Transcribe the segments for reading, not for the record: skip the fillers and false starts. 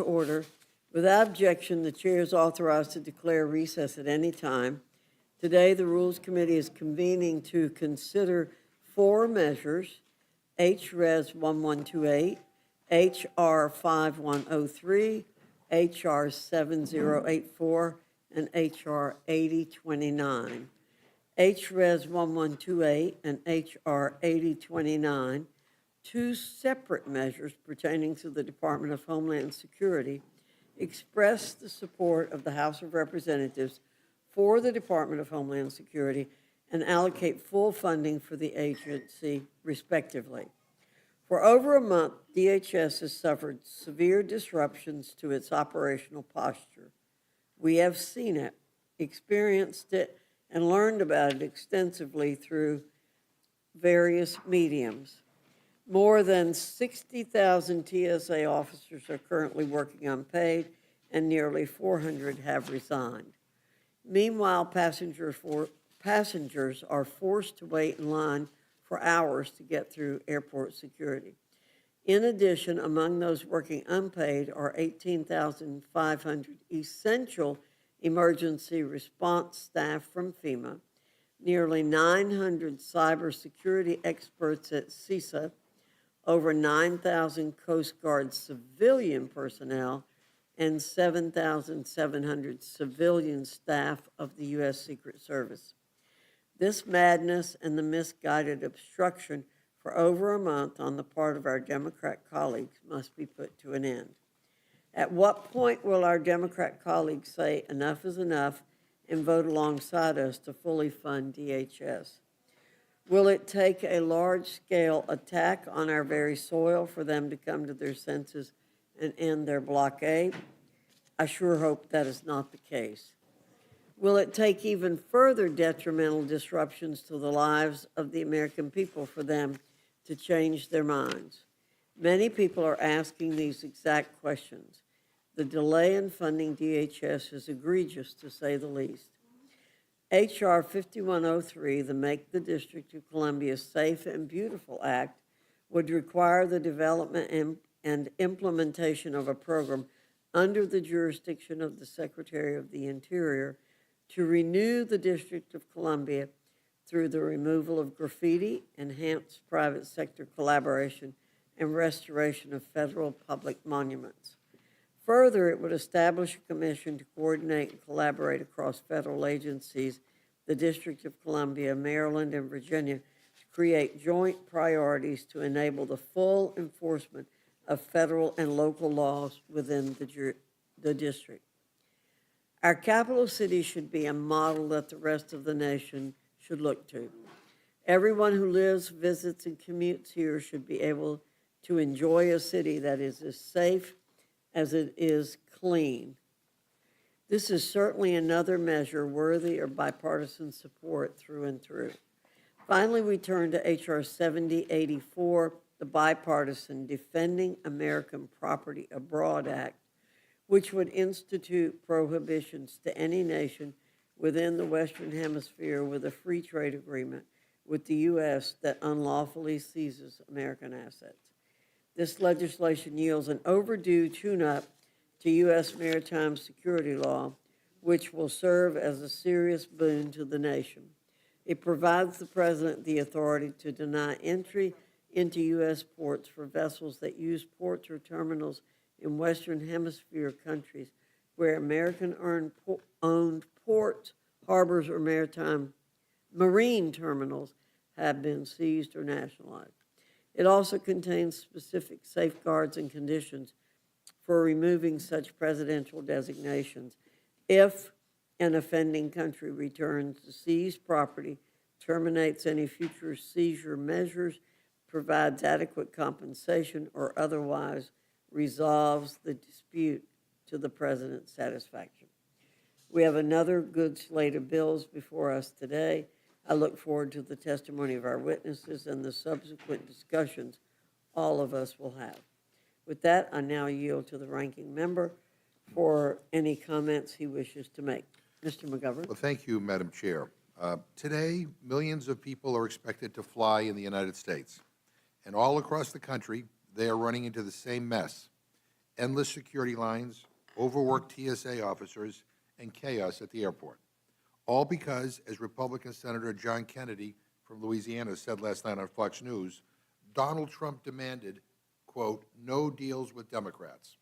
Order. Without objection, the chair is authorized to declare recess at any time. Today, the Rules Committee is convening to consider four measures: HRES 1128, HR 5103, HR 7084, and HR 8029. HRES 1128 and HR 8029, two separate measures pertaining to the Department of Homeland Security, express the support of the House of Representatives for the Department of Homeland Security and allocate full funding for the agency, respectively. For over a month, DHS has suffered severe disruptions to its operational posture. We have seen it, experienced it, and learned about it extensively through various mediums. More than 60,000 TSA officers are currently working unpaid, and nearly 400 have resigned. Meanwhile, passengers are forced to wait in line for hours to get through airport security. In addition, among those working unpaid are 18,500 essential emergency response staff from FEMA, nearly 900 cybersecurity experts at CISA, over 9,000 Coast Guard civilian personnel, and 7,700 civilian staff of the U.S. Secret Service. This madness and the misguided obstruction for over a month on the part of our Democrat colleagues must be put to an end. At what point will our Democrat colleagues say enough is enough and vote alongside us to fully fund DHS? Will it take a large-scale attack on our very soil for them to come to their senses and end their blockade? I sure hope that is not the case. Will it take even further detrimental disruptions to the lives of the American people for them to change their minds? Many people are asking these exact questions. The delay in funding DHS is egregious, to say the least. H.R. 5103, the Make the District of Columbia Safe and Beautiful Act, would require the development and implementation of a program under the jurisdiction of the Secretary of the Interior to renew the District of Columbia through the removal of graffiti, enhanced private sector collaboration, and restoration of federal public monuments. Further, it would establish a commission to coordinate and collaborate across federal agencies, the District of Columbia, Maryland, and Virginia, to create joint priorities to enable the full enforcement of federal and local laws within the district. Our capital city should be a model that the rest of the nation should look to. Everyone who lives, visits, and commutes here should be able to enjoy a city that is as safe as it is clean. This is certainly another measure worthy of bipartisan support through and through. Finally, we turn to H.R. 7084, the bipartisan Defending American Property Abroad Act, which would institute prohibitions to any nation within the Western Hemisphere with a free trade agreement with the U.S. that unlawfully seizes American assets. This legislation yields an overdue tune-up to U.S. maritime security law, which will serve as a serious boon to the nation. It provides the President the authority to deny entry into U.S. ports for vessels that use ports or terminals in Western Hemisphere countries where American-owned ports, harbors, or marine terminals have been seized or nationalized. It also contains specific safeguards and conditions for removing such presidential designations if an offending country returns the seized property, terminates any future seizure measures, provides adequate compensation, or otherwise resolves the dispute to the President's satisfaction. We have another good slate of bills before us today. I look forward to the testimony of our witnesses and the subsequent discussions all of us will have. With that, I now yield to the ranking member for any comments he wishes to make. Mr. McGovern. Well, thank you, Madam Chair. Today, millions of people are expected to fly in the United States. And all across the country, they are running into the same mess. endless security lines, overworked TSA officers, and chaos at the airport. All because, as Republican Senator John Kennedy from Louisiana said last night on Fox News, Donald Trump demanded, quote, no deals with Democrats.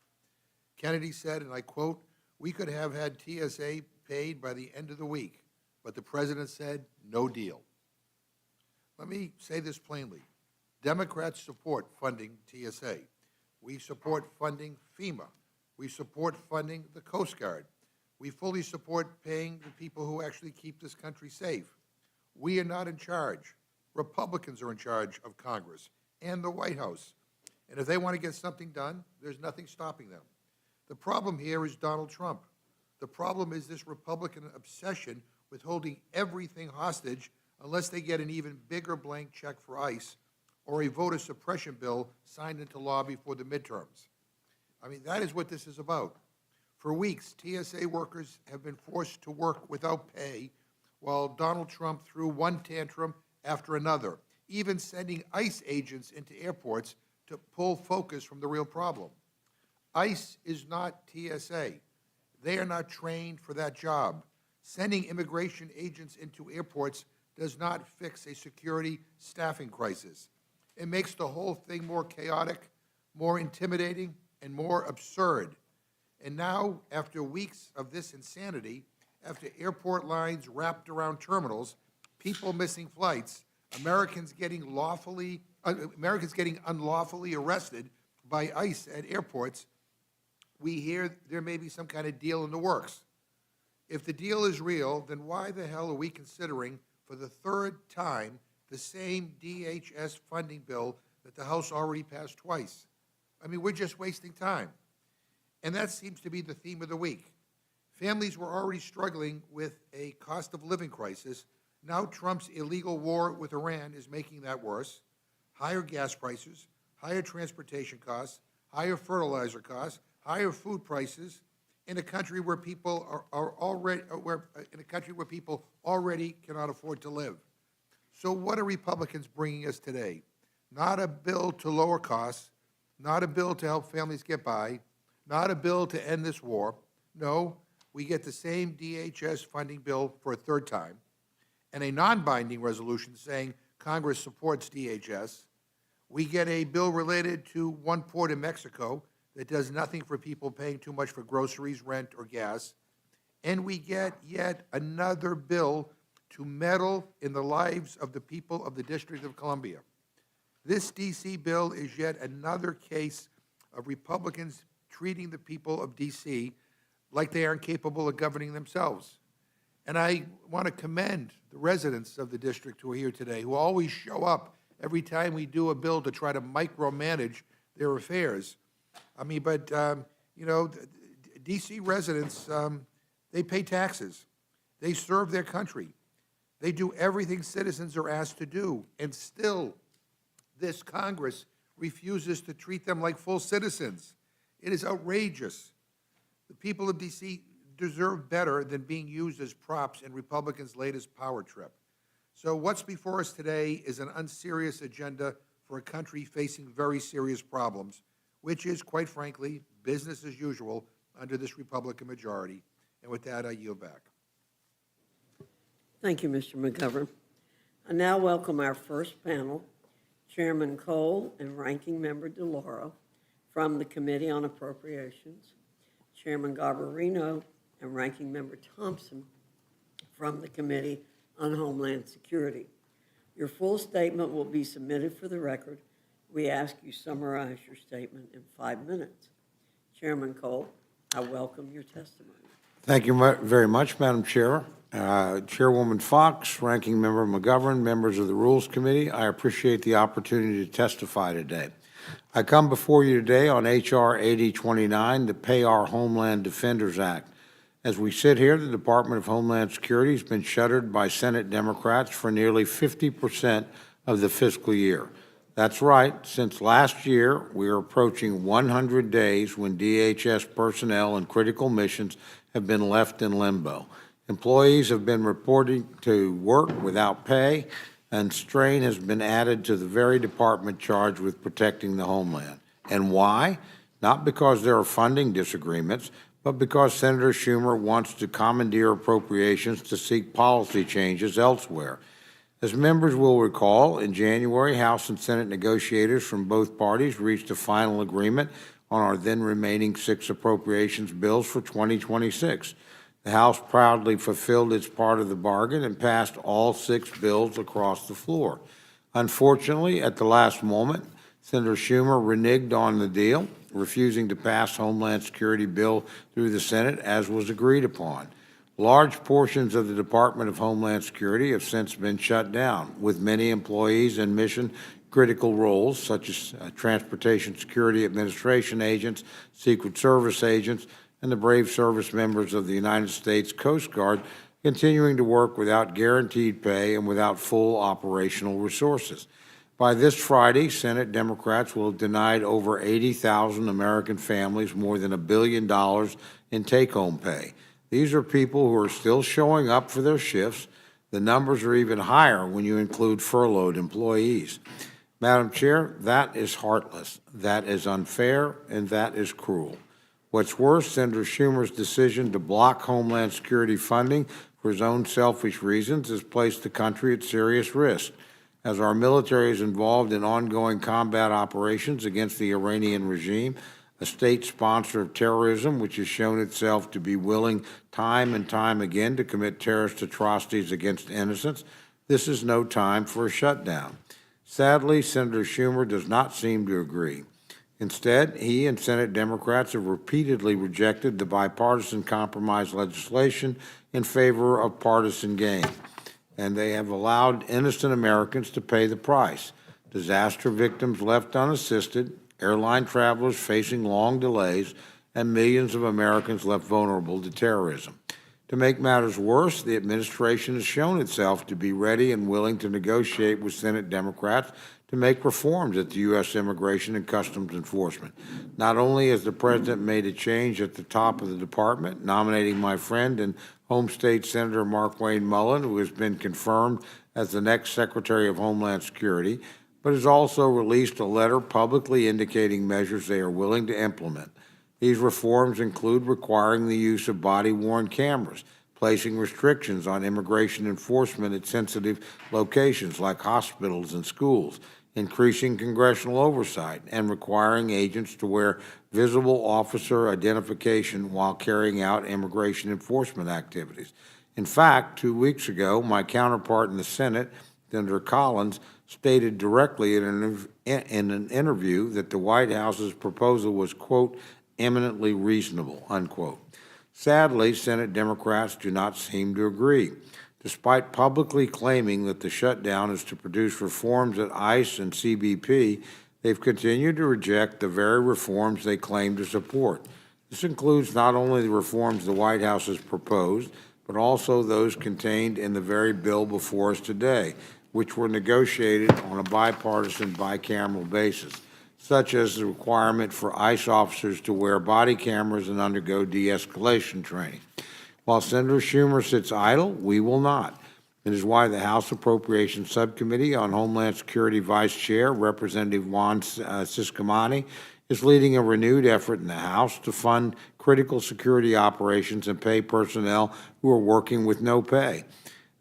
Kennedy said, and I quote, we could have had TSA paid by the end of the week, but the president said, no deal. Let me say this plainly. Democrats support funding TSA. We support funding FEMA. We support funding the Coast Guard. We fully support paying the people who actually keep this country safe. We are not in charge. Republicans are in charge of Congress and the White House. And if they want to get something done, there's nothing stopping them. The problem here is Donald Trump. The problem is this Republican obsession with holding everything hostage unless they get an even bigger blank check for ICE or a voter suppression bill signed into law before the midterms. I mean, that is what this is about. For weeks, TSA workers have been forced to work without pay while Donald Trump threw one tantrum after another, even sending ICE agents into airports to pull focus from the real problem. ICE is not TSA. They are not trained for that job. Sending immigration agents into airports does not fix a security staffing crisis. It makes the whole thing more chaotic, more intimidating, and more absurd. And now, after weeks of this insanity, after airport lines wrapped around terminals, people missing flights, Americans getting unlawfully arrested by ICE at airports, we hear there may be some kind of deal in the works. If the deal is real, then why the hell are we considering for the third time the same DHS funding bill that the House already passed twice? I mean, we're just wasting time. And that seems to be the theme of the week. Families were already struggling with a cost of living crisis. Now Trump's illegal war with Iran is making that worse. Higher gas prices, higher transportation costs, higher fertilizer costs, higher food prices in a country where people already cannot afford to live. So what are Republicans bringing us today? Not a bill to lower costs, not a bill to help families get by, not a bill to end this war. No, we get the same DHS funding bill for a third time, and a non-binding resolution saying Congress supports DHS. We get a bill related to one port in Mexico that does nothing for people paying too much for groceries, rent, or gas. And we get yet another bill to meddle in the lives of the people of the District of Columbia. This D.C. bill is yet another case of Republicans treating the people of D.C. like they aren't capable of governing themselves. And I want to commend the residents of the district who are here today, who always show up every time we do a bill to try to micromanage their affairs. I mean, but, you know, D.C. residents, they pay taxes. They serve their country. They do everything citizens are asked to do. And still, this Congress refuses to treat them like full citizens. It is outrageous. The people of D.C. deserve better than being used as props in Republicans' latest power trip. So what's before us today is an unserious agenda for a country facing very serious problems, which is, quite frankly, business as usual under this Republican majority. And with that, I yield back. Thank you, Mr. McGovern. I now welcome our first panel, Chairman Cole and Ranking Member DeLauro from the Committee on Appropriations, Chairman Garbarino and Ranking Member Thompson from the Committee on Homeland Security. Your full statement will be submitted for the record. We ask you summarize your statement in 5 minutes. Chairman Cole, I welcome your testimony. Thank you very much, Madam Chair. Chairwoman Fox, Ranking Member McGovern, members of the Rules Committee, I appreciate the opportunity to testify today. I come before you today on H.R. 8029, the Pay Our Homeland Defenders Act. As we sit here, the Department of Homeland Security has been shuttered by Senate Democrats for nearly 50% of the fiscal year. That's right. Since last year, we are approaching 100 days when DHS personnel and critical missions have been left in limbo. Employees have been reporting to work without pay, and strain has been added to the very department charged with protecting the homeland. And why? not because there are funding disagreements, but because Senator Schumer wants to commandeer appropriations to seek policy changes elsewhere. As members will recall, in January, House and Senate negotiators from both parties reached a final agreement on our then remaining 6 appropriations bills for 2026. The House proudly fulfilled its part of the bargain and passed all 6 bills across the floor. Unfortunately, at the last moment, Senator Schumer reneged on the deal, refusing to pass Homeland Security bill through the Senate as was agreed upon. Large portions of the Department of Homeland Security have since been shut down, with many employees in mission-critical roles, such as Transportation Security Administration agents, Secret Service agents, and the brave service members of the United States Coast Guard, continuing to work without guaranteed pay and without full operational resources. By this Friday, Senate Democrats will have denied over 80,000 American families more than $1 billion in take-home pay. These are people who are still showing up for their shifts. The numbers are even higher when you include furloughed employees. Madam Chair, that is heartless, that is unfair, and that is cruel. What's worse, Senator Schumer's decision to block Homeland Security funding for his own selfish reasons has placed the country at serious risk. As our military is involved in ongoing combat operations against the Iranian regime, a state sponsor of terrorism which has shown itself to be willing time and time again to commit terrorist atrocities against innocents, this is no time for a shutdown. Sadly, Senator Schumer does not seem to agree. Instead, he and Senate Democrats have repeatedly rejected the bipartisan compromise legislation in favor of partisan gain, and they have allowed innocent Americans to pay the price. Disaster victims left unassisted, airline travelers facing long delays, and millions of Americans left vulnerable to terrorism. To make matters worse, the administration has shown itself to be ready and willing to negotiate with Senate Democrats to make reforms at the U.S. Immigration and Customs Enforcement. Not only has the President made a change at the top of the department, nominating my friend and home state Senator Markwayne Mullin, who has been confirmed as the next Secretary of Homeland Security, but has also released a letter publicly indicating measures they are willing to implement. These reforms include requiring the use of body-worn cameras, placing restrictions on immigration enforcement at sensitive locations like hospitals and schools, increasing congressional oversight, and requiring agents to wear visible officer identification while carrying out immigration enforcement activities. In fact, 2 weeks ago, my counterpart in the Senate, Senator Collins, stated directly in an interview that the White House's proposal was, quote, eminently reasonable, unquote. Sadly, Senate Democrats do not seem to agree. Despite publicly claiming that the shutdown is to produce reforms at ICE and CBP, they've continued to reject the very reforms they claim to support. This includes not only the reforms the White House has proposed, but also those contained in the very bill before us today, which were negotiated on a bipartisan, bicameral basis, such as the requirement for ICE officers to wear body cameras and undergo de-escalation training. While Senator Schumer sits idle, we will not. It is why the House Appropriations Subcommittee on Homeland Security Vice Chair, Representative Juan Ciscomani, is leading a renewed effort in the House to fund critical security operations and pay personnel who are working with no pay.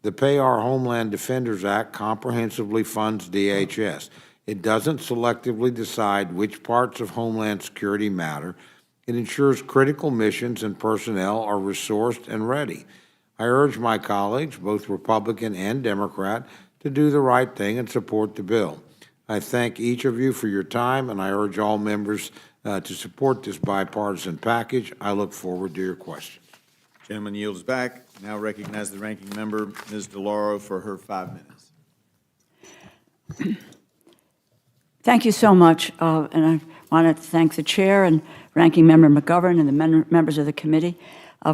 The Pay Our Homeland Defenders Act comprehensively funds DHS. It doesn't selectively decide which parts of Homeland Security matter. It ensures critical missions and personnel are resourced and ready. I urge my colleagues, both Republican and Democrat, to do the right thing and support the bill. I thank each of you for your time, and I urge all members to support this bipartisan package. I look forward to your questions. Gentleman yields back. Now recognize the ranking member, Ms. DeLauro, for her 5 minutes. Thank you so much, and I want to thank the chair and ranking member McGovern and the members of the committee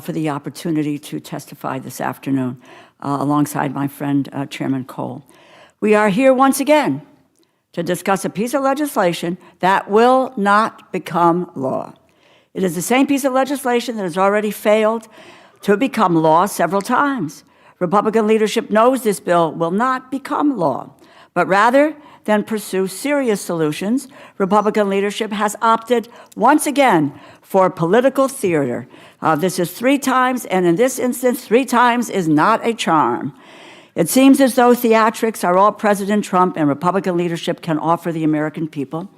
for the opportunity to testify this afternoon alongside my friend Chairman Cole. We are here once again to discuss a piece of legislation that will not become law. It is the same piece of legislation that has already failed to become law several times. Republican leadership knows this bill will not become law, but rather than pursue serious solutions, Republican leadership has opted once again for political theater. This is 3 times, and in this instance, 3 times is not a charm. It seems as though theatrics are all President Trump and Republican leadership can offer the American people.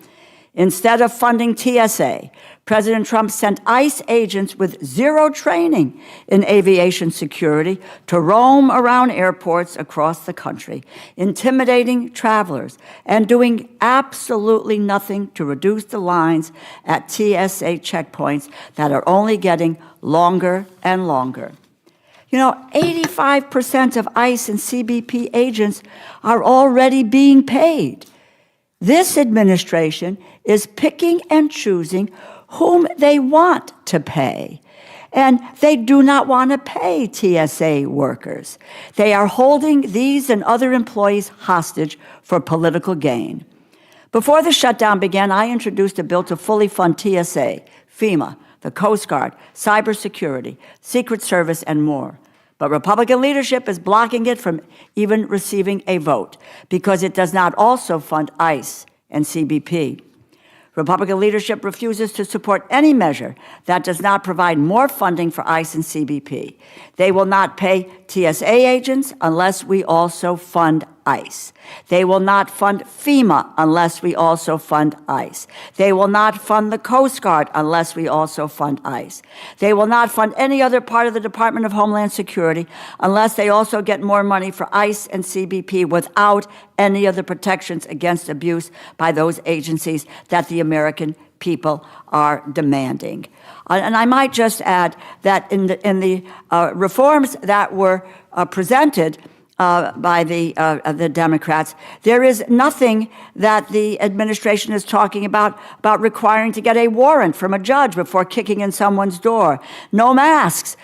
Instead of funding TSA, President Trump sent ICE agents with 0 training in aviation security to roam around airports across the country, intimidating travelers and doing absolutely nothing to reduce the lines at TSA checkpoints that are only getting longer and longer. You know, 85% of ICE and CBP agents are already being paid. This administration is picking and choosing whom they want to pay. And they do not want to pay TSA workers. They are holding these and other employees hostage for political gain. Before the shutdown began, I introduced a bill to fully fund TSA, FEMA, the Coast Guard, cybersecurity, Secret Service, and more. But Republican leadership is blocking it from even receiving a vote because it does not also fund ICE and CBP. Republican leadership refuses to support any measure that does not provide more funding for ICE and CBP. They will not pay TSA agents unless we also fund ICE. They will not fund FEMA unless we also fund ICE. They will not fund the Coast Guard unless we also fund ICE. They will not fund any other part of the Department of Homeland Security unless they also get more money for ICE and CBP without any of the protections against abuse by those agencies that the American people are demanding. And I might just add that in the reforms that were presented by the Democrats, there is nothing that the administration is talking about requiring to get a warrant from a judge before kicking in someone's door. No masks.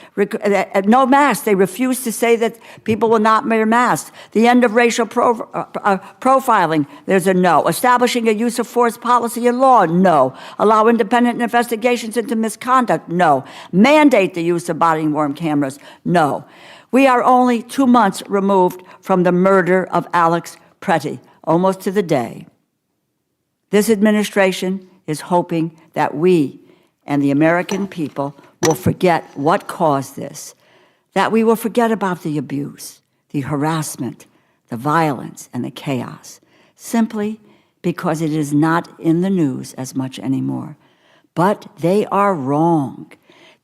No masks. They refuse to say that people will not wear masks. The end of racial profiling, there's a no. Establishing a use of force policy in law, no. Allow independent investigations into misconduct, no. Mandate the use of body-worn cameras, no. We are only 2 months removed from the murder of Alex Pretty, almost to the day. This administration is hoping that we and the American people will forget what caused this, that we will forget about the abuse, the harassment, the violence, and the chaos, simply because it is not in the news as much anymore. But they are wrong.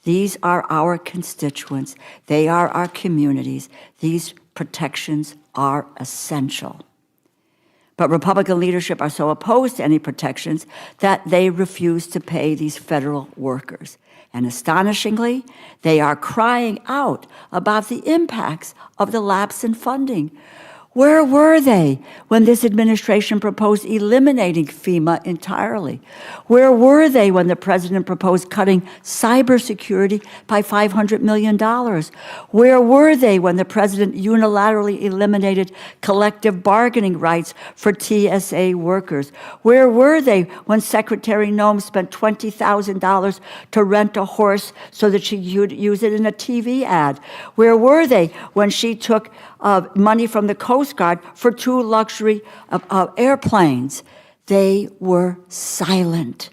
These are our constituents. They are our communities. These protections are essential. But Republican leadership are so opposed to any protections that they refuse to pay these federal workers. And astonishingly, they are crying out about the impacts of the lapse in funding. Where were they when this administration proposed eliminating FEMA entirely? Where were they when the president proposed cutting cybersecurity by $500 million? Where were they when the president unilaterally eliminated collective bargaining rights for TSA workers? Where were they when Secretary Noem spent $20,000 to rent a horse so that she could use it in a TV ad? Where were they when she took money from the Coast Guard for 2 luxury airplanes? They were silent.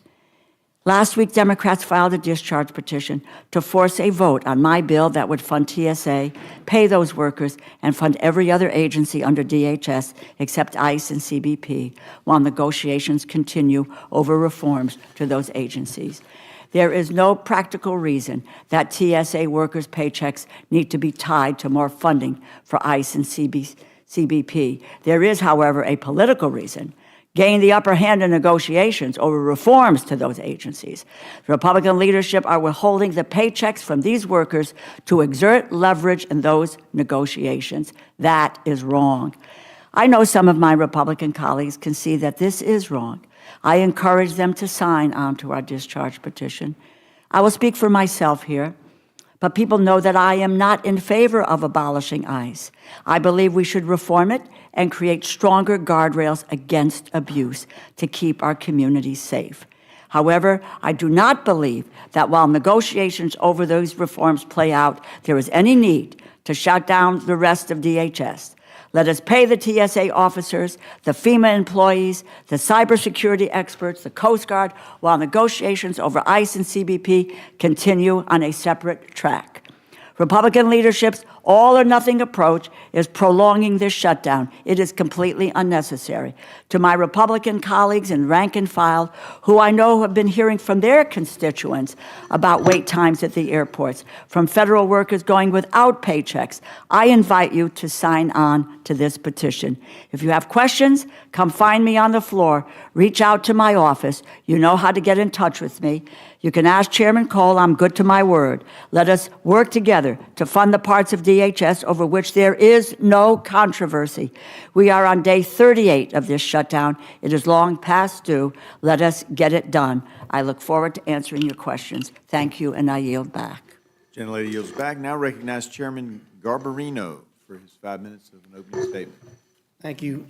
Last week, Democrats filed a discharge petition to force a vote on my bill that would fund TSA, pay those workers, and fund every other agency under DHS except ICE and CBP, while negotiations continue over reforms to those agencies. There is no practical reason that TSA workers' paychecks need to be tied to more funding for ICE and CBP. There is, however, a political reason. Gain the upper hand in negotiations over reforms to those agencies. The Republican leadership are withholding the paychecks from these workers to exert leverage in those negotiations. That is wrong. I know some of my Republican colleagues can see that this is wrong. I encourage them to sign onto our discharge petition. I will speak for myself here, but people know that I am not in favor of abolishing ICE. I believe we should reform it and create stronger guardrails against abuse to keep our communities safe. However, I do not believe that while negotiations over those reforms play out, there is any need to shut down the rest of DHS. Let us pay the TSA officers, the FEMA employees, the cybersecurity experts, the Coast Guard, while negotiations over ICE and CBP continue on a separate track. Republican leadership's all-or-nothing approach is prolonging this shutdown. It is completely unnecessary. To my Republican colleagues in rank and file, who I know have been hearing from their constituents about wait times at the airports, from federal workers going without paychecks, I invite you to sign on to this petition. If you have questions, come find me on the floor. Reach out to my office. You know how to get in touch with me. You can ask Chairman Cole, I'm good to my word. Let us work together to fund the parts of DHS over which there is no controversy. We are on day 38 of this shutdown. It is long past due. Let us get it done. I look forward to answering your questions. Thank you, and I yield back. Gentlelady yields back. Now recognize Chairman Garbarino for his 5 minutes of an opening statement. Thank you,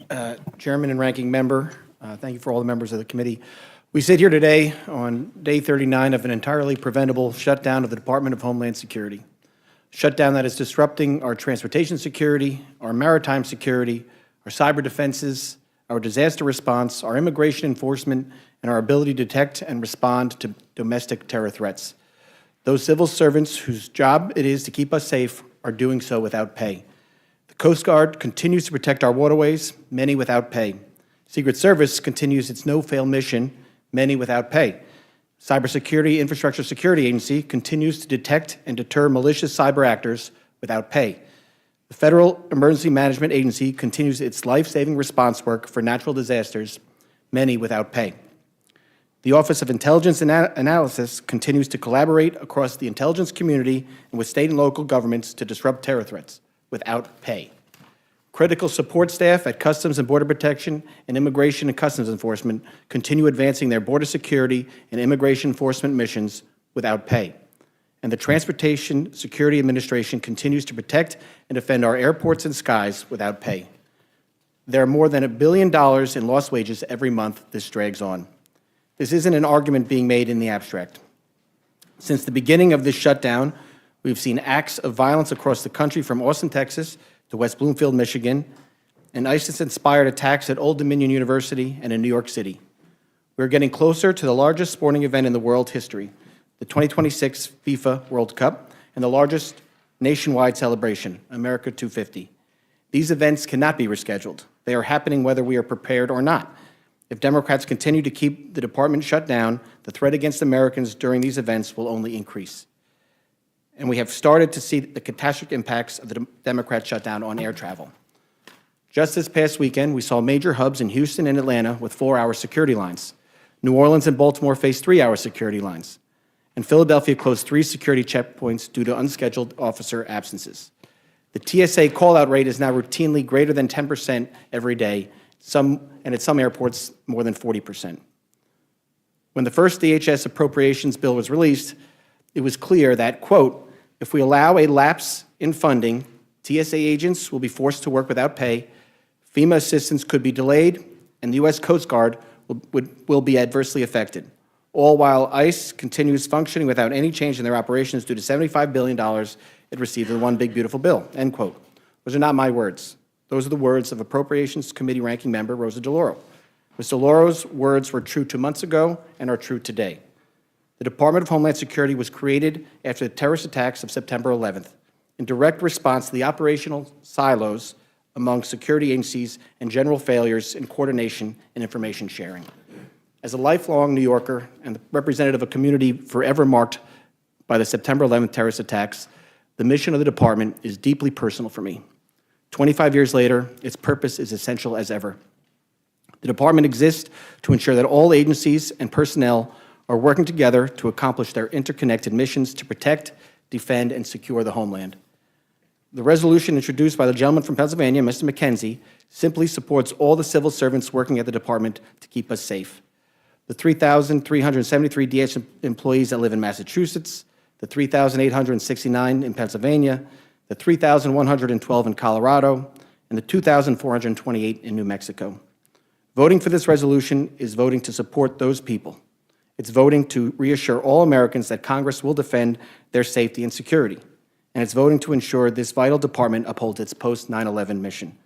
Chairman and Ranking Member. Thank you for all the members of the committee. We sit here today on day 39 of an entirely preventable shutdown of the Department of Homeland Security. Shutdown that is disrupting our transportation security, our maritime security, our cyber defenses, our disaster response, our immigration enforcement, and our ability to detect and respond to domestic terror threats. Those civil servants whose job it is to keep us safe are doing so without pay. The Coast Guard continues to protect our waterways, many without pay. Secret Service continues its no-fail mission, many without pay. Cybersecurity Infrastructure Security Agency continues to detect and deter malicious cyber actors without pay. The Federal Emergency Management Agency continues its life-saving response work for natural disasters, many without pay. The Office of Intelligence Analysis continues to collaborate across the intelligence community and with state and local governments to disrupt terror threats without pay. Critical support staff at Customs and Border Protection and Immigration and Customs Enforcement continue advancing their border security and immigration enforcement missions without pay. And the Transportation Security Administration continues to protect and defend our airports and skies without pay. There are more than $1 billion in lost wages every month this drags on. This isn't an argument being made in the abstract. Since the beginning of this shutdown, we've seen acts of violence across the country from Austin, Texas, to West Bloomfield, Michigan, and ISIS-inspired attacks at Old Dominion University and in New York City. We're getting closer to the largest sporting event in the world history, the 2026 FIFA World Cup, and the largest nationwide celebration, America 250. These events cannot be rescheduled. They are happening whether we are prepared or not. If Democrats continue to keep the department shut down, the threat against Americans during these events will only increase. And we have started to see the catastrophic impacts of the Democrat shutdown on air travel. Just this past weekend, we saw major hubs in Houston and Atlanta with 4-hour security lines. New Orleans and Baltimore faced 3-hour security lines. And Philadelphia closed 3 security checkpoints due to unscheduled officer absences. The TSA call-out rate is now routinely greater than 10% every day, and at some airports, more than 40%. When the first DHS appropriations bill was released, it was clear that, quote, if we allow a lapse in funding, TSA agents will be forced to work without pay, FEMA assistance could be delayed, and the U.S. Coast Guard will be adversely affected, all while ICE continues functioning without any change in their operations due to $75 billion it received in one big, beautiful bill, end quote. Those are not my words. Those are the words of Appropriations Committee Ranking Member Rosa DeLauro. Ms. DeLauro's words were true 2 months ago and are true today. The Department of Homeland Security was created after the terrorist attacks of September 11th in direct response to the operational silos among security agencies and general failures in coordination and information sharing. As a lifelong New Yorker and the representative of a community forever marked by the September 11th terrorist attacks, the mission of the department is deeply personal for me. 25 years later, its purpose is essential as ever. The department exists to ensure that all agencies and personnel are working together to accomplish their interconnected missions to protect, defend, and secure the homeland. The resolution introduced by the gentleman from Pennsylvania, Mr. McKenzie, simply supports all the civil servants working at the department to keep us safe. The 3,373 DHS employees that live in Massachusetts, the 3,869 in Pennsylvania, the 3,112 in Colorado, and the 2,428 in New Mexico. Voting for this resolution is voting to support those people. It's voting to reassure all Americans that Congress will defend their safety and security. And it's voting to ensure this vital department upholds its post-9/11 mission.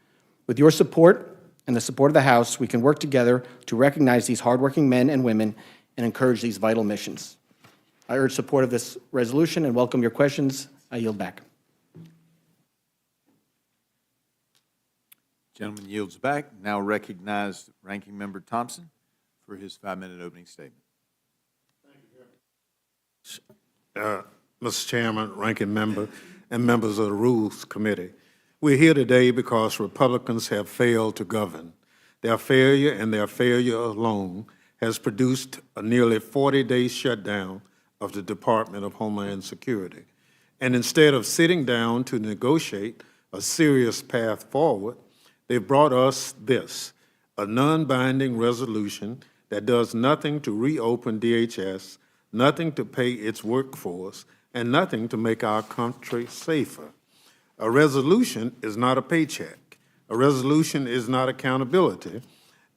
With your support and the support of the House, we can work together to recognize these hardworking men and women and encourage these vital missions. I urge support of this resolution and welcome your questions. I yield back. Gentleman yields back. Now recognize Ranking Member Thompson for his 5-minute opening statement. Mr. Chairman, Ranking Member, and members of the Rules Committee. We're here today because Republicans have failed to govern. Their failure and their failure alone has produced a nearly 40-day shutdown of the Department of Homeland Security. And instead of sitting down to negotiate a serious path forward, they've brought us this, a non-binding resolution that does nothing to reopen DHS, nothing to pay its workforce, and nothing to make our country safer. A resolution is not a paycheck. A resolution is not accountability,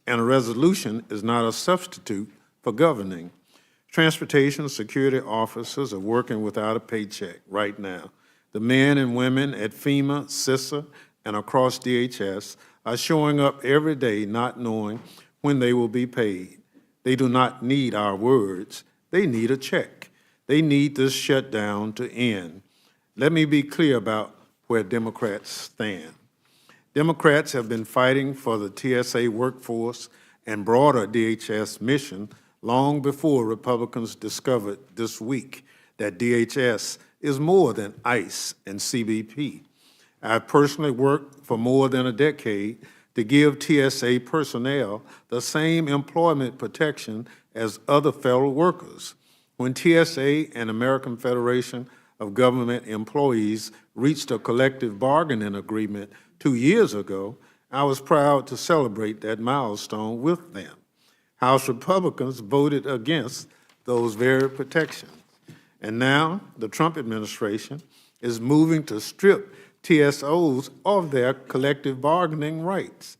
and a resolution is not a substitute for governing. Transportation security officers are working without a paycheck right now. The men and women at FEMA, CISA, and across DHS are showing up every day not knowing when they will be paid. They do not need our words. They need a check. They need this shutdown to end. Let me be clear about where Democrats stand. Democrats have been fighting for the TSA workforce and broader DHS mission long before Republicans discovered this week that DHS is more than ICE and CBP. I've personally worked for more than a decade to give TSA personnel the same employment protection as other federal workers. When TSA and American Federation of Government Employees reached a collective bargaining agreement 2 years ago, I was proud to celebrate that milestone with them. House Republicans voted against those very protections. And now the Trump administration is moving to strip TSOs of their collective bargaining rights.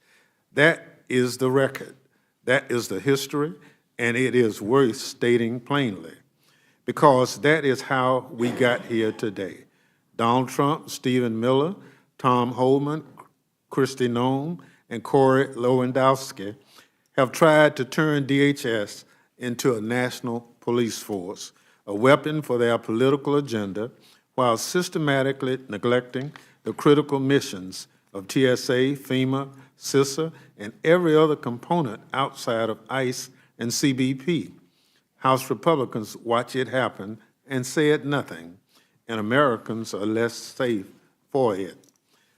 That is the record. That is the history, and it is worth stating plainly, because that is how we got here today. Donald Trump, Stephen Miller, Tom Homan, Kristi Noem, and Corey Lewandowski have tried to turn DHS into a national police force, a weapon for their political agenda, while systematically neglecting the critical missions of TSA, FEMA, CISA, and every other component outside of ICE and CBP. House Republicans watch it happen and said nothing, and Americans are less safe for it.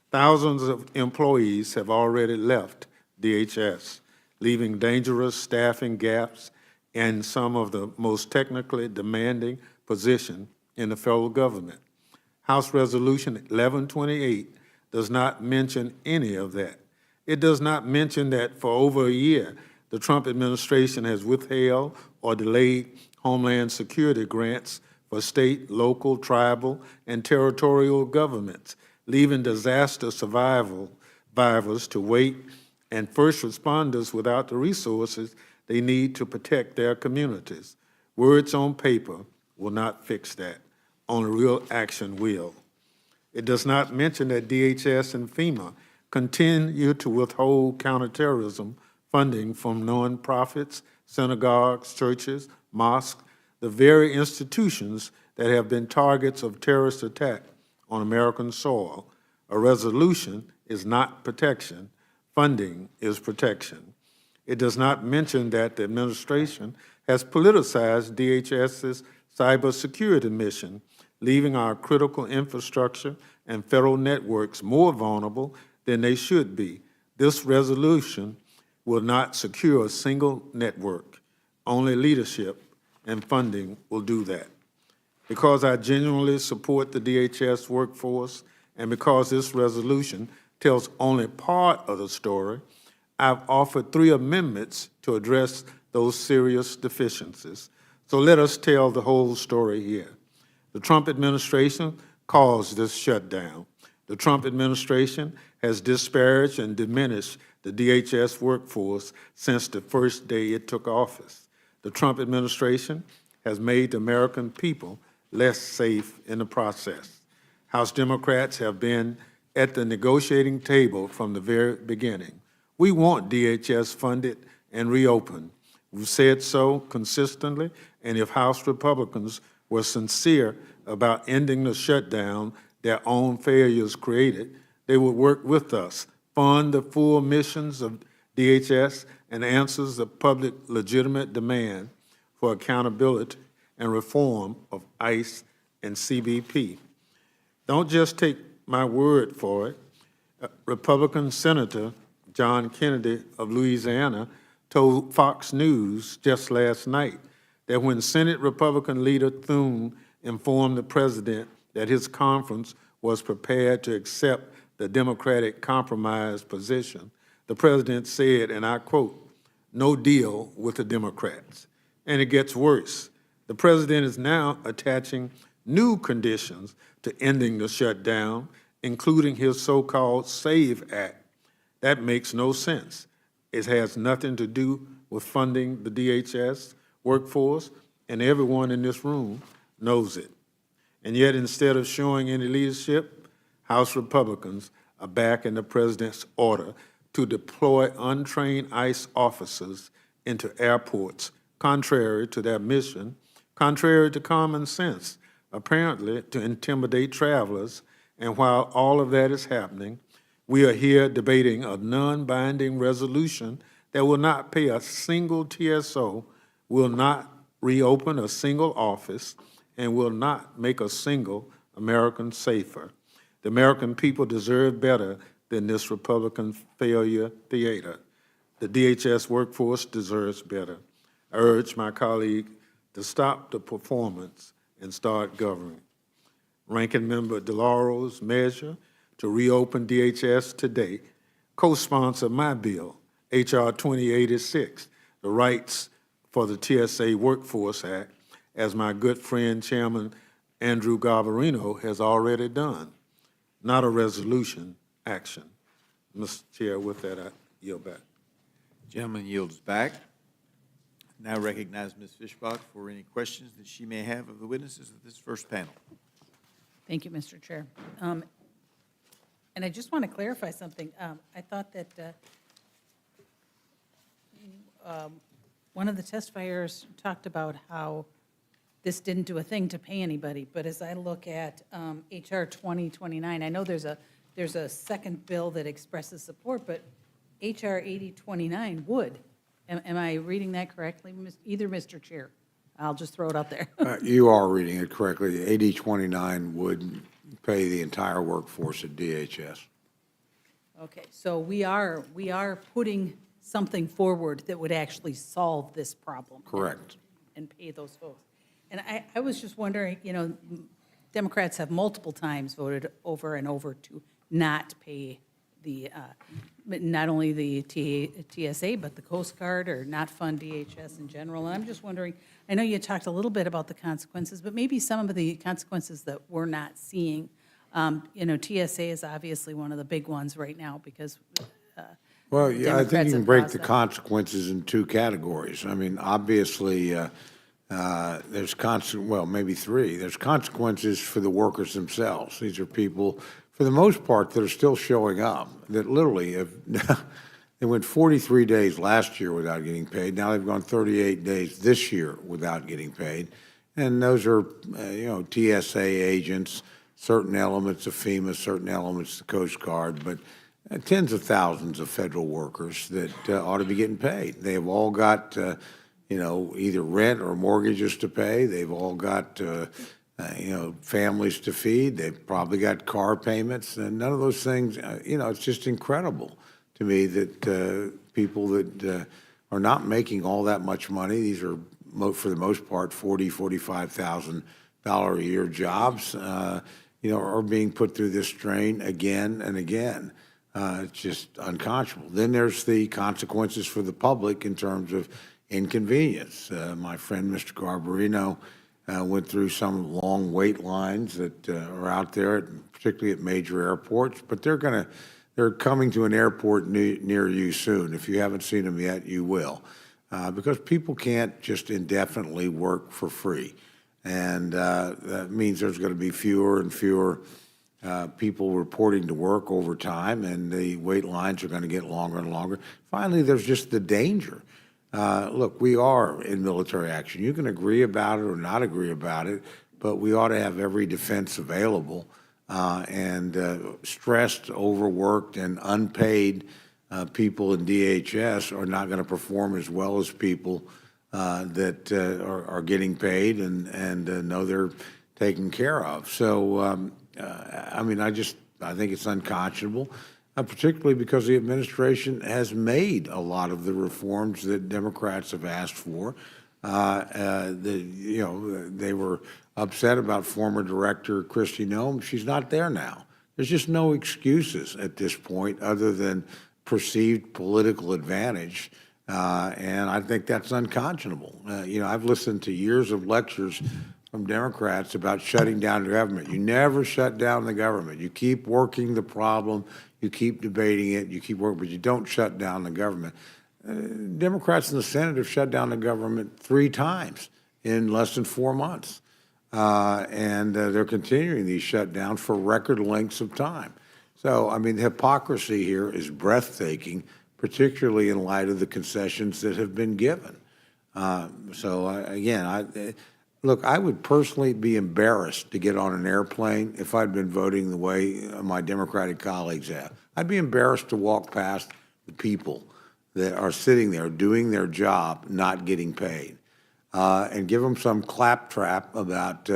Thousands of employees have already left DHS, leaving dangerous staffing gaps and some of the most technically demanding positions in the federal government. House Resolution 1128 does not mention any of that. It does not mention that for over a year, the Trump administration has withheld or delayed Homeland Security grants for state, local, tribal, and territorial governments, leaving disaster survivors to wait and first responders without the resources they need to protect their communities. Words on paper will not fix that. Only real action will. It does not mention that DHS and FEMA continue to withhold counterterrorism funding from nonprofits, synagogues, churches, mosques, the very institutions that have been targets of terrorist attack on American soil. A resolution is not protection. Funding is protection. It does not mention that the administration has politicized DHS's cybersecurity mission, leaving our critical infrastructure and federal networks more vulnerable than they should be. This resolution will not secure a single network. Only leadership and funding will do that. Because I genuinely support the DHS workforce, and because this resolution tells only part of the story, I've offered 3 amendments to address those serious deficiencies. So let us tell the whole story here. The Trump administration caused this shutdown. The Trump administration has disparaged and diminished the DHS workforce since the first day it took office. The Trump administration has made the American people less safe in the process. House Democrats have been at the negotiating table from the very beginning. We want DHS funded and reopened. We've said so consistently, and if House Republicans were sincere about ending the shutdown their own failures created, they would work with us, fund the full missions of DHS, and answers the public legitimate demand for accountability and reform of ICE and CBP. Don't just take my word for it. Republican Senator John Kennedy of Louisiana told Fox News just last night that when Senate Republican leader Thune informed the president that his conference was prepared to accept the Democratic compromise position, the president said, and I quote, "No deal with the Democrats." And it gets worse. The president is now attaching new conditions to ending the shutdown, including his so-called SAVE Act. That makes no sense. It has nothing to do with funding the DHS workforce, and everyone in this room knows it. And yet, instead of showing any leadership, House Republicans are backing the president's order to deploy untrained ICE officers into airports, contrary to their mission, contrary to common sense, apparently to intimidate travelers. And while all of that is happening, we are here debating a non-binding resolution that will not pay a single TSO, will not reopen a single office, and will not make a single American safer. The American people deserve better than this Republican failure theater. The DHS workforce deserves better. I urge my colleague to stop the performance and start governing. Ranking Member DeLauro's measure to reopen DHS today co-sponsored my bill, H.R. 2086, the Rights for the TSA Workforce Act, as my good friend Chairman Andrew Garbarino has already done. Not a resolution, action. Mr. Chair, with that, I yield back. Gentleman yields back. Now recognize Ms. Fishbach for any questions that she may have of the witnesses of this first panel. Thank you, Mr. Chair. And I just want to clarify something. I thought that one of the testifiers talked about how this didn't do a thing to pay anybody, but as I look at HR 2029, I know there's a second bill that expresses support, but HR 8029 would. Am I reading that correctly, either Mr. Chair? I'll just throw it out there. You are reading it correctly. 8029 would pay the entire workforce at DHS. Okay, so we are putting something forward that would actually solve this problem. Correct. And pay those folks. And I was just wondering, Democrats have multiple times voted over and over to not pay the, not only the TSA, but the Coast Guard, or not fund DHS in general. And I'm just wondering, I know you talked a little bit about the consequences, but maybe some of the consequences that we're not seeing. TSA is obviously one of the big ones right now because Well, yeah, I think Democrats you can have break crossed the that. consequences in two categories. I mean, obviously, there's well, maybe three. There's consequences for the workers themselves. These are people, for the most part, that are still showing up, that literally have, they went 43 days last year without getting paid. Now they've gone 38 days this year without getting paid. And those are, TSA agents, certain elements of FEMA, certain elements of the Coast Guard, but tens of thousands of federal workers that ought to be getting paid. They have all got, either rent or mortgages to pay. They've all got, families to feed. They've probably got car payments, and none of those things, it's just incredible to me that people that are not making all that much money, these are, for the most part, $40,000, $45,000 a year jobs, are being put through this strain again and again. It's just unconscionable. Then there's the consequences for the public in terms of inconvenience. My friend, Mr. Garbarino, went through some long wait lines that are out there, particularly at major airports, but they're coming to an airport near you soon. If you haven't seen them yet, you will, because people can't just indefinitely work for free. And that means there's going to be fewer and fewer people reporting to work overtime, and the wait lines are going to get longer and longer. Finally, there's just the danger. Look, we are in military action. You can agree about it or not agree about it, but we ought to have every defense available. And stressed, overworked, and unpaid people in DHS are not going to perform as well as people that are getting paid and know they're taken care of. So, I mean, I think it's unconscionable, particularly because the administration has made a lot of the reforms that Democrats have asked for. They were upset about former director Kristi Noem. She's not there now. There's just no excuses at this point other than perceived political advantage. And I think that's unconscionable. I've listened to years of lectures from Democrats about shutting down the government. You never shut down the government. You keep working the problem, you keep debating it, you keep working, but you don't shut down the government. Democrats in the Senate have shut down the government 3 times in less than 4 months. And they're continuing these shutdowns for record lengths of time. So, I mean, the hypocrisy here is breathtaking, particularly in light of the concessions that have been given. Look, I would personally be embarrassed to get on an airplane if I'd been voting the way my Democratic colleagues have. I'd be embarrassed to walk past the people that are sitting there doing their job, not getting paid, and give them some claptrap about,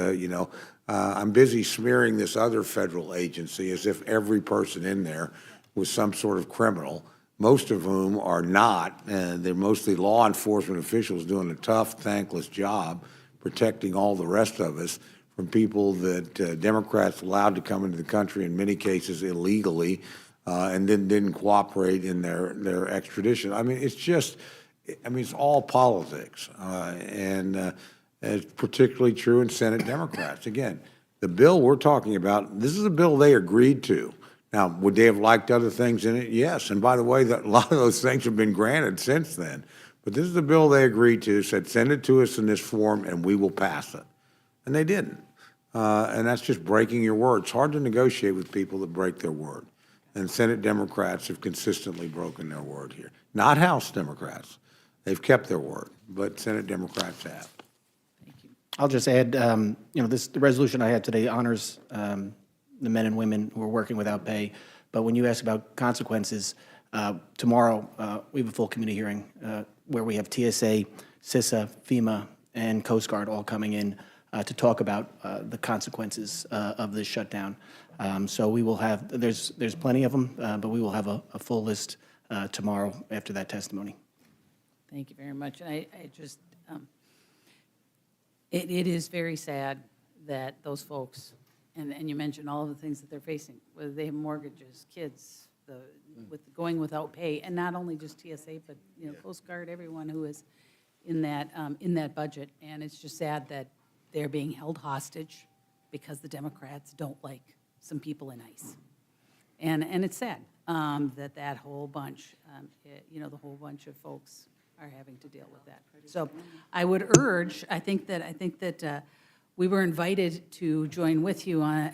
I'm busy smearing this other federal agency as if every person in there was some sort of criminal, most of whom are not, and they're mostly law enforcement officials doing a tough, thankless job protecting all the rest of us from people that Democrats allowed to come into the country, in many cases illegally, and then didn't cooperate in their extradition. I mean, it's all politics, and it's particularly true in Senate Democrats. Again, the bill we're talking about, this is a bill they agreed to. Now, would they have liked other things in it? Yes. And by the way, a lot of those things have been granted since then. But this is the bill they agreed to, said send it to us in this form and we will pass it. And they didn't. And that's just breaking your word. It's hard to negotiate with people that break their word. And Senate Democrats have consistently broken their word here. Not House Democrats. They've kept their word, but Senate Democrats have. I'll just add, the resolution I had today honors the men and women who are working without pay. But when you ask about consequences, tomorrow we have a full committee hearing where we have TSA, CISA, FEMA, and Coast Guard all coming in to talk about the consequences of this shutdown. So we will have, there's plenty of them, but we will have a full list tomorrow after that testimony. Thank you very much. And I just, it is very sad that those folks, and you mentioned all of the things that they're facing, whether they have mortgages, kids, with going without pay, and not only just TSA, but Coast Guard, everyone who is in that budget. And it's just sad that they're being held hostage because the Democrats don't like some people in ICE. And it's sad that whole bunch, the whole bunch of folks are having to deal with that. So I would urge, I think that we were invited to join with you on,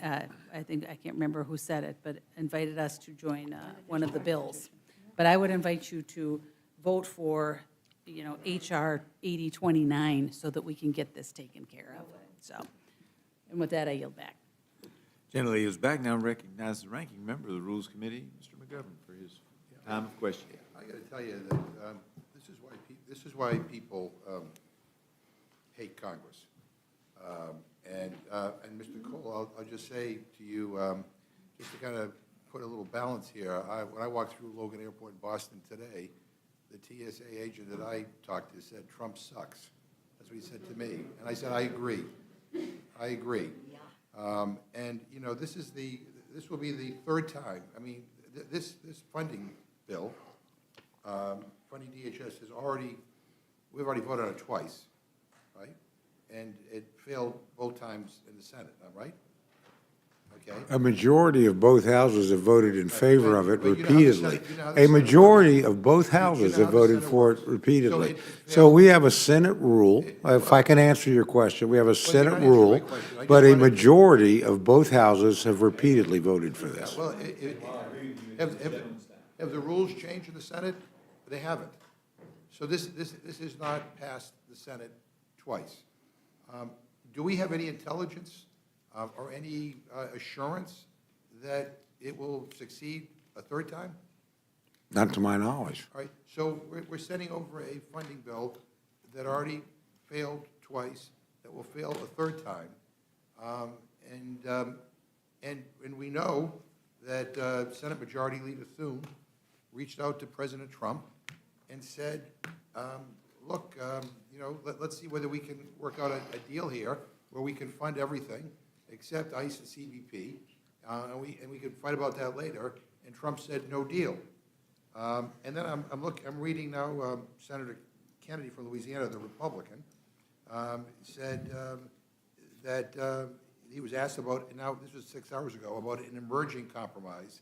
I can't remember who said it, but invited us to join one of the bills. But I would invite you to vote for, HR 8029 so that we can get this taken care of. So, and with that, I yield back. Gentleman yields back. Now recognize the ranking member of the Rules Committee, Mr. McGovern, for his time of questioning. I got to tell you that this is why people hate Congress. And Mr. Cole, I'll just say to you, just to kind of put a little balance here, when I walked through Logan Airport in Boston today, the TSA agent that I talked to said, Trump sucks. That's what he said to me. And I said, I agree. I agree. And, this will be the third time. I mean, this funding bill, funding DHS we've already voted on it twice, right? And it failed both times in the Senate, right? Okay? A majority of both houses have voted in favor of it But you know how the repeatedly. Senate- you know how the A Senate majority works. of both houses know have how the voted Senate for works. it repeatedly. So So we have a Senate rule, if I can answer your question, we have a you're Senate not answering my rule, question. I just but a wanted- majority of both houses have repeatedly voted for this. Well, have the rules changed in the Senate? They haven't. So this has not passed the Senate twice. Do we have any intelligence or any assurance that it will succeed a third time? Not to my knowledge. All right, so we're sending over a funding bill that already failed twice, that will fail a third time. And we know that Senate Majority Leader Thune reached out to President Trump and said, look, you know, let's see whether we can work out a deal here where we can fund everything except ICE and CBP, and we can fight about that later. And Trump said, no deal. And then I'm reading now Senator Kennedy from Louisiana, the Republican, said that he was asked about, and now this was 6 hours ago, about an emerging compromise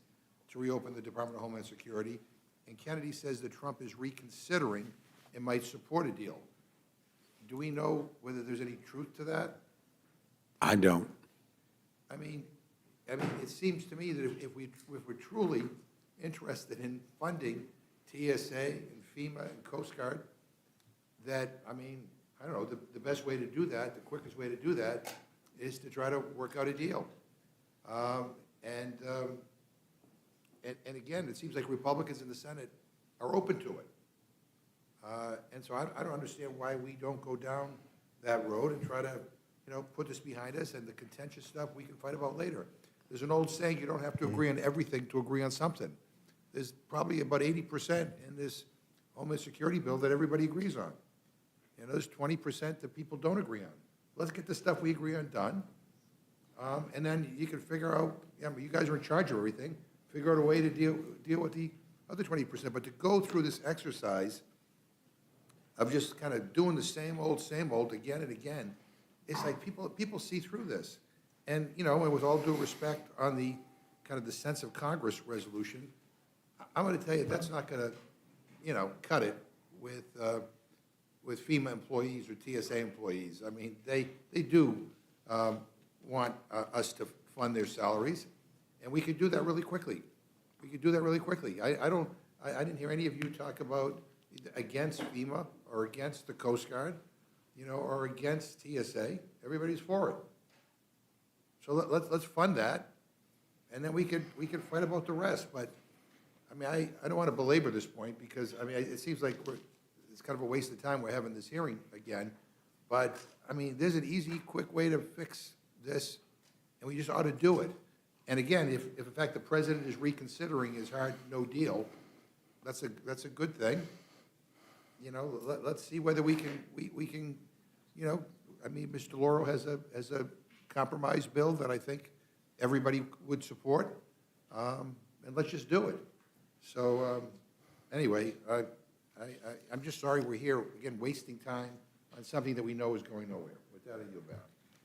to reopen the Department of Homeland Security. And Kennedy says that Trump is reconsidering and might support a deal. Do we know whether there's any truth to that? I don't. I mean, it seems to me that if we're truly interested in funding TSA and FEMA and Coast Guard, that, I mean, I don't know, the best way to do that, the quickest way to do that is to try to work out a deal. And again, it seems like Republicans in the Senate are open to it. And so I don't understand why we don't go down that road and try to, you know, put this behind us, and the contentious stuff we can fight about later. There's an old saying, you don't have to agree on everything to agree on something. There's probably about 80% in this Homeland Security bill that everybody agrees on. And there's 20% that people don't agree on. Let's get the stuff we agree on done, and then you can figure out, yeah, you guys are in charge of everything, figure out a way to deal with the other 20%. But to go through this exercise of just kind of doing the same old again and again, it's like people see through this. And, you know, and with all due respect on the kind of the sense of Congress resolution, I'm going to tell you, that's not going to, you know, cut it with FEMA employees or TSA employees. I mean, they do want us to fund their salaries, and we could do that really quickly. We could do that really quickly. I didn't hear any of you talk about against FEMA or against the Coast Guard, you know, or against TSA. Everybody's for it. So let's fund that, and then we could fight about the rest. But I mean, I don't want to belabor this point because I mean it seems like it's kind of a waste of time we're having this hearing again. But I mean, there's an easy, quick way to fix this, and we just ought to do it. And again, if in fact the president is reconsidering his hard no deal, that's a good thing. You know, let's see whether we can, you know, I mean, Mr. Lauro has a compromise bill that I think everybody would support, and let's just do it. So anyway, I'm just sorry we're here, again, wasting time on something that we know is going nowhere. With that, I yield back.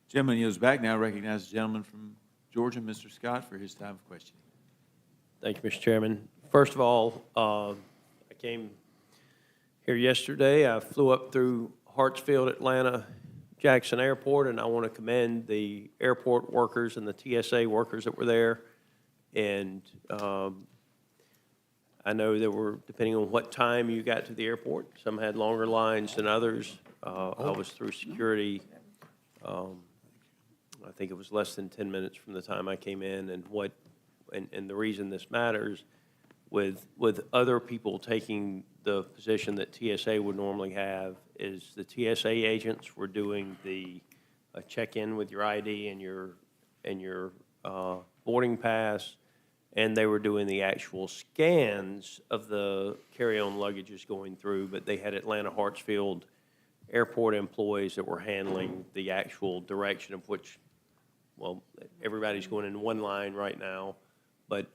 Gentleman yields back. Now recognize the gentleman from Georgia, Mr. Scott, for his time of questioning. Thank you, Mr. Chairman. First of all, I came here yesterday. I flew up through Hartsfield, Atlanta, Jackson Airport, and I want to commend the airport workers and the TSA workers that were there. And I know there were, depending on what time you got to the airport, some had longer lines than others. I was through security. I think it was less than 10 minutes from the time I came in. And the reason this matters, with other people taking the position that TSA would normally have, is the TSA agents were doing the check-in with your ID and your boarding pass, and they were doing the actual scans of the carry-on luggages going through, but they had Atlanta Hartsfield airport employees that were handling the actual direction of which, well, everybody's going in one line right now, but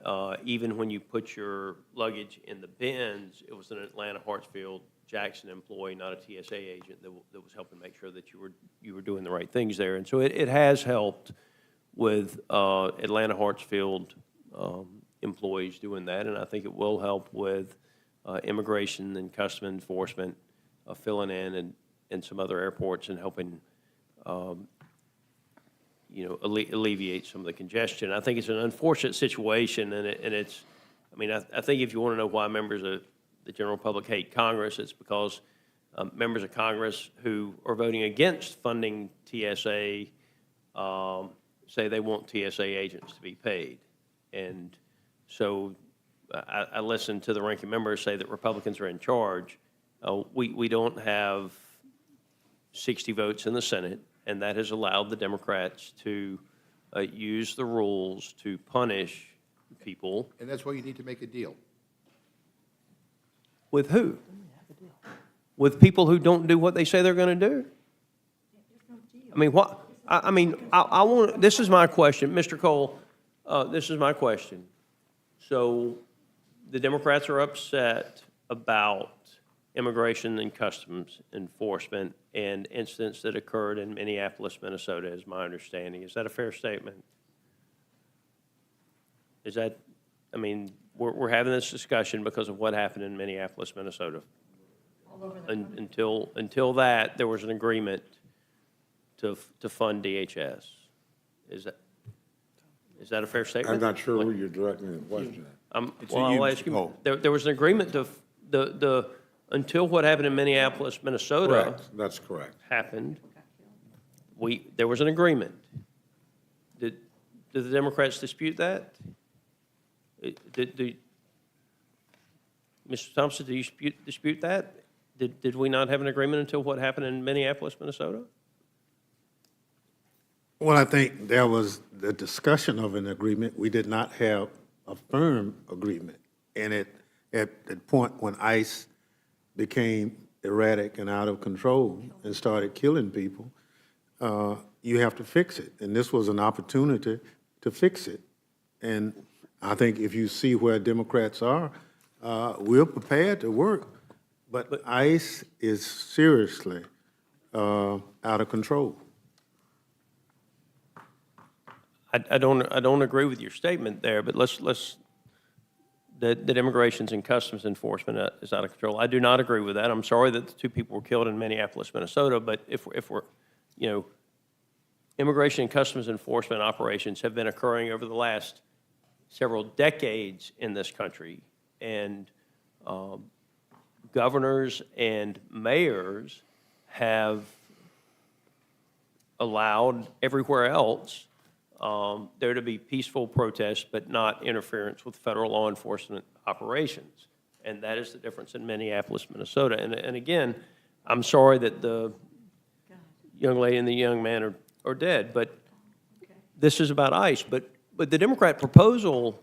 even when you put your luggage in the bins, it was an Atlanta Hartsfield Jackson employee, not a TSA agent, that was helping make sure that you were doing the right things there. And so it has helped with Atlanta Hartsfield employees doing that, and I think it will help with immigration and custom enforcement filling in some other airports and helping alleviate some of the congestion. I think it's an unfortunate situation, and it's, I mean, I think if you want to know why members of the general public hate Congress, it's because members of Congress who are voting against funding TSA say they want TSA agents to be paid. And so I listened to the ranking member say that Republicans are in charge. We don't have 60 votes in the Senate, and that has allowed the Democrats to use the rules to punish people. And that's why you need to make a deal. With who? With people who don't do what they say they're going to do? I mean, what? I mean, I want. This is my question, Mr. Cole. This is my question. So, the Democrats are upset about immigration and customs enforcement and incidents that occurred in Minneapolis, Minnesota, is my understanding. Is that a fair statement? Is that? I mean, we're having this discussion because of what happened in Minneapolis, Minnesota. Until that, there was an agreement to fund DHS. Is that a fair statement? I'm not sure who you're directing the question at. Well, I'll ask you, there was an agreement until what happened in Minneapolis, Minnesota. Correct, that's correct. Happened, there was an agreement. Did the Democrats dispute that? Mr. Thompson, do you dispute that? Did we not have an agreement until what happened in Minneapolis, Minnesota? Well, I think there was the discussion of an agreement. We did not have a firm agreement. And at the point when ICE became erratic and out of control and started killing people, you have to fix it. And this was an opportunity to fix it. And I think if you see where Democrats are, we're prepared to work. But ICE is seriously out of control. I don't agree with your statement there, but that immigrations and customs enforcement is out of control. I do not agree with that. I'm sorry that the two people were killed in Minneapolis, Minnesota, but if we're, immigration and customs enforcement operations have been occurring over the last several decades in this country, and governors and mayors have allowed everywhere else there to be peaceful protests, but not interference with federal law enforcement operations. And that is the difference in Minneapolis, Minnesota. And again, I'm sorry that the young lady and the young man are dead, but this is about ICE. But the Democrat proposal,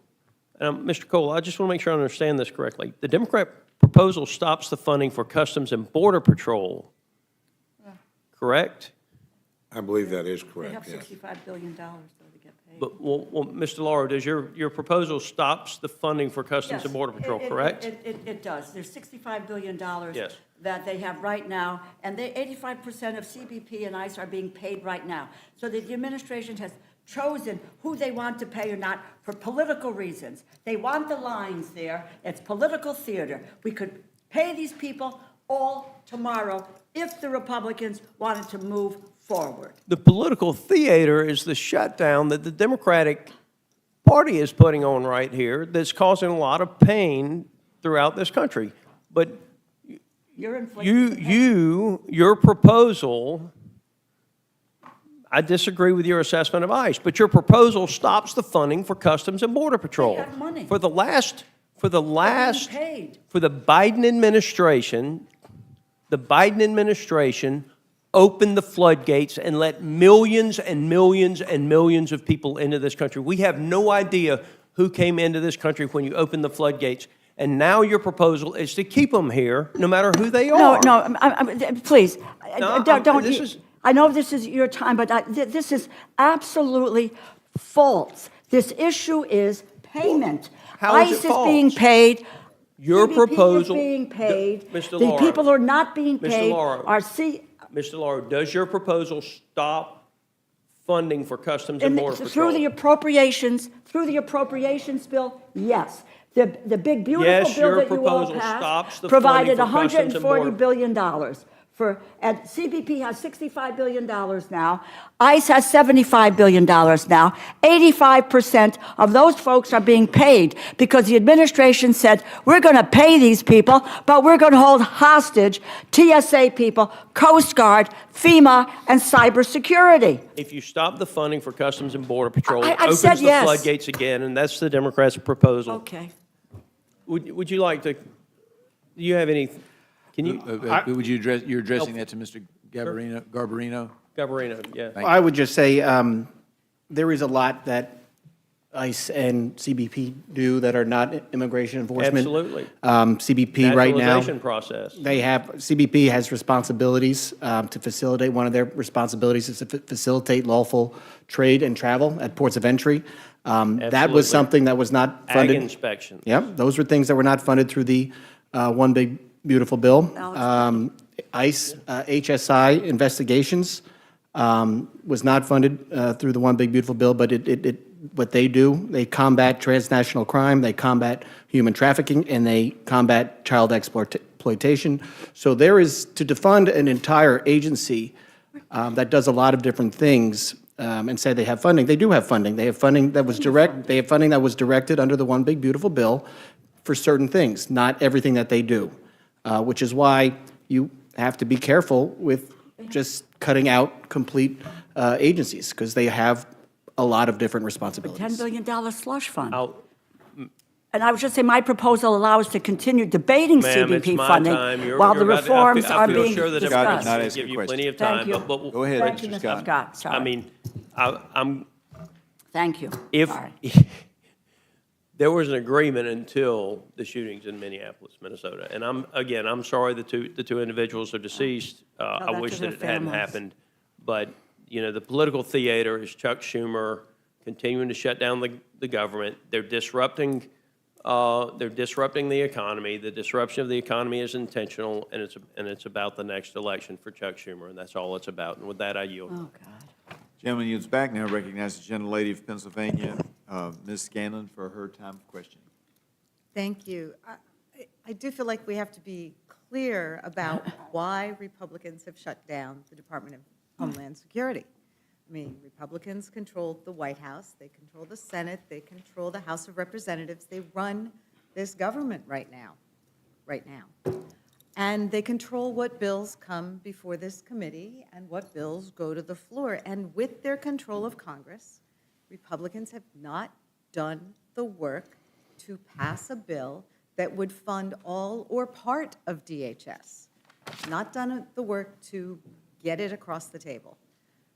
and Mr. Cole, I just want to make sure I understand this correctly. The Democrat proposal stops the funding for Customs and Border Patrol, correct? I believe that is They correct, have yes. $65 billion, though, to get paid. But, well, Mr. Lauro, does your proposal stops the funding for Customs and Border Patrol, correct? It does. There's $65 billion Yes. that they have right now, and 85% of CBP and ICE are being paid right now. So the administration has chosen who they want to pay or not for political reasons. They want the lines there. It's political theater. We could pay these people all tomorrow if the Republicans wanted to move forward. The political theater is the shutdown that the Democratic Party is putting on right here that's causing a lot of pain throughout this country. But You're inflicting your proposal, I disagree with your assessment of ICE, but your proposal stops the funding for Customs and Border Patrol. have money. For the paid. Biden administration opened the floodgates and let millions and millions and millions of people into this country. We have no idea who came into this country when you opened the floodgates. And now your proposal is to keep them here, no matter who they are. No, please, No, don't. this is- I know this is your time, but this is absolutely false. This issue is payment. How is it ICE is being false? paid. Your CBP proposal- is being paid. Mr. The Lauro. people who are not being Mr. paid Lauro. are Mr. Lauro, does your proposal stop funding for Customs and Border Through the Patrol. appropriations bill, yes. The big beautiful Yes, bill your that you all proposal stops passed the provided funding for Customs and Border- $140 billion for, and CBP has $65 billion now. ICE has $75 billion now. 85% of those folks are being paid because the administration said, we're going to pay these people, but we're going to hold hostage TSA people, Coast Guard, FEMA, and cybersecurity. If you stop the funding for Customs and Border Patrol, it I've said opens the yes. floodgates again, and that's the Democrats' proposal. Okay. Would you like to, do you have any, can you, Would you address, you're addressing that to Mr. Garbarino? Garbarino, yeah. I would just say, there is a lot that ICE and CBP do that are not immigration enforcement. Absolutely. CBP right now, Naturalization process. CBP has responsibilities to facilitate, one of their responsibilities is to facilitate lawful trade and travel at ports of entry. That Absolutely. was something that was not funded. Ag inspection. Yep, those were things that were not funded through the One Big Beautiful Bill. ICE, HSI investigations was not funded through the One Big Beautiful Bill, but what they do, they combat transnational crime, they combat human trafficking, and they combat child exploitation. So there is, to defund an entire agency that does a lot of different things, and say they have funding, they do have funding. They have funding that was they have funding that was directed under the One Big Beautiful Bill for certain things, not everything that they do, which is why you have to be careful with just cutting out complete agencies, because they have a lot of different responsibilities. $10 billion slush fund. I'll- And I would just say my proposal allows us to continue debating Ma'am, it's CBP my funding time. You're- while you're the about to- reforms I are feel being sure the discussed. Democrats Not will asking give you questions. plenty of Thank time, you. but Go ahead, Thank you, Mr. Mr. Scott. Scott, sorry. I mean, I'm, Thank you. if, Sorry. there was an agreement until the shootings in Minneapolis, Minnesota. And I'm sorry the two individuals are deceased. I that wish to that their it hadn't families. happened. But, the political theater is Chuck Schumer continuing to shut down the government. They're disrupting the economy. The disruption of the economy is intentional, and it's about the next election for Chuck Schumer, and that's all it's about. And with that, I yield. Oh, God. Gentleman yields back. Now recognize the gentlelady of Pennsylvania, Ms. Scanlon, for her time of questioning. Thank you. I do feel like we have to be clear about why Republicans have shut down the Department of Homeland Security. I mean, Republicans control the White House, they control the Senate, they control the House of Representatives, they run this government right now. And they control what bills come before this committee and what bills go to the floor. And with their control of Congress, Republicans have not done the work to pass a bill that would fund all or part of DHS, not done the work to get it across the table.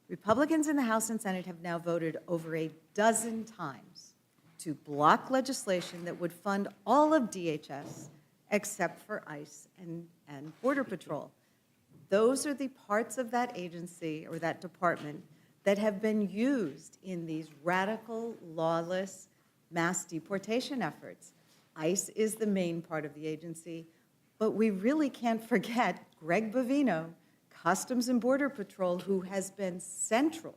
Republicans in the House and Senate have now voted over a dozen times to block legislation that would fund all of DHS except for ICE and Border Patrol. Those are the parts of that agency or that department that have been used in these radical, lawless mass deportation efforts. ICE is the main part of the agency, but we really can't forget Greg Bovino, Customs and Border Patrol, who has been central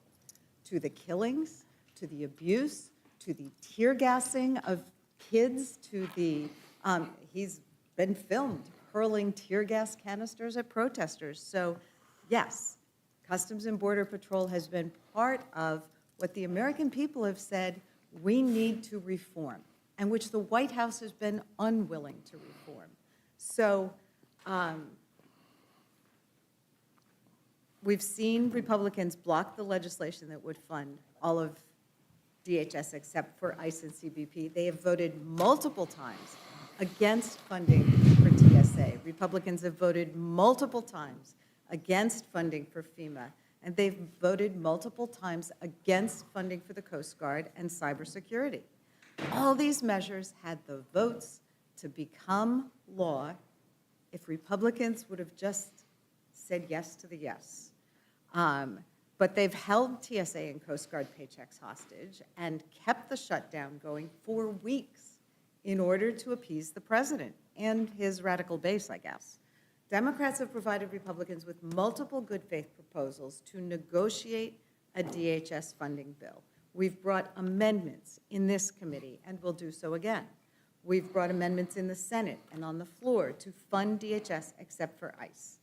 to the killings, to the abuse, to the tear gassing of kids, to the, he's been filmed hurling tear gas canisters at protesters. So yes, Customs and Border Patrol has been part of what the American people have said we need to reform, and which the White House has been unwilling to reform. So we've seen Republicans block the legislation that would fund all of DHS except for ICE and CBP. They have voted multiple times against funding for TSA. Republicans have voted multiple times against funding for FEMA, and they've voted multiple times against funding for the Coast Guard and cybersecurity. All these measures had the votes to become law if Republicans would have just said yes to the yes. But they've held TSA and Coast Guard paychecks hostage and kept the shutdown going for weeks in order to appease the president and his radical base, I guess. Democrats have provided Republicans with multiple good faith proposals to negotiate a DHS funding bill. We've brought amendments in this committee, and will do so again. We've brought amendments in the Senate and on the floor to fund DHS except for ICE.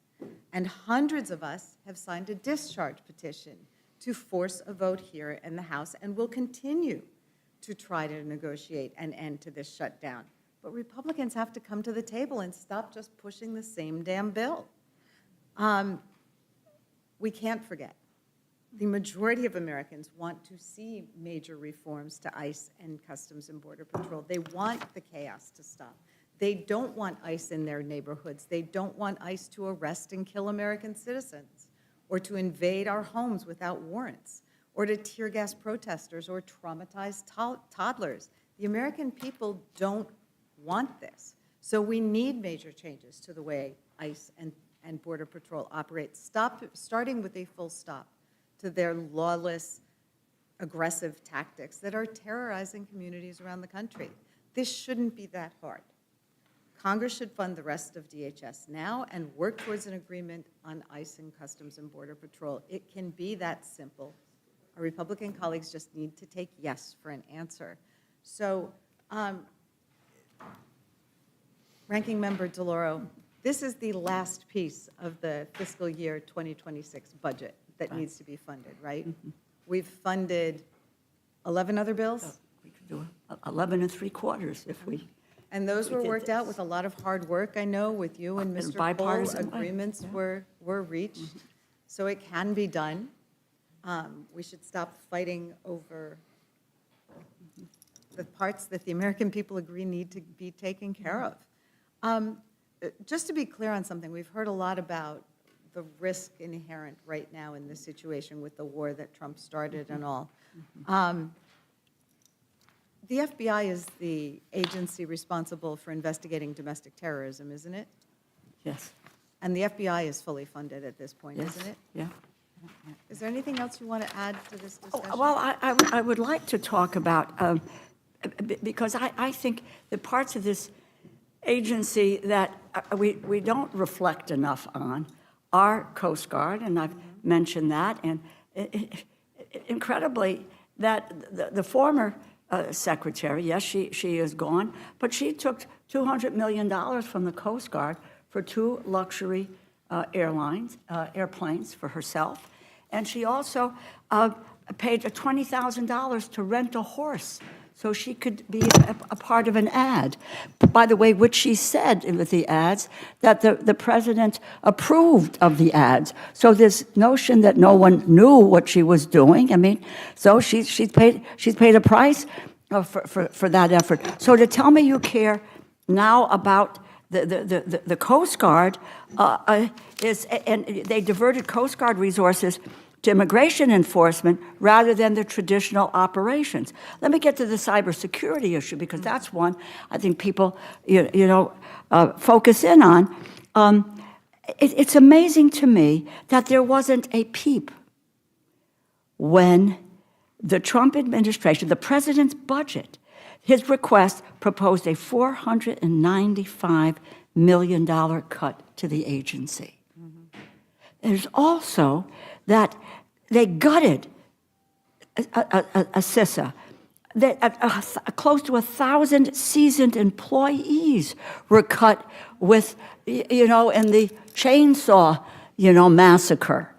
And hundreds of us have signed a discharge petition to force a vote here in the House, and will continue to try to negotiate an end to this shutdown. But Republicans have to come to the table and stop just pushing the same damn bill. We can't forget, the majority of Americans want to see major reforms to ICE and Customs and Border Patrol. They want the chaos to stop. They don't want ICE in their neighborhoods. They don't want ICE to arrest and kill American citizens, or to invade our homes without warrants, or to tear gas protesters or traumatize toddlers. The American people don't want this. So we need major changes to the way ICE and Border Patrol operate, starting with a full stop to their lawless, aggressive tactics that are terrorizing communities around the country. This shouldn't be that hard. Congress should fund the rest of DHS now and work towards an agreement on ICE and Customs and Border Patrol. It can be that simple. Our Republican colleagues just need to take yes for an answer. So, Ranking Member DeLauro, this is the last piece of the fiscal year 2026 budget that needs to be funded, right? We've funded 11 other bills? We could do 11 3/4 if we, And those were did worked out this. with a lot of hard work, I know, with you and In a Mr. Cole. bipartisan way, Agreements yeah. were reached, so it can be done. We should stop fighting over the parts that the American people agree need to be taken care of. Just to be clear on something, we've heard a lot about the risk inherent right now in this situation with the war that Trump started and all. The FBI is the agency responsible for investigating domestic terrorism, isn't it? yes, And the FBI is fully funded at this point, yes, isn't it? yeah. Is there anything else you want to add to this discussion? Well, I would like to talk about, because I think the parts of this agency that we don't reflect enough on are Coast Guard, and I've mentioned that, and incredibly, that the former secretary, yes, she is gone, but she took $200 million from the Coast Guard for 2 luxury airplanes for herself, and she also paid $20,000 to rent a horse so she could be a part of an ad. By the way, which she said with the ads, that the president approved of the ads. So this notion that no one knew what she was doing, I mean, so she's paid a price for that effort. So to tell me you care now about the Coast Guard and they diverted Coast Guard resources to immigration enforcement rather than the traditional operations. Let me get to the cybersecurity issue, because that's one I think people focus in on. It's amazing to me that there wasn't a peep when the Trump administration, the president's budget, his request proposed a $495 million cut to the agency. There's also that they gutted a CISA, that close to 1,000 seasoned employees were cut with, in the chainsaw, massacre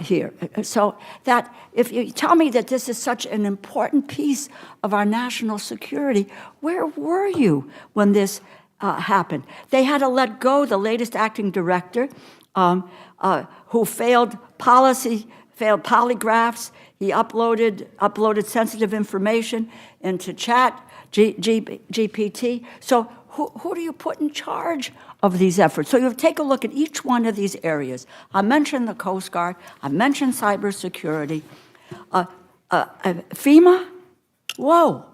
here. So that if you tell me that this is such an important piece of our national security, where were you when this happened? They had to let go the latest acting director who failed polygraphs. He uploaded sensitive information into GPT. So who do you put in charge of these efforts? So you take a look at each one of these areas. I mentioned the Coast Guard. I mentioned cybersecurity. FEMA, whoa.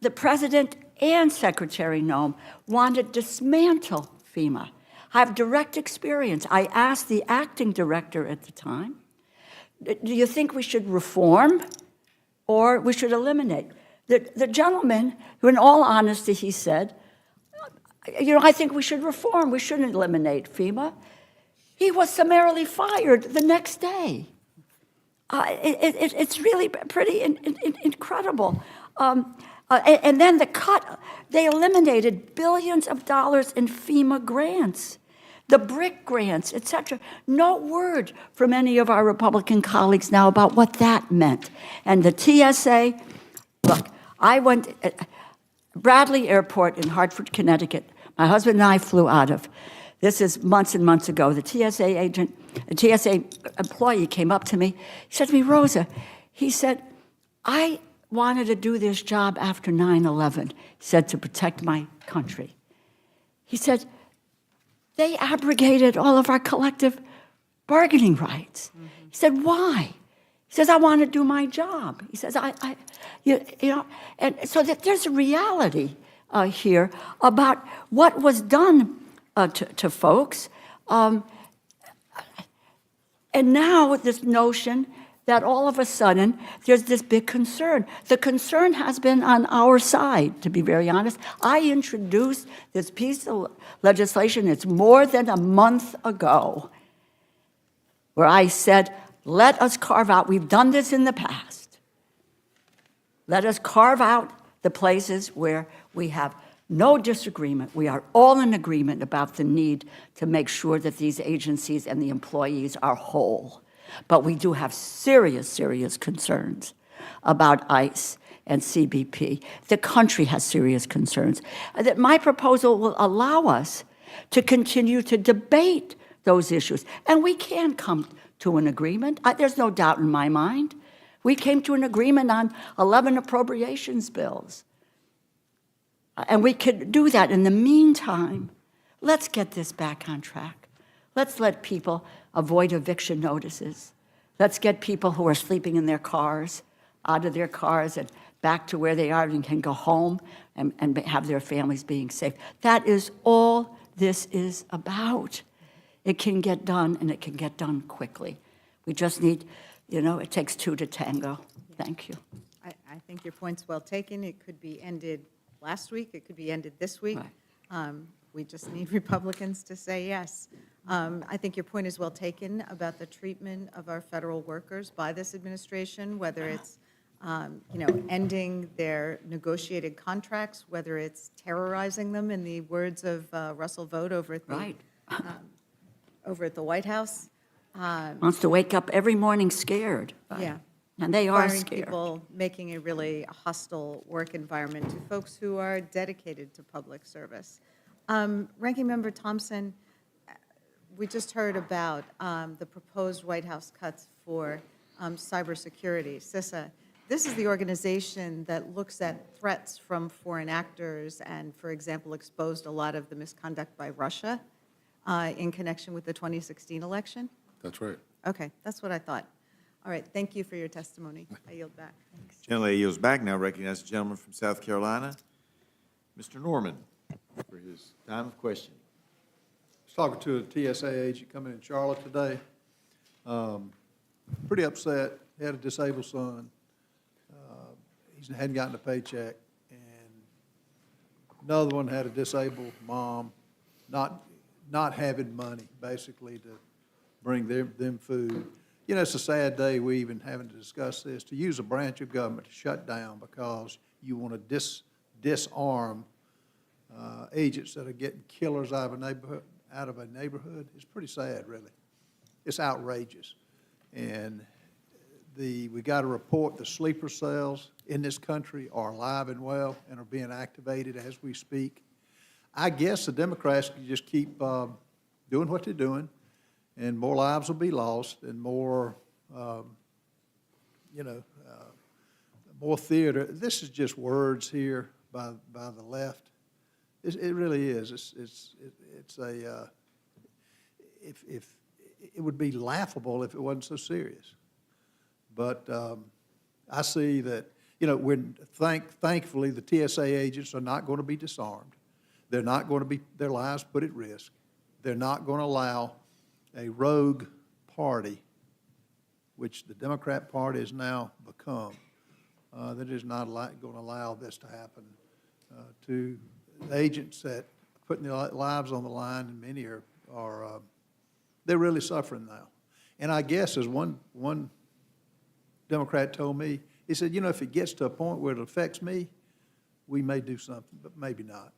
The president and Secretary Noem wanted to dismantle FEMA. I have direct experience. I asked the acting director at the time, do you think we should reform or we should eliminate? The gentleman, who in all honesty, he said, I think we should reform. We shouldn't eliminate FEMA. He was summarily fired the next day. It's really pretty incredible. And then they eliminated billions of dollars in FEMA grants, the BRIC grants, et cetera. No word from any of our Republican colleagues now about what that meant. And the TSA, look, I went, Bradley Airport in Hartford, Connecticut, my husband and I flew out of. This is months and months ago. The TSA employee came up to me. He said to me, Rosa, he said, I wanted to do this job after 9/11, he said, to protect my country. He said, they abrogated all of our collective bargaining rights. Mm-hmm. He said, why? He says, I want to do my job. He says, you know, and so that there's a reality here about what was done to folks. And now this notion that all of a sudden there's this big concern. The concern has been on our side, to be very honest. I introduced this piece of legislation, it's more than a month ago, where I said, let us carve out, we've done this in the past, let us carve out the places where we have no disagreement. We are all in agreement about the need to make sure that these agencies and the employees are whole. But we do have serious, serious concerns about ICE and CBP. The country has serious concerns. That my proposal will allow us to continue to debate those issues. And we can come to an agreement. There's no doubt in my mind. We came to an agreement on 11 appropriations bills. And we could do that. In the meantime, let's get this back on track. Let's let people avoid eviction notices. Let's get people who are sleeping in their cars out of their cars and back to where they are and can go home and have their families being safe. That is all this is about. It can get done, and it can get done quickly. We just need, you know, it takes two to tango. Thank you. I think your point's well taken. It could be ended last week. It could be ended this week. Right. We just need Republicans to say yes. I think your point is well taken about the treatment of our federal workers by this administration, whether it's ending their negotiated contracts, whether it's terrorizing them, in the words of Russell Vought over at the White House. Wants to wake up every morning scared. Yeah. And they are Firing scared. people, making a really hostile work environment to folks who are dedicated to public service. Ranking Member Thompson, we just heard about the proposed White House cuts for cybersecurity, CISA. This is the organization that looks at threats from foreign actors and, for example, exposed a lot of the misconduct by Russia in connection with the 2016 election? That's right. Okay, that's what I thought. All right, thank you for your testimony. I yield back. Thanks. Gentleman yields back. Now recognize the gentleman from South Carolina, Mr. Norman, for his time of questioning. I was talking to a TSA agent coming in Charlotte today. Pretty upset. He had a disabled son. He hadn't gotten a paycheck. And another one had a disabled mom, not having money, basically, to bring them food. You know, it's a sad day we even having to discuss this, to use a branch of government to shut down because you want to disarm agents that are getting killers out of a neighborhood. It's pretty sad, really. It's outrageous. And we got to report the sleeper cells in this country are alive and well and are being activated as we speak. I guess the Democrats can just keep doing what they're doing, and more lives will be lost, and more, more theater. This is just words here by the left. It really is. If it would be laughable if it wasn't so serious. But I see that, thankfully the TSA agents are not going to be disarmed. They're not going to be their lives put at risk. They're not going to allow a rogue party, which the Democrat Party has now become, that is not going to allow this to happen to agents that are putting their lives on the line, and many are they're really suffering now. And I guess as one Democrat told me, he said, you know, if it gets to a point where it affects me, we may do something, but maybe not.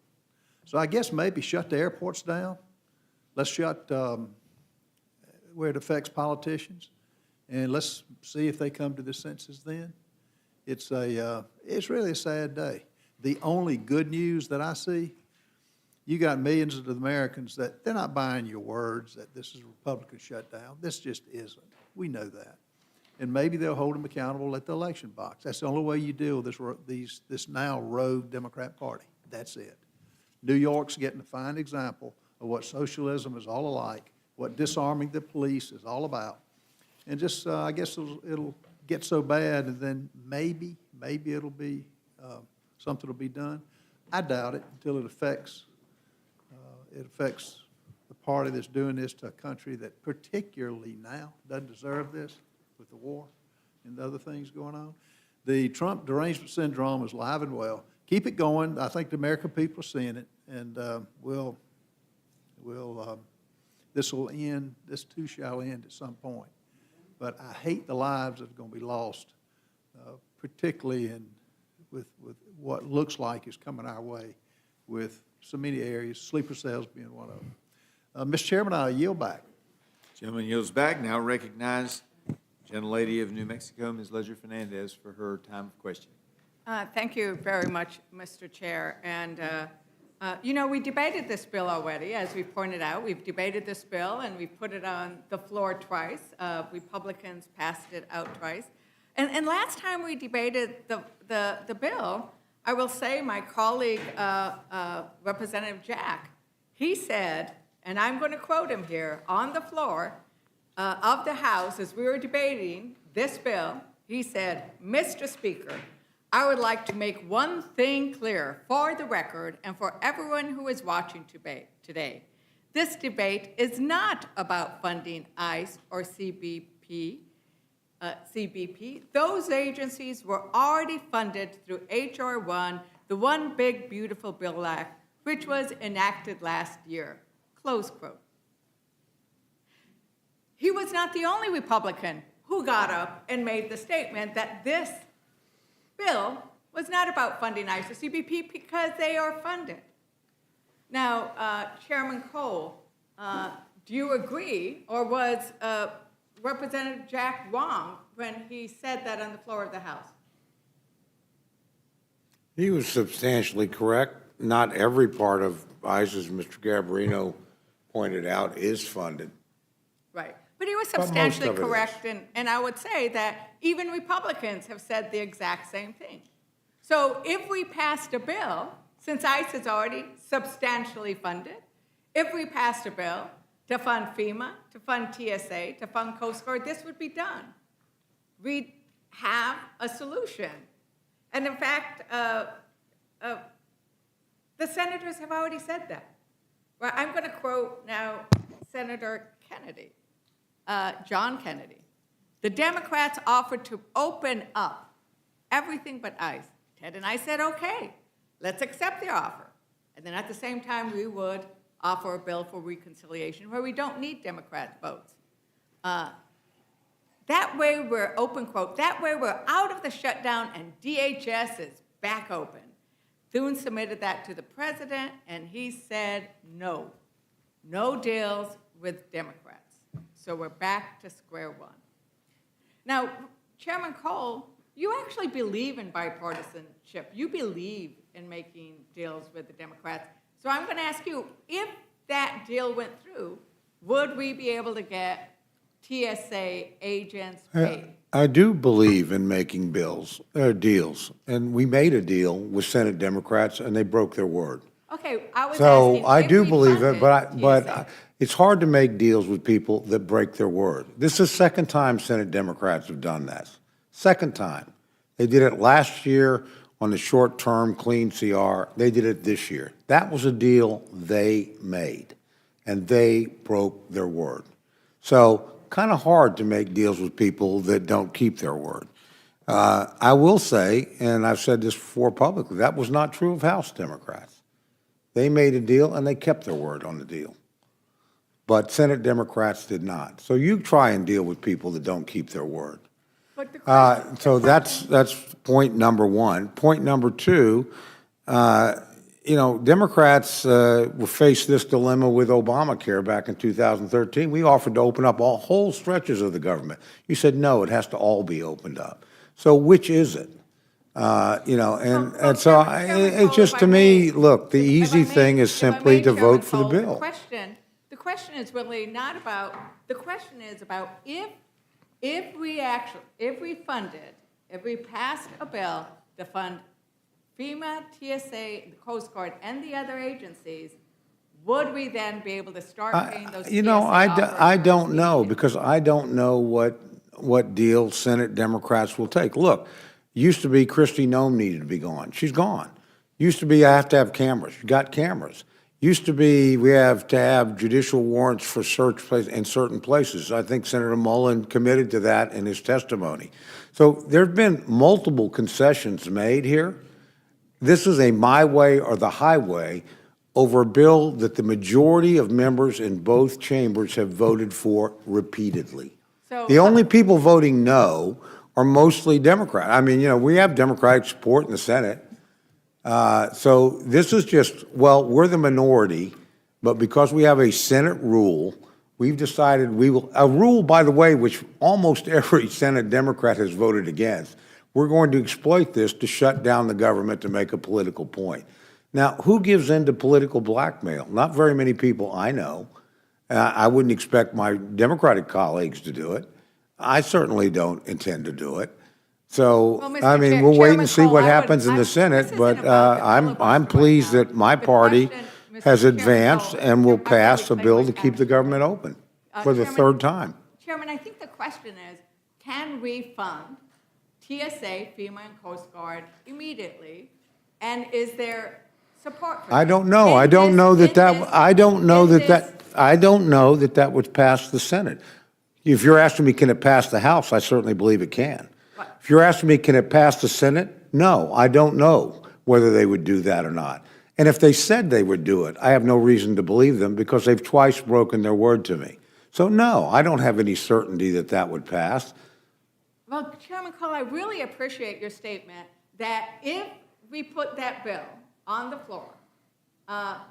So I guess maybe shut the airports down. Let's shut where it affects politicians, and let's see if they come to their senses then. It's really a sad day. The only good news that I see, you got millions of Americans that they're not buying your words that this is a Republican shutdown. This just isn't. We know that. And maybe they'll hold them accountable at the election box. That's the only way you deal with this now rogue Democrat Party. That's it. New York's getting a fine example of what socialism is all alike, what disarming the police is all about. And just, I guess it'll get so bad, and then maybe it'll be, something will be done. I doubt it until it affects the party that's doing this to a country that particularly now doesn't deserve this with the war and the other things going on. The Trump derangement syndrome is alive and well. Keep it going. I think the American people are seeing it, and this will end. This too shall end at some point. But I hate the lives that are going to be lost, particularly with what looks like is coming our way with so many areas, sleeper cells being one of them. Mr. Chairman, I yield back. Gentleman yields back. Now recognize gentlelady of New Mexico, Ms. Ledger Fernandez, for her time of questioning. Thank you very much, Mr. Chair. And, you know, we debated this bill already, as we pointed out. We've debated this bill, and we've put it on the floor twice. Republicans passed it out twice. And last time we debated the bill, I will say my colleague, Representative Jack, he said, and I'm going to quote him here, on the floor of the House as we were debating this bill, he said, "Mr. Speaker, I would like to make one thing clear for the record and for everyone who is watching today. This debate is not about funding ICE or CBP. Those agencies were already funded through H.R. 1, the One Big Beautiful Bill Act, which was enacted last year." Close quote. He was not the only Republican who got up and made the statement that this bill was not about funding ICE or CBP because they are funded. Now, Chairman Cole, do you agree, or was Representative Jack wrong when he said that on the floor of the House? He was substantially correct. Not every part of ICE, as Mr. Gabarino pointed out, is funded. Right. But he was But most substantially of it is. correct, and I would say that even Republicans have said the exact same thing. So if we passed a bill, since ICE is already substantially funded, if we passed a bill to fund FEMA, to fund TSA, to fund Coast Guard, this would be done. We'd have a solution. And in fact, the senators have already said that. Well, I'm going to quote now Senator Kennedy, John Kennedy. "The Democrats offered to open up everything but ICE. Ted and I said, okay, let's accept the offer. And then at the same time, we would offer a bill for reconciliation where we don't need Democrat votes. That way we're, open quote, that way we're out of the shutdown and DHS is back open." Thune submitted that to the president, and he said no. No deals with Democrats. So we're back to square one. Now, Chairman Cole, you actually believe in bipartisanship. You believe in making deals with the Democrats. So I'm going to ask you, if that deal went through, would we be able to get TSA agents paid? I do believe in making deals, and we made a deal with Senate Democrats, and they broke their word. Okay, I was So asking I if do we believe it, funded but TSA. it's hard to make deals with people that break their word. This is the second time Senate Democrats have done that. Second time. They did it last year on the short-term clean CR. They did it this year. That was a deal they made, and they broke their word. So kind of hard to make deals with people that don't keep their word. I will say, and I've said this before publicly, that was not true of House Democrats. They made a deal, and they kept their word on the deal. But Senate Democrats did not. So you try and deal with people that don't keep their word. But the question, So that's point number one. Point number two, Democrats faced this dilemma with Obamacare back in 2013. We offered to open up all whole stretches of the government. You said, no, it has to all be opened up. So which is it? And so it's just, to me, look, the easy thing is simply to vote for the bill. The question is really not about, the question is about if we passed a bill to fund FEMA, TSA, the Coast Guard, and the other agencies, would we then be able to start paying those TSA I don't officers know, immediately? because I don't know what deal Senate Democrats will take. Look, used to be Kristi Noem needed to be gone. She's gone. Used to be I have to have cameras. You got cameras. Used to be we have to have judicial warrants for search in certain places. I think Senator Mullen committed to that in his testimony. So there's been multiple concessions made here. This is a my way or the highway over a bill that the majority of members in both chambers have voted for repeatedly. So- The only people voting no are mostly Democrat. I mean, we have Democratic support in the Senate. So this is just, well, we're the minority, but because we have a Senate rule, we've decided a rule, by the way, which almost every Senate Democrat has voted against. We're going to exploit this to shut down the government to make a political point. Now, who gives in to political blackmail? Not very many people I know. I wouldn't expect my Democratic colleagues to do it. I certainly don't intend to do it. So, Well, Mr. I mean, we'll wait Chairman and see Cole, what I would- happens in the this Senate, isn't but about the I'm filibuster pleased right now. that my The party question, Mr. has Chairman advanced Cole, and will if I may pass a explain bill what to keep the actually- government open for the Chairman- third time. Chairman, I think the question is, can we fund TSA, FEMA, and Coast Guard immediately? And is there support for that? I don't know. I In don't this- know in that this- I don't know in that this- I don't know that that would pass the Senate. If you're asking me, can it pass the House, I certainly believe it can. Right. If you're asking me, can it pass the Senate? No, I don't know whether they would do that or not. And if they said they would do it, I have no reason to believe them because they've twice broken their word to me. So no, I don't have any certainty that that would pass. Well, Chairman Cole, I really appreciate your statement that if we put that bill on the floor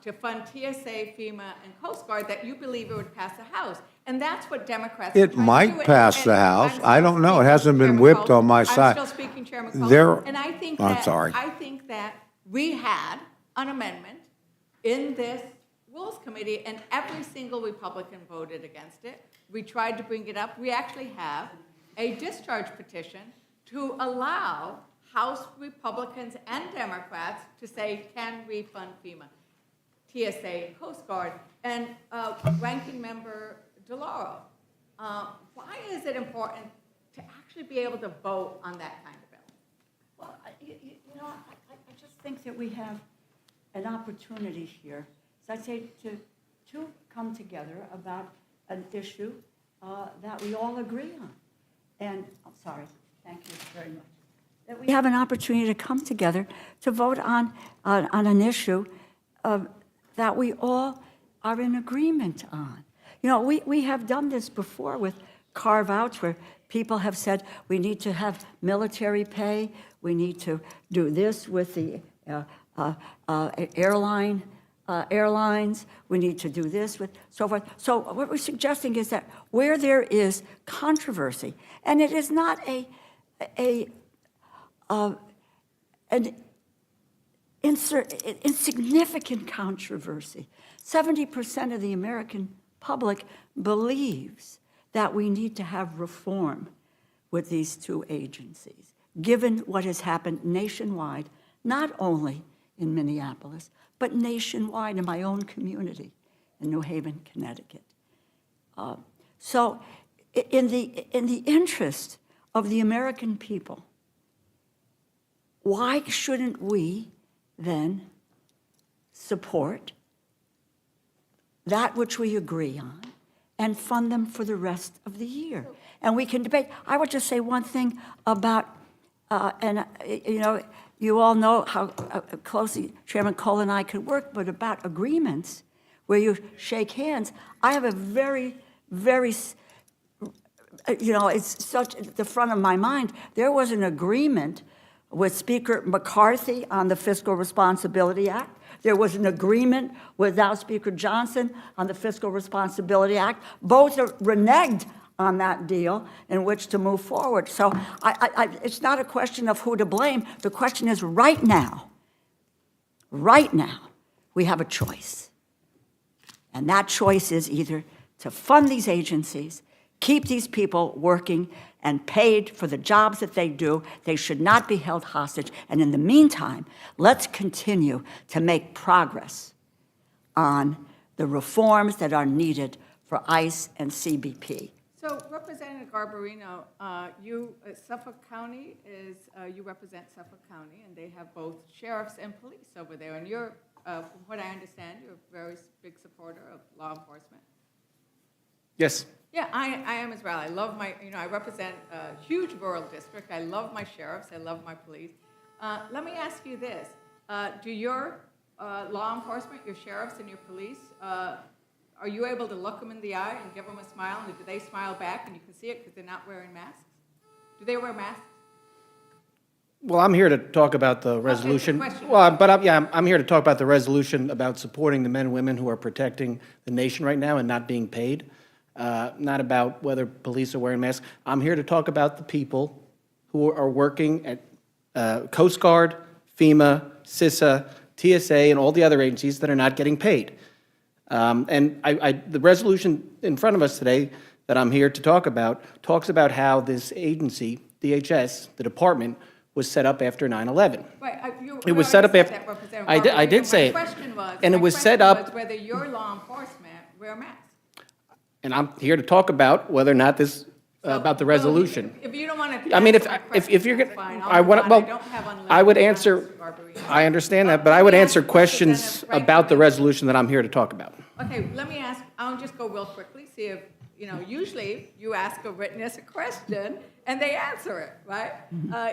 to fund TSA, FEMA, and Coast Guard, that you believe it would pass the House. And that's what Democrats are It trying to might do. pass And the House. I'm I still don't know. It speaking, hasn't been Chairman whipped Cole. on my side. I'm still speaking, Chairman Cole. There- And I think I'm that, sorry. I think that we had an amendment in this Rules Committee, and every single Republican voted against it. We tried to bring it up. We actually have a discharge petition to allow House Republicans and Democrats to say, can we fund FEMA, TSA, and Coast Guard? And Ranking Member DeLauro, why is it important to actually be able to vote on that kind of bill? Well, I just think that we have an opportunity here, so I'd say to come together about an issue that we all agree on. And, I'm sorry, thank you very much. That we have an opportunity to come together to vote on an issue that we all are in agreement on. We have done this before with carve-outs where people have said, we need to have military pay, we need to do this with the airlines, we need to do this with so forth. So what we're suggesting is that where there is controversy, and it is not an insignificant controversy. 70% of the American public believes that we need to have reform with these two agencies, given what has happened nationwide, not only in Minneapolis, but nationwide in my own community in New Haven, Connecticut. So in the interest of the American people, why shouldn't we then support that which we agree on and fund them for the rest of the year? And we can debate. I would just say one thing about, you all know how closely Chairman Cole and I could work, but about agreements where you shake hands, I have a very, very it's such, at the front of my mind, there was an agreement with Speaker McCarthy on the Fiscal Responsibility Act. There was an agreement with House Speaker Johnson on the Fiscal Responsibility Act. Both are reneged on that deal in which to move forward. So it's not a question of who to blame. The question is right now, we have a choice. And that choice is either to fund these agencies, keep these people working and paid for the jobs that they do. They should not be held hostage. And in the meantime, let's continue to make progress on the reforms that are needed for ICE and CBP. So Representative Garbarino, Suffolk County is, you represent Suffolk County, and they have both sheriffs and police over there. And you're, from what I understand, you're a very big supporter of law enforcement. Yes. Yeah, I am as well. I love my, I represent a huge rural district. I love my sheriffs. I love my police. Let me ask you this. Do your law enforcement, your sheriffs and your police, are you able to look them in the eye and give them a smile? And do they smile back and you can see it because they're not wearing masks? Do they wear masks? Well, I'm here to talk about the resolution. question. Well, but I'm here to talk about the resolution about supporting the men and women who are protecting the nation right now and not being paid. Not about whether police are wearing masks. I'm here to talk about the people who are working at Coast Guard, FEMA, CISA, TSA, and all the other agencies that are not getting paid. And the resolution in front of us today that I'm here to talk about talks about how this agency, DHS, the department, was set up after 9/11. Right, It was set up after. after. I did say it. My question was, And it was set up. whether your law enforcement wear masks. And I'm here to talk about whether or not this, about the Well, resolution. If you don't want to I mean, answer my question, if you're that's going fine. to, I'll move on. well, don't have unlimited I would time, answer, Mr. Garbarino. I understand that, but I would answer questions about the resolution that I'm here to talk about. Okay, let me ask, I'll just go real quickly, see if, usually you ask a witness a question and they answer it, right?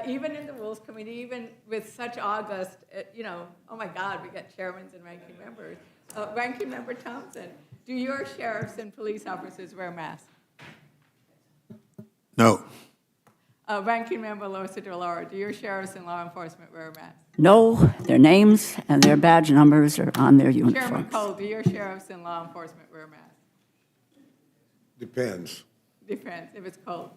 Even in the Rules Committee, even with such august, oh my God, we got chairmen and ranking members. Ranking Member Thompson, do your sheriffs and police officers wear masks? No. Ranking Member Losa DeLauro, do your sheriffs and law enforcement wear masks? No, their names and their badge numbers are on their Chairman uniforms. Cole, do your sheriffs and law enforcement wear masks? Depends. Depends, if it's cold.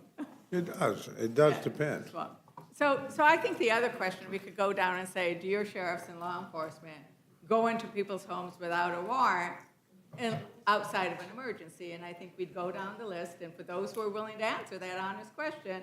It does depend. Well, so I think the other question, we could go down and say, do your sheriffs and law enforcement go into people's homes without a warrant and outside of an emergency? And I think we'd go down the list, and for those who are willing to answer that honest question,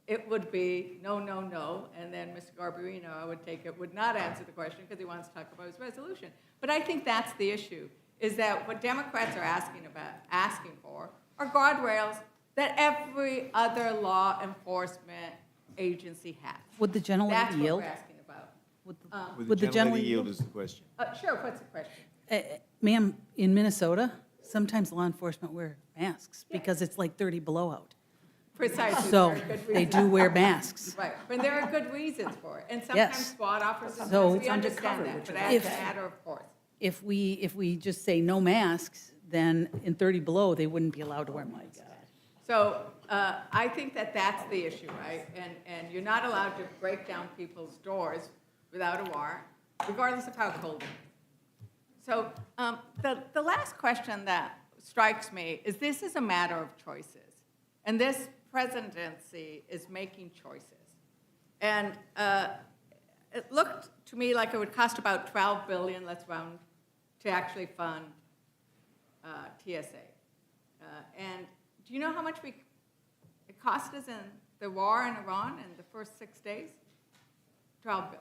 it would be no, no, no, and then Mr. Garbarino, I would take it, would not answer the question because he wants to talk about his resolution. But I think that's the issue, is that what Democrats are asking for are guardrails that every other law enforcement agency has. Would the gentlelady That's what yield? we're asking about. Would the gentlelady yield is the question. Sure, what's the question? Ma'am, in Minnesota, sometimes law enforcement wear masks because it's like 30 below out. Precisely. So there are good they reasons. do wear masks. Right, but there are good reasons for it. And Yes. sometimes SWAT officers, So- we understand that, but as If- a matter of course. If we just say no masks, then in 30 below, they wouldn't be allowed to wear masks. So I think that that's the issue, right? And you're not allowed to break down people's doors without a warrant, regardless of how cold it is. So the last question that strikes me is this is a matter of choices. And this presidency is making choices. And it looked to me like it would cost about $12 billion, let's round, to actually fund TSA. And do you know how much it cost us in the war in Iran in the first 6 days? $12 billion.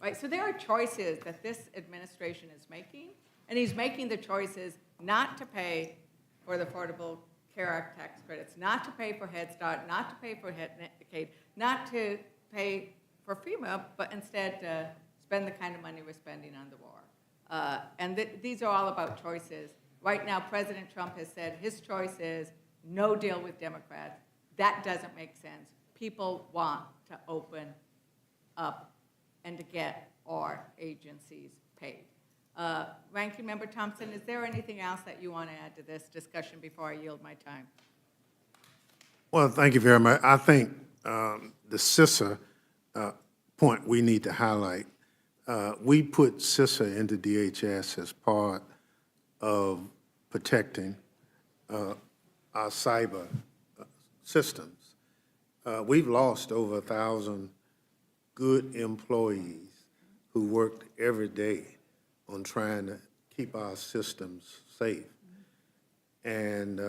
Right? So there are choices that this administration is making, and he's making the choices not to pay for the Affordable Care Act tax credits, not to pay for Head Start, not to pay for Medicaid, not to pay for FEMA, but instead to spend the kind of money we're spending on the war. And these are all about choices. Right now, President Trump has said his choice is no deal with Democrats. That doesn't make sense. People want to open up and to get our agencies paid. Ranking Member Thompson, is there anything else that you want to add to this discussion before I yield my time? Well, thank you very much. I think the CISA point we need to highlight, we put CISA into DHS as part of protecting our cyber systems. We've lost over 1,000 good employees who worked every day on trying to keep our systems safe. And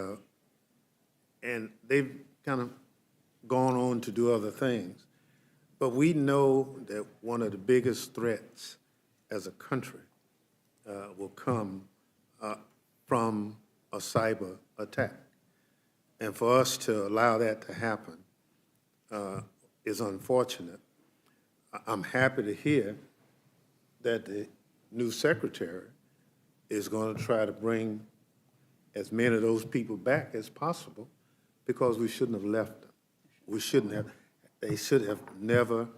they've kind of gone on to do other things. But we know that one of the biggest threats as a country will come from a cyber attack. And for us to allow that to happen is unfortunate. I'm happy to hear that the new secretary is going to try to bring as many of those people back as possible, because we shouldn't have left them. We shouldn't have. They should have never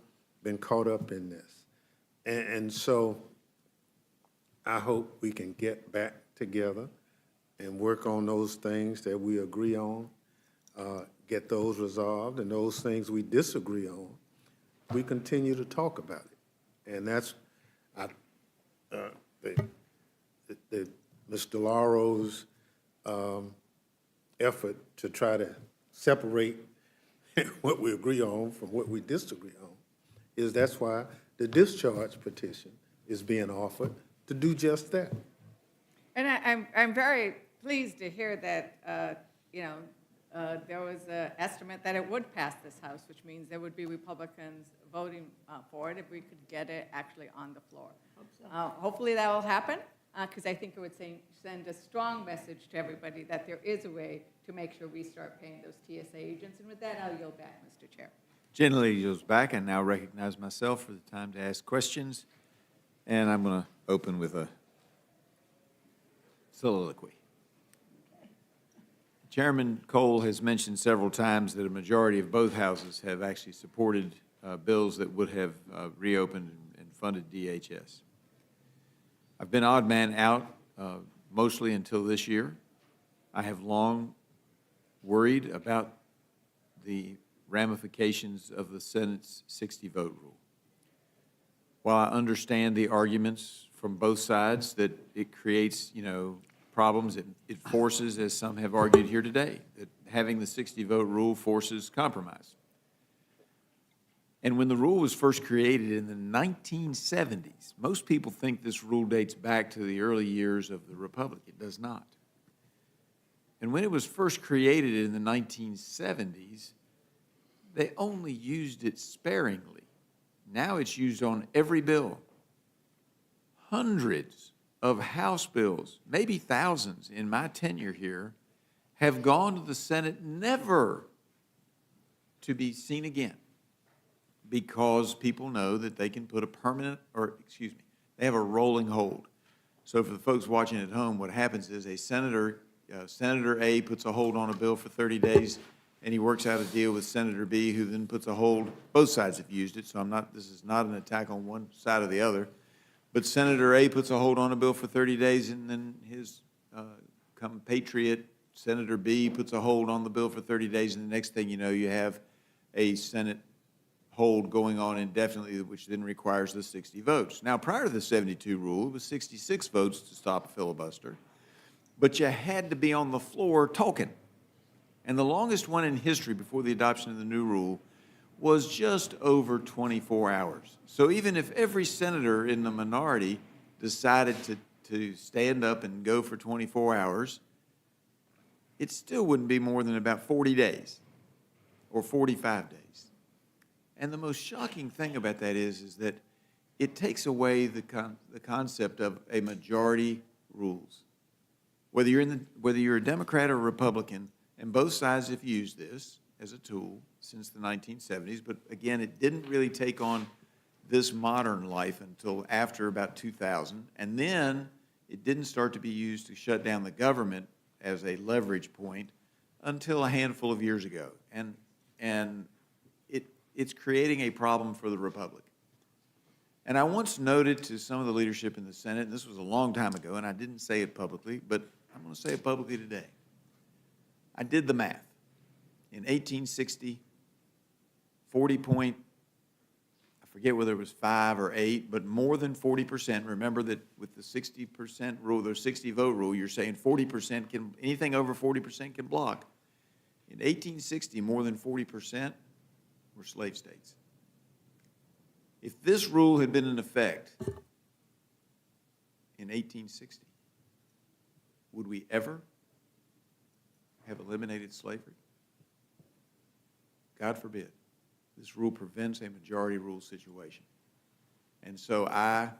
been caught up in this. And so I hope we can get back together and work on those things that we agree on, get those resolved, and those things we disagree on, we continue to talk about it. And that's Ms. DeLauro's effort to try to separate what we agree on from what we disagree on, is that's why the discharge petition is being offered to do just that. And I'm very pleased to hear that, there was an estimate that it would pass this House, which means there would be Republicans voting for it if we could get it actually on the floor. Hopefully that will happen, because I think it would send a strong message to everybody that there is a way to make sure we start paying those TSA agents. And with that, I'll yield back, Mr. Chair. Generally yields back. I now recognize myself for the time to ask questions. And I'm going to open with a soliloquy. Chairman Cole has mentioned several times that a majority of both houses have actually supported bills that would have reopened and funded DHS. I've been odd man out mostly until this year. I have long worried about the ramifications of the Senate's 60-vote rule. While I understand the arguments from both sides that it creates, problems, it forces, as some have argued here today, that having the 60-vote rule forces compromise. And when the rule was first created in the 1970s, most people think this rule dates back to the early years of the Republic. It does not. And when it was first created in the 1970s, they only used it sparingly. Now it's used on every bill. Hundreds of House bills, maybe thousands in my tenure here, have gone to the Senate never to be seen again, because people know that they can put a they have a rolling hold. So for the folks watching at home, what happens is Senator A puts a hold on a bill for 30 days, and he works out a deal with Senator B, who then puts a hold. Both sides have used it, so this is not an attack on one side or the other. But Senator A puts a hold on a bill for 30 days, and then his compatriot, Senator B, puts a hold on the bill for 30 days, and the next thing you know, you have a Senate hold going on indefinitely, which then requires the 60 votes. Now, prior to the 72 rule, it was 66 votes to stop a filibuster, but you had to be on the floor talking. And the longest one in history before the adoption of the new rule was just over 24 hours. So even if every senator in the minority decided to stand up and go for 24 hours, it still wouldn't be more than about 40 days or 45 days. And the most shocking thing about that is that it takes away the concept of a majority rules. Whether you're a Democrat or Republican, and both sides have used this as a tool since the 1970s, but again, it didn't really take on this modern life until after about 2000, and then it didn't start to be used to shut down the government as a leverage point until a handful of years ago. And it's creating a problem for the Republic. And I once noted to some of the leadership in the Senate, and this was a long time ago, and I didn't say it publicly, but I'm going to say it publicly today. I did the math. In 1860, 40 point, I forget whether it was 5 or 8, but more than 40%. Remember that with the 60% rule, the 60 vote rule, you're saying 40% can, anything over 40% can block. In 1860, more than 40% were slave states. If this rule had been in effect in 1860, would we ever have eliminated slavery? God forbid. This rule prevents a majority rule situation. And so I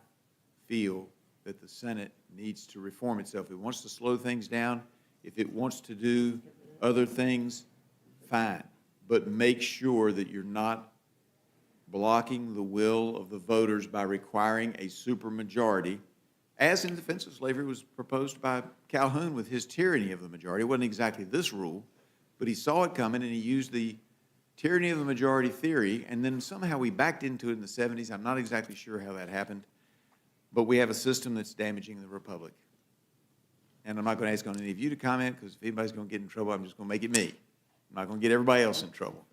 feel that the Senate needs to reform itself. If it wants to slow things down, if it wants to do other things, fine. But make sure that you're not blocking the will of the voters by requiring a supermajority, as in defense of slavery was proposed by Calhoun with his tyranny of the majority. It wasn't exactly this rule, but he saw it coming and he used the tyranny of the majority theory, and then somehow we backed into it in the 70s. I'm not exactly sure how that happened, but we have a system that's damaging the republic. And I'm not going to ask on any of you to comment, because if anybody's going to get in trouble, I'm just going to make it me. I'm not going to get everybody else in trouble.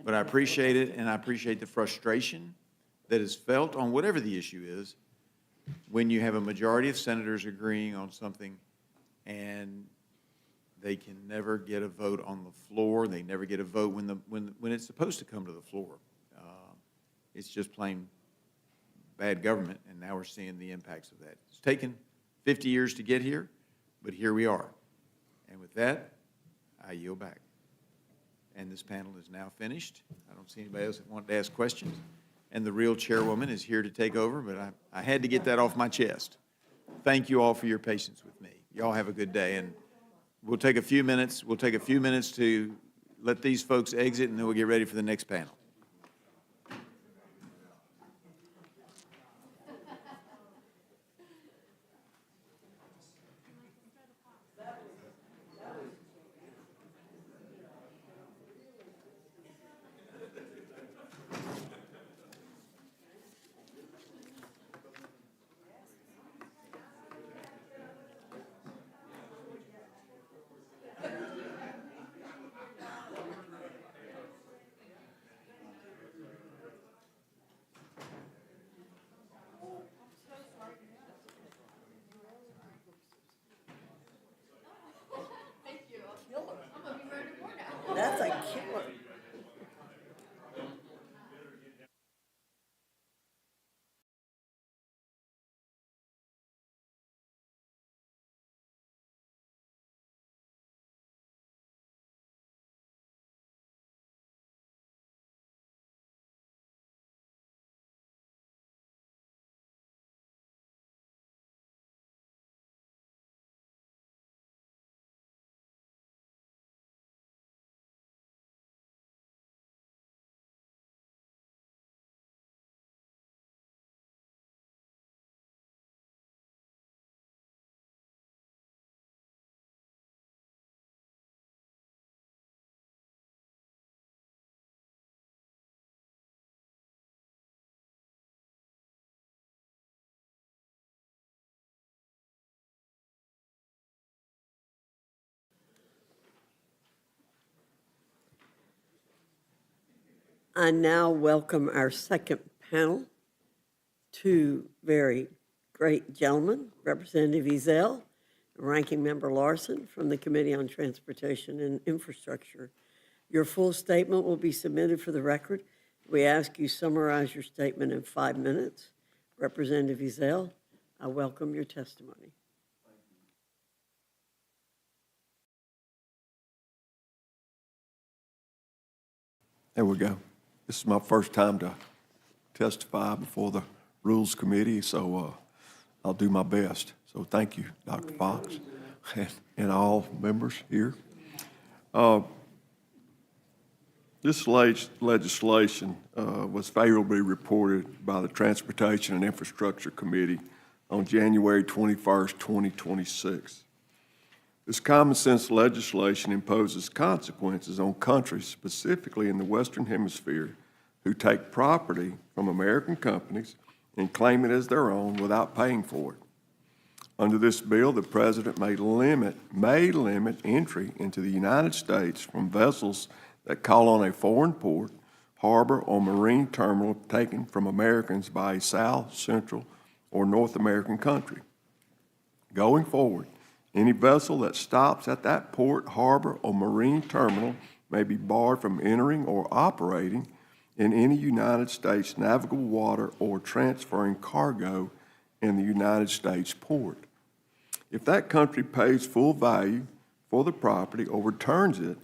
But I appreciate it, and I appreciate the frustration that is felt on whatever the issue is when you have a majority of senators agreeing on something and they can never get a vote on the floor. They never get a vote when it's supposed to come to the floor. It's just plain bad government, and now we're seeing the impacts of that. It's taken 50 years to get here, but here we are. And with that, I yield back. And this panel is now finished. I don't see anybody else that wanted to ask questions. And the real chairwoman is here to take over, but I had to get that off my chest. Thank you all for your patience with me. Y'all have a good day. And we'll take a few minutes. We'll take a few minutes to let these folks exit, and then we'll get ready for the next panel. That's a killer. I now welcome our second panel, two very great gentlemen, Representative Ezell and Ranking Member Larson from the Committee on Transportation and Infrastructure. Your full statement will be submitted for the record. We ask you summarize your statement in 5 minutes. Representative Ezell, I welcome your testimony. There we go. This is my first time to testify before the Rules Committee, so I'll do my best. So thank you, Dr. Fox, and all members here. This legislation was favorably reported by the Transportation and Infrastructure Committee on January 21st, 2026. This common sense legislation imposes consequences on countries, specifically in the Western Hemisphere, who take property from American companies and claim it as their own without paying for it. Under this bill, the President may limit entry into the United States from vessels that call on a foreign port, harbor, or marine terminal taken from Americans by a South, Central, or North American country. Going forward, any vessel that stops at that port, harbor, or marine terminal may be barred from entering or operating in any United States navigable water or transferring cargo in the United States port. If that country pays full value for the property or returns it,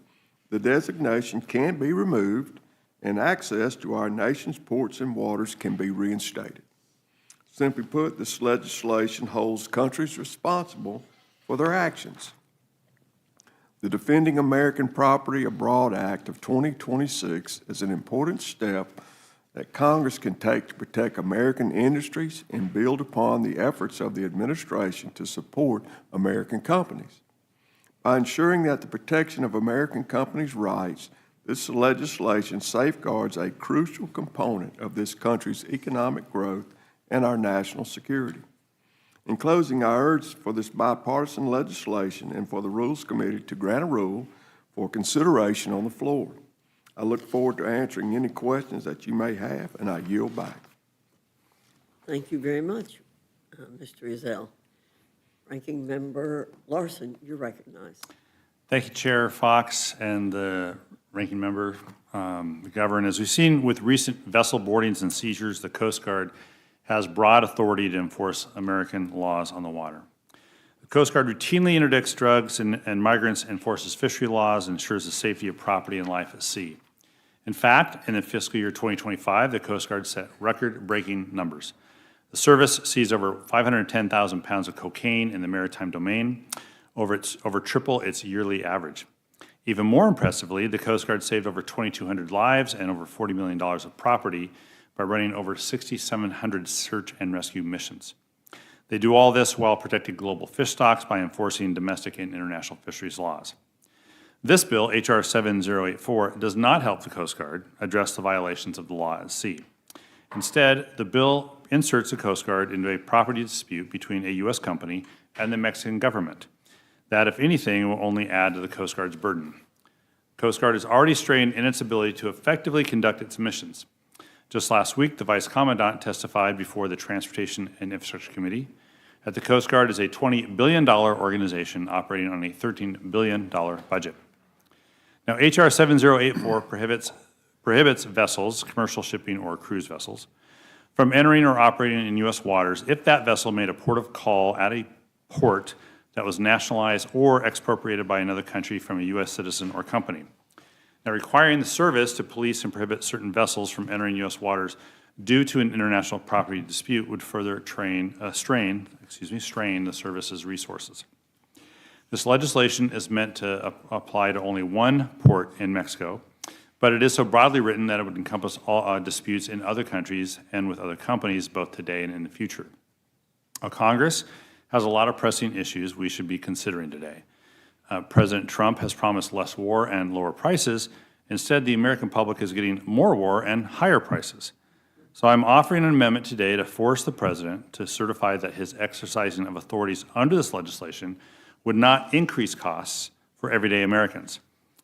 the designation can be removed and access to our nation's ports and waters can be reinstated. Simply put, this legislation holds countries responsible for their actions. The Defending American Property Abroad Act of 2026 is an important step that Congress can take to protect American industries and build upon the efforts of the administration to support American companies. By ensuring that the protection of American companies' rights, this legislation safeguards a crucial component of this country's economic growth and our national security. In closing, I urge for this bipartisan legislation and for the Rules Committee to grant a rule for consideration on the floor. I look forward to answering any questions that you may have, and I yield back. Thank you very much, Mr. Ezell. Ranking Member Larson, you're recognized. Thank you, Chair Fox and the Ranking Member McGovern. As we've seen with recent vessel boardings and seizures, the Coast Guard has broad authority to enforce American laws on the water. The Coast Guard routinely interdicts drugs and migrants, enforces fishery laws, and ensures the safety of property and life at sea. In fact, in the fiscal year 2025, the Coast Guard set record-breaking numbers. The service seized over 510,000 pounds of cocaine in the maritime domain, over triple its yearly average. Even more impressively, the Coast Guard saved over 2,200 lives and over $40 million of property by running over 6,700 search and rescue missions. They do all this while protecting global fish stocks by enforcing domestic and international fisheries laws. This bill, H.R. 7084, does not help the Coast Guard address the violations of the law at sea. Instead, the bill inserts the Coast Guard into a property dispute between a U.S. company and the Mexican government. That, if anything, will only add to the Coast Guard's burden. Coast Guard is already strained in its ability to effectively conduct its missions. Just last week, the Vice Commandant testified before the Transportation and Infrastructure Committee that the Coast Guard is a $20 billion organization operating on a $13 billion budget. Now, H.R. 7084 prohibits vessels, commercial shipping or cruise vessels, from entering or operating in U.S. waters if that vessel made a port of call at a port that was nationalized or expropriated by another country from a U.S. citizen or company. Now, requiring the service to police and prohibit certain vessels from entering U.S. waters due to an international property dispute would further strain the service's resources. This legislation is meant to apply to only one port in Mexico, but it is so broadly written that it would encompass all disputes in other countries and with other companies, both today and in the future. Congress has a lot of pressing issues we should be considering today. President Trump has promised less war and lower prices. Instead, the American public is getting more war and higher prices. So I'm offering an amendment today to force the president to certify that his exercising of authorities under this legislation would not increase costs for everyday Americans.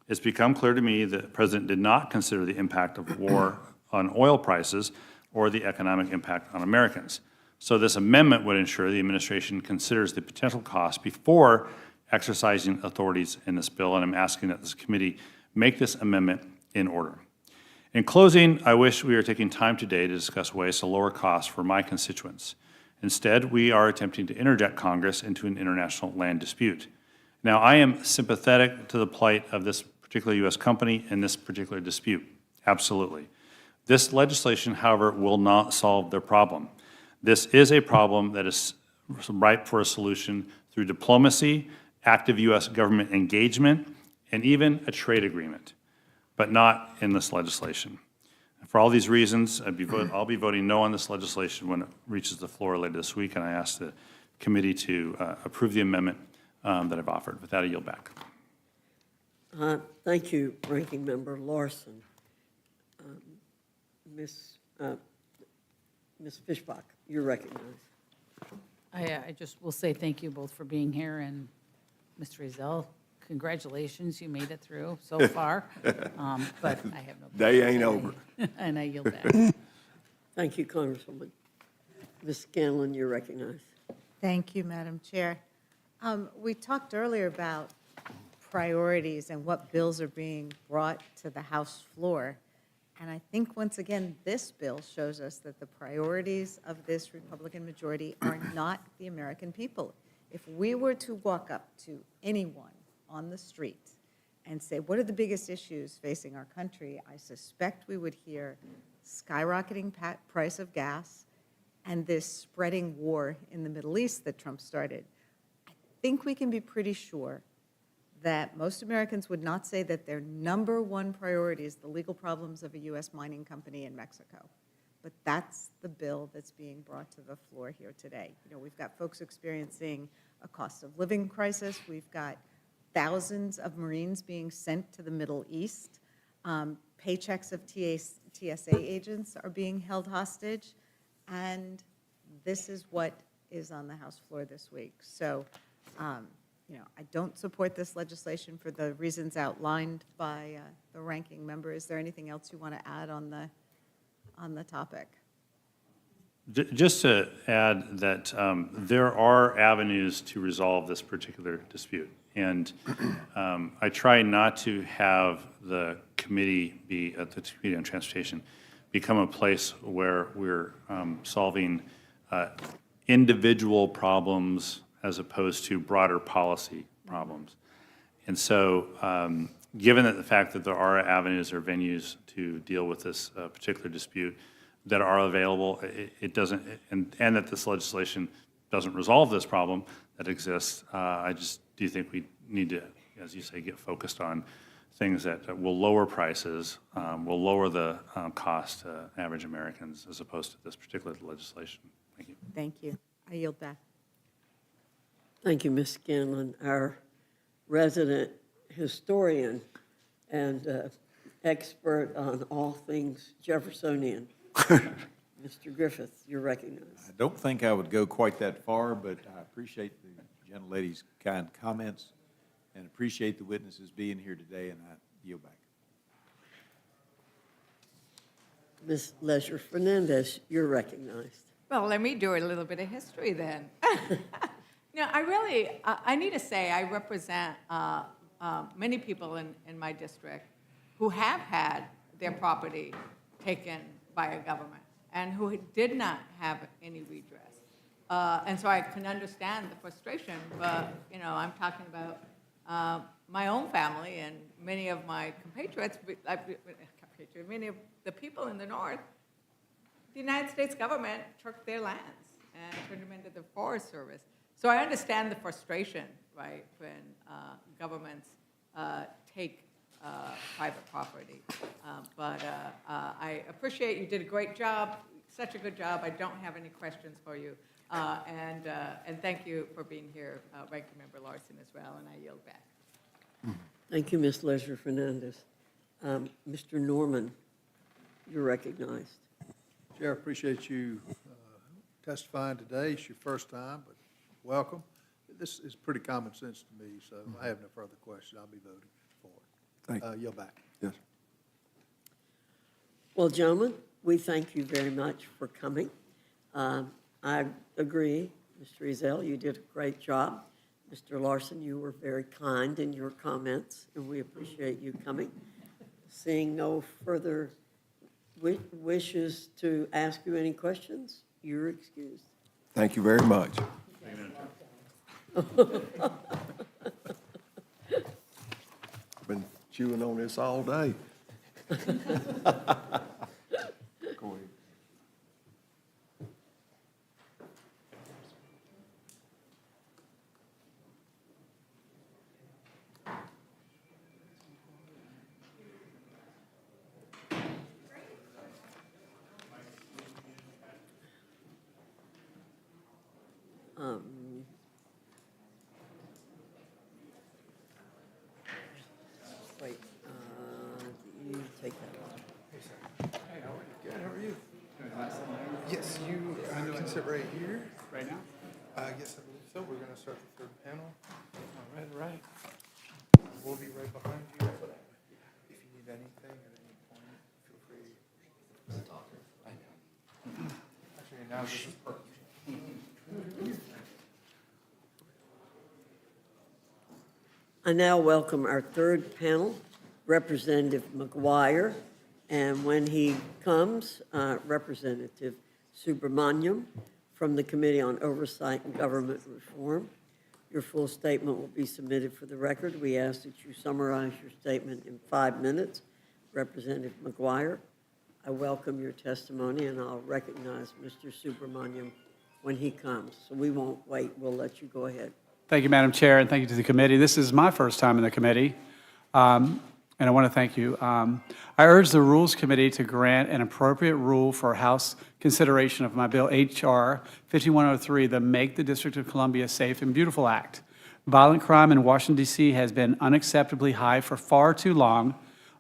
It's become clear to me that the president did not consider the impact of war on oil prices or the economic impact on Americans. So this amendment would ensure the administration considers the potential costs before exercising authorities in this bill, and I'm asking that this committee make this amendment in order. In closing, I wish we were taking time today to discuss ways to lower costs for my constituents. Instead, we are attempting to interject Congress into an international land dispute. Now, I am sympathetic to the plight of this particular U.S. company in this particular dispute, absolutely. This legislation, however, will not solve their problem. This is a problem that is ripe for a solution through diplomacy, active U.S. government engagement, and even a trade agreement, but not in this legislation. For all these reasons, I'll be voting no on this legislation when it reaches the floor later this week, and I ask the committee to approve the amendment that I've offered. With that, I yield back. Thank you, Ranking Member Larson. Ms. Fishbach, you're recognized. I just will say thank you both for being here, and Mr. Ezell, congratulations, you made it through so far. But I have no. Day ain't over. And I yield back. Thank you, Congresswoman. Ms. Scanlon, you're recognized. Thank you, Madam Chair. We talked earlier about priorities and what bills are being brought to the House floor. And I think, once again, this bill shows us that the priorities of this Republican majority are not the American people. If we were to walk up to anyone on the street and say, what are the biggest issues facing our country, I suspect we would hear skyrocketing price of gas and this spreading war in the Middle East that Trump started. I think we can be pretty sure that most Americans would not say that their number one priority is the legal problems of a U.S. mining company in Mexico. But that's the bill that's being brought to the floor here today. You know, we've got folks experiencing a cost of living crisis. We've got thousands of Marines being sent to the Middle East. Paychecks of TSA agents are being held hostage. And this is what is on the House floor this week. So, you know, I don't support this legislation for the reasons outlined by the ranking member. Is there anything else you want to add on the topic? Just to add that there are avenues to resolve this particular dispute. And I try not to have the committee the Committee on Transportation become a place where we're solving individual problems as opposed to broader policy problems. And so given that the fact that there are avenues or venues to deal with this particular dispute that are available, it doesn't, and that this legislation doesn't resolve this problem that exists, I just do think we need to, as you say, get focused on things that will lower prices, will lower the cost to average Americans as opposed to this particular legislation. Thank you. Thank you. I yield back. Thank you, Ms. Scanlon. Our resident historian and expert on all things Jeffersonian, Mr. Griffith, you're recognized. I don't think I would go quite that far, but I appreciate the gentlelady's kind comments and appreciate the witnesses being here today, and I yield back. Ms. Leisure Fernandez, you're recognized. Well, let me do a little bit of history then. No, I need to say I represent many people in my district who have had their property taken by a government and who did not have any redress. And so I can understand the frustration, but, you know, I'm talking about my own family and many of my compatriots, many of the people in the North. The United States government took their lands and turned them into the Forest Service. So I understand the frustration, right, when governments take private property. But I appreciate you did a great job, such a good job. I don't have any questions for you. And thank you for being here, Ranking Member Larson, as well, and I yield back. Thank you, Ms. Leisure Fernandez. Mr. Norman, you're recognized. Chair, appreciate you testifying today. It's your first time, but welcome. This is pretty common sense to me, so I have no further questions. I'll be voting for it. Thank you. Yield back. Yes. Well, gentlemen, we thank you very much for coming. I agree, Mr. Ezell, you did a great job. Mr. Larson, you were very kind in your comments, and we appreciate you coming. Seeing no further wishes to ask you any questions, you're excused. Thank you very much. Been chewing on this all day. Go ahead. Wait, you take that one. Hey, how are you? Good, how are you? Yes, you can sit right here. Right now? Yes, I believe so. We're going to start the third panel. All right, all right. we'll be right behind you. If you need anything at any point, feel free. Actually, now this is perfect. I now welcome our third panel, Representative McGuire, and when he comes, Representative Subramaniam from the Committee on Oversight and Government Reform. Your full statement will be submitted for the record. We ask that you summarize your statement in 5 minutes. Representative McGuire, I welcome your testimony, and I'll recognize Mr. Subramaniam when he comes. So we won't wait. We'll let you go ahead. Thank you, Madam Chair, and thank you to the committee. This is my first time in the committee, and I want to thank you. I urge the Rules Committee to grant an appropriate rule for House consideration of my bill, H.R. 5103, the Make the District of Columbia Safe and Beautiful Act. Violent crime in Washington, D.C. has been unacceptably high for far too long.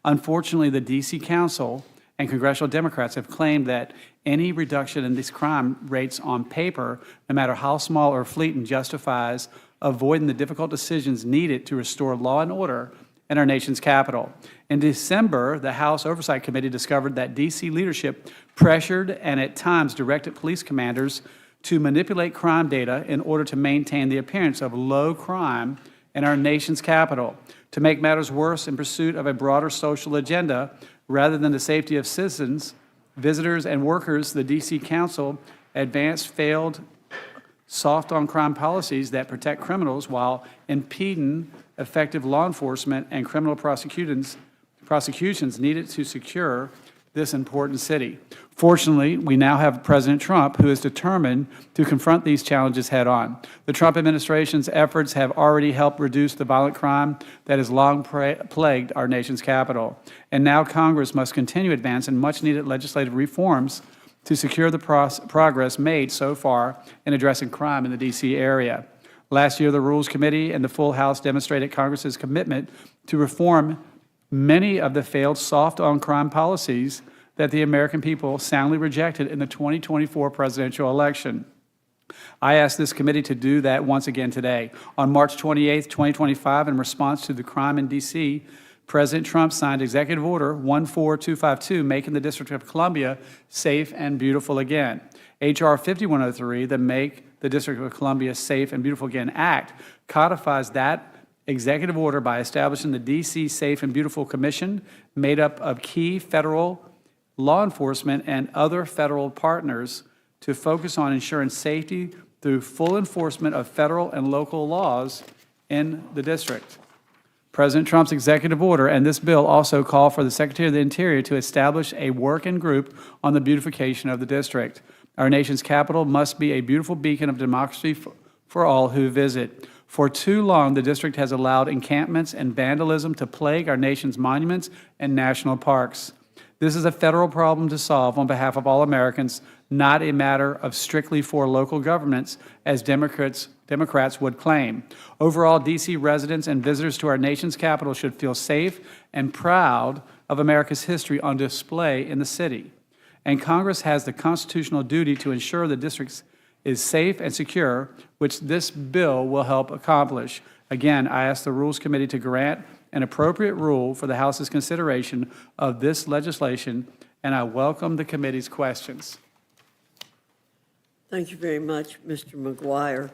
Unfortunately, the D.C. Council and congressional Democrats have claimed that any reduction in these crime rates on paper, no matter how small or fleeting, justifies avoiding the difficult decisions needed to restore law and order in our nation's capital. In December, the House Oversight Committee discovered that D.C. leadership pressured and at times directed police commanders to manipulate crime data in order to maintain the appearance of low crime in our nation's capital. To make matters worse, in pursuit of a broader social agenda, rather than the safety of citizens, visitors, and workers, the D.C. Council advanced failed soft-on-crime policies that protect criminals while impeding effective law enforcement and criminal prosecutions needed to secure this important city. Fortunately, we now have President Trump, who is determined to confront these challenges head-on. The Trump administration's efforts have already helped reduce the violent crime that has long plagued our nation's capital. And now Congress must continue advancing much-needed legislative reforms to secure the progress made so far in addressing crime in the D.C. area. Last year, the Rules Committee and the full House demonstrated Congress's commitment to reform many of the failed soft-on-crime policies that the American people soundly rejected in the 2024 presidential election. I ask this committee to do that once again today. On March 28, 2025, in response to the crime in D.C., President Trump signed Executive Order 14252, making the District of Columbia safe and beautiful again. H.R. 5103, the Make the District of Columbia Safe and Beautiful Again Act, codifies that executive order by establishing the D.C. Safe and Beautiful Commission, made up of key federal law enforcement and other federal partners, to focus on ensuring safety through full enforcement of federal and local laws in the district. President Trump's executive order and this bill also call for the Secretary of the Interior to establish a working group on the beautification of the district. Our nation's capital must be a beautiful beacon of democracy for all who visit. For too long, the district has allowed encampments and vandalism to plague our nation's monuments and national parks. This is a federal problem to solve on behalf of all Americans, not a matter of strictly for local governments, as Democrats would claim. Overall, D.C. residents and visitors to our nation's capital should feel safe and proud of America's history on display in the city. And Congress has the constitutional duty to ensure the district is safe and secure, which this bill will help accomplish. Again, I ask the Rules Committee to grant an appropriate rule for the House's consideration of this legislation, and I welcome the committee's questions. Thank you very much, Mr. McGuire.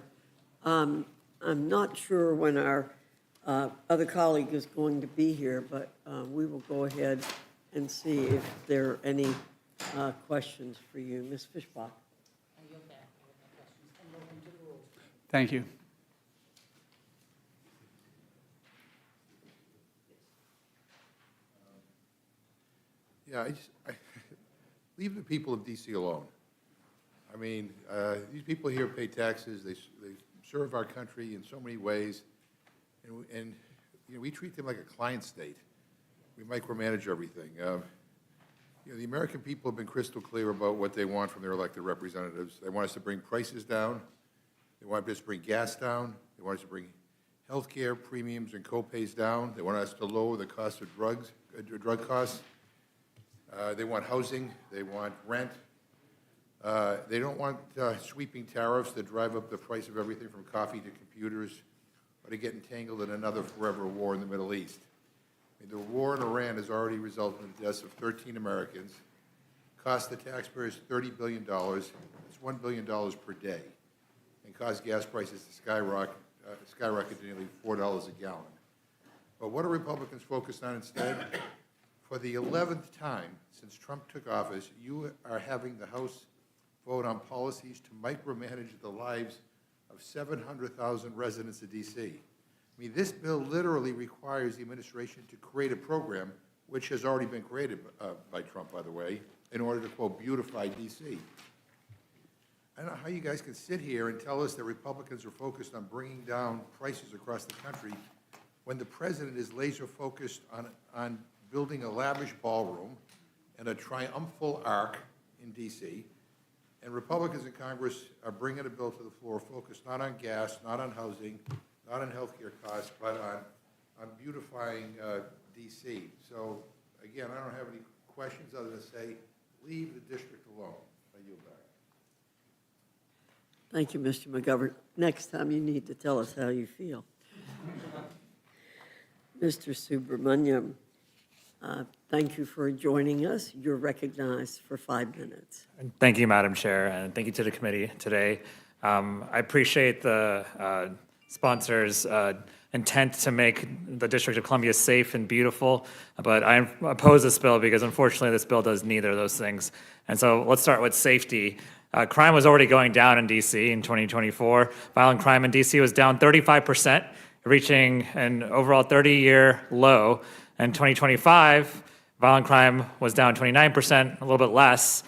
I'm not sure when our other colleague is going to be here, but we will go ahead and see if there are any questions for you. Ms. Fishbach. Thank you. Yeah, leave the people of D.C. alone. I mean, these people here pay taxes. They serve our country in so many ways, and you know, we treat them like a client state. We micromanage everything. You know, the American people have been crystal clear about what they want from their elected representatives. They want us to bring prices down. They want us to bring gas down. They want us to bring health care premiums and co-pays down. They want us to lower the cost of drug costs. They want housing. They want rent. They don't want sweeping tariffs that drive up the price of everything from coffee to computers or to get entangled in another forever war in the Middle East. I mean, the war in Iran has already resulted in the deaths of 13 Americans, cost the taxpayers $30 billion. It's $1 billion per day, and caused gas prices to skyrocket to nearly $4 a gallon. But what are Republicans focused on instead? For the 11th time since Trump took office, you are having the House vote on policies to micromanage the lives of 700,000 residents of D.C. I mean, this bill literally requires the administration to create a program, which has already been created by Trump, by the way, in order to, quote, beautify D.C. I don't know how you guys can sit here and tell us that Republicans are focused on bringing down prices across the country when the president is laser focused on building a lavish ballroom and a triumphal arc in D.C., and Republicans in Congress are bringing a bill to the floor focused not on gas, not on housing, not on health care costs, but on beautifying D.C. So, again, I don't have any questions other than say, leave the district alone. I yield back. Thank you, Mr. McGovern. Next time you need to tell us how you feel. Mr. Subramaniam, thank you for joining us. You're recognized for 5 minutes. Thank you, Madam Chair, and thank you to the committee today. I appreciate the sponsors' intent to make the District of Columbia safe and beautiful, but I oppose this bill because unfortunately this bill does neither of those things. And so let's start with safety. Crime was already going down in D.C. in 2024. Violent crime in D.C. was down 35%, reaching an overall 30-year low. In 2025, violent crime was down 29%, a little bit less,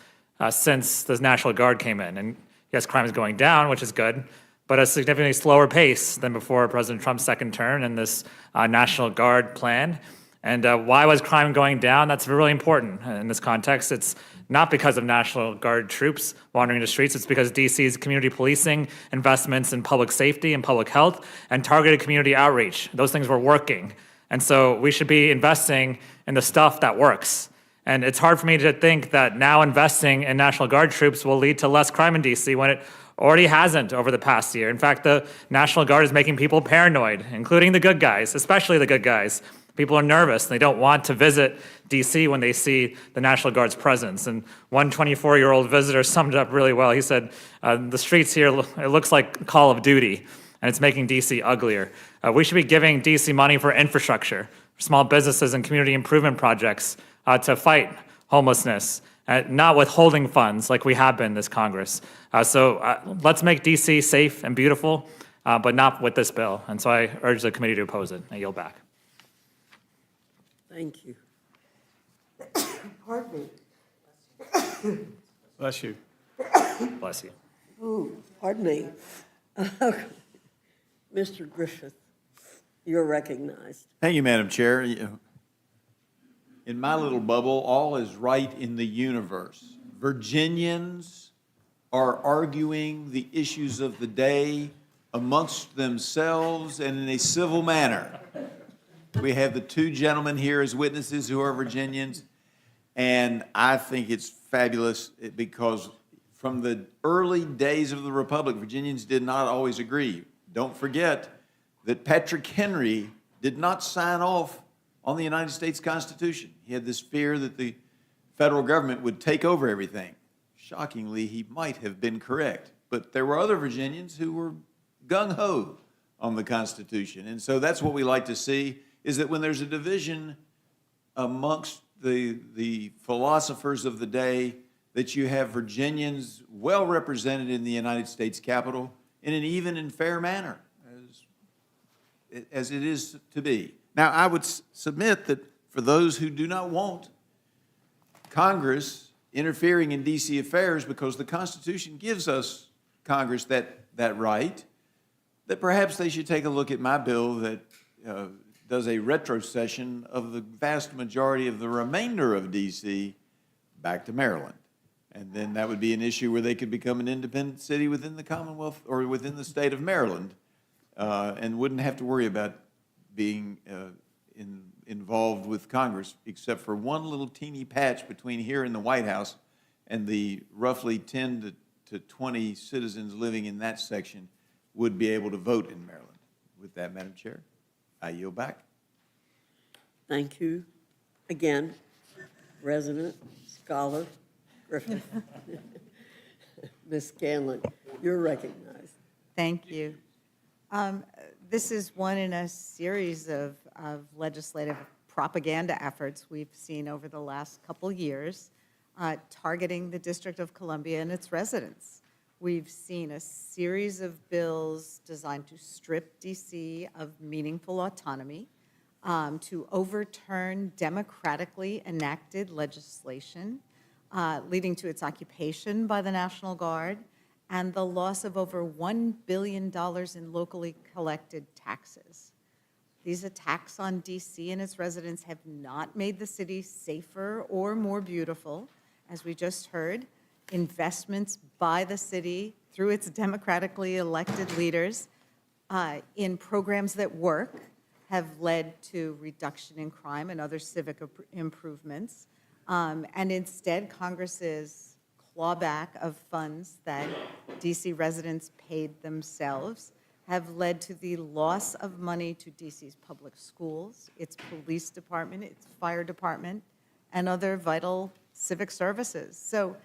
since the National Guard came in. And yes, crime is going down, which is good, but at a significantly slower pace than before President Trump's second term and this National Guard plan. And why was crime going down? That's really important in this context. It's not because of National Guard troops wandering the streets. It's because DC's community policing, investments in public safety and public health, and targeted community outreach. Those things were working. And so we should be investing in the stuff that works. And it's hard for me to think that now investing in National Guard troops will lead to less crime in DC when it already hasn't over the past year. In fact, the National Guard is making people paranoid, including the good guys, especially the good guys. People are nervous. They don't want to visit D.C. when they see the National Guard's presence. And one 24-year-old visitor summed it up really well. He said, the streets here, it looks like Call of Duty, and it's making D.C. uglier. We should be giving D.C. money for infrastructure, for small businesses and community improvement projects to fight homelessness, not withholding funds like we have been this Congress. So let's make D.C. safe and beautiful, but not with this bill. And so I urge the committee to oppose it. I yield back. Thank you. Pardon me. Bless you. Bless you. Ooh, pardon me. Mr. Griffith, you're recognized. Thank you, Madam Chair. In my little bubble, all is right in the universe. Virginians are arguing the issues of the day amongst themselves and in a civil manner. We have the two gentlemen here as witnesses who are Virginians, and I think it's fabulous because from the early days of the Republic, Virginians did not always agree. Don't forget that Patrick Henry did not sign off on the United States Constitution. He had this fear that the federal government would take over everything. Shockingly, he might have been correct, but there were other Virginians who were gung-ho on the Constitution, and so that's what we like to see, is that when there's a division amongst the philosophers of the day, that you have Virginians well represented in the United States Capitol in an even and fair manner, as it is to be. Now, I would submit that for those who do not want Congress interfering in D.C. affairs because the Constitution gives us Congress that right, that perhaps they should take a look at my bill that does a retrocession of the vast majority of the remainder of D.C. back to Maryland. And then that would be an issue where they could become an independent city within the Commonwealth or within the state of Maryland and wouldn't have to worry about being involved with Congress, except for one little teeny patch between here and the White House and the roughly 10 to 20 citizens living in that section would be able to vote in Maryland, With that, Madam Chair, I yield back. Thank you. Again, resident, scholar, Griffin. Ms. Scanlon, you're recognized. Thank you. This is one in a series of legislative propaganda efforts we've seen over the last couple years, targeting the District of Columbia and its residents. We've seen a series of bills designed to strip D.C. of meaningful autonomy, to overturn democratically enacted legislation, leading to its occupation by the National Guard, and the loss of over $1 billion in locally collected taxes. These attacks on D.C. and its residents have not made the city safer or more beautiful. As we just heard, investments by the city through its democratically elected leaders in programs that work have led to reduction in crime and other civic improvements. And instead, Congress's clawback of funds that D.C. residents paid themselves have led to the loss of money to D.C.'s public schools, its police department, its fire department, and other vital civic services. So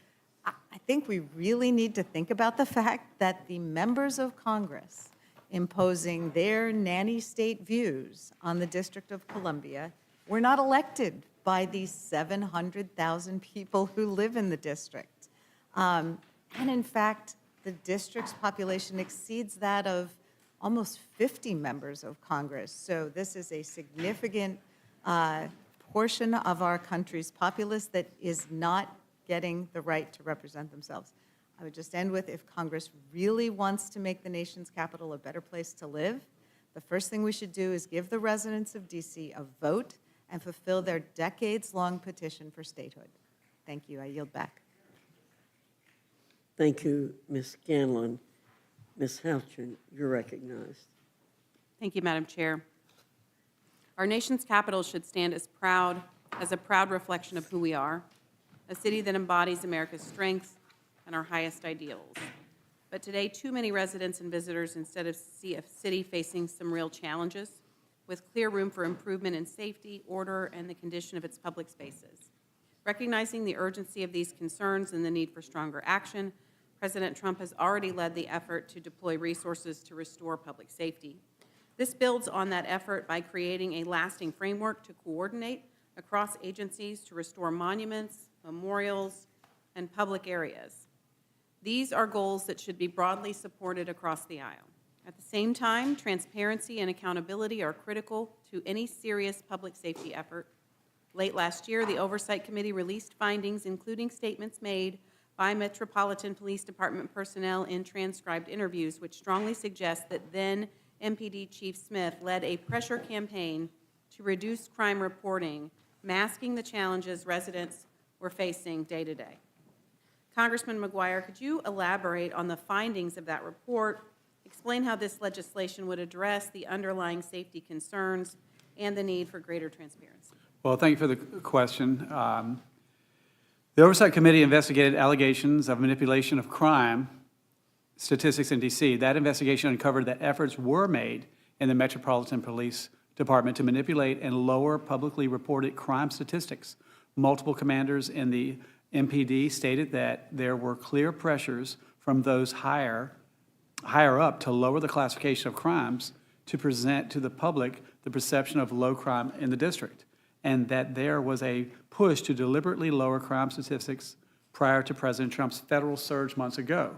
I think we really need to think about the fact that the members of Congress imposing their nanny state views on the District of Columbia were not elected by the 700,000 people who live in the district. And in fact, the district's population exceeds that of almost 50 members of Congress. So this is a significant portion of our country's populace that is not getting the right to represent themselves. I would just end with, if Congress really wants to make the nation's capital a better place to live, the first thing we should do is give the residents of D.C. a vote and fulfill their decades-long petition for statehood. Thank you. I yield back. Thank you, Ms. Scanlon. Ms. Houchin, you're recognized. Thank you, Madam Chair. Our nation's capital should stand as a proud reflection of who we are, a city that embodies America's strengths and our highest ideals. But today, too many residents and visitors instead of see a city facing some real challenges with clear room for improvement in safety, order, and the condition of its public spaces. Recognizing the urgency of these concerns and the need for stronger action, President Trump has already led the effort to deploy resources to restore public safety. This builds on that effort by creating a lasting framework to coordinate across agencies to restore monuments, memorials, and public areas. These are goals that should be broadly supported across the aisle. At the same time, transparency and accountability are critical to any serious public safety effort. Late last year, the Oversight Committee released findings, including statements made by Metropolitan Police Department personnel in transcribed interviews, which strongly suggest that then MPD Chief Smith led a pressure campaign to reduce crime reporting, masking the challenges residents were facing day to day. Congressman McGuire, could you elaborate on the findings of that report, explain how this legislation would address the underlying safety concerns and the need for greater transparency? Well, thank you for the question. The Oversight Committee investigated allegations of manipulation of crime statistics in D.C. That investigation uncovered that efforts were made in the Metropolitan Police Department to manipulate and lower publicly reported crime statistics. Multiple commanders in the MPD stated that there were clear pressures from those higher up to lower the classification of crimes to present to the public the perception of low crime in the district, and that there was a push to deliberately lower crime statistics prior to President Trump's federal surge months ago.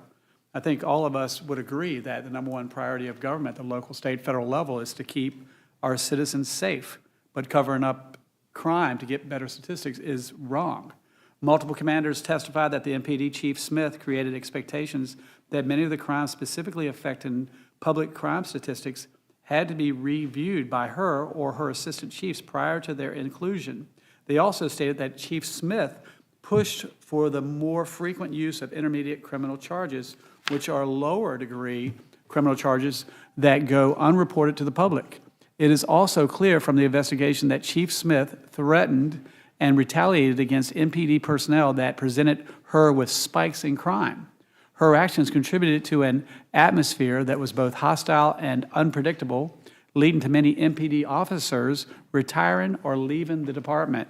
I think all of us would agree that the number one priority of government, the local, state, federal level, is to keep our citizens safe, but covering up crime to get better statistics is wrong. Multiple commanders testified that the MPD Chief Smith created expectations that many of the crimes specifically affecting public crime statistics had to be reviewed by her or her assistant chiefs prior to their inclusion. They also stated that Chief Smith pushed for the more frequent use of intermediate criminal charges, which are lower degree criminal charges that go unreported to the public. It is also clear from the investigation that Chief Smith threatened and retaliated against MPD personnel that presented her with spikes in crime. Her actions contributed to an atmosphere that was both hostile and unpredictable, leading to many MPD officers retiring or leaving the department.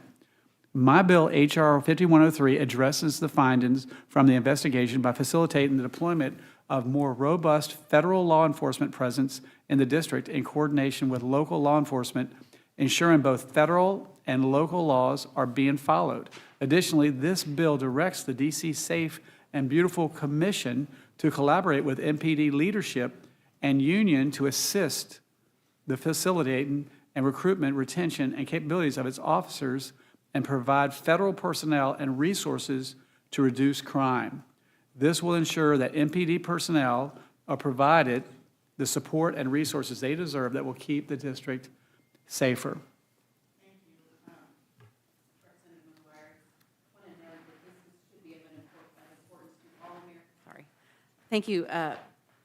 My bill, H.R. 5103, addresses the findings from the investigation by facilitating the deployment of more robust federal law enforcement presence in the district in coordination with local law enforcement, ensuring both federal and local laws are being followed. Additionally, this bill directs the D.C. Safe and Beautiful Commission to collaborate with MPD leadership and union to assist the facilitating and recruitment, retention, and capabilities of its officers and provide federal personnel and resources to reduce crime. This will ensure that MPD personnel are provided the support and resources they deserve that will keep the district safer. Sorry. Thank you,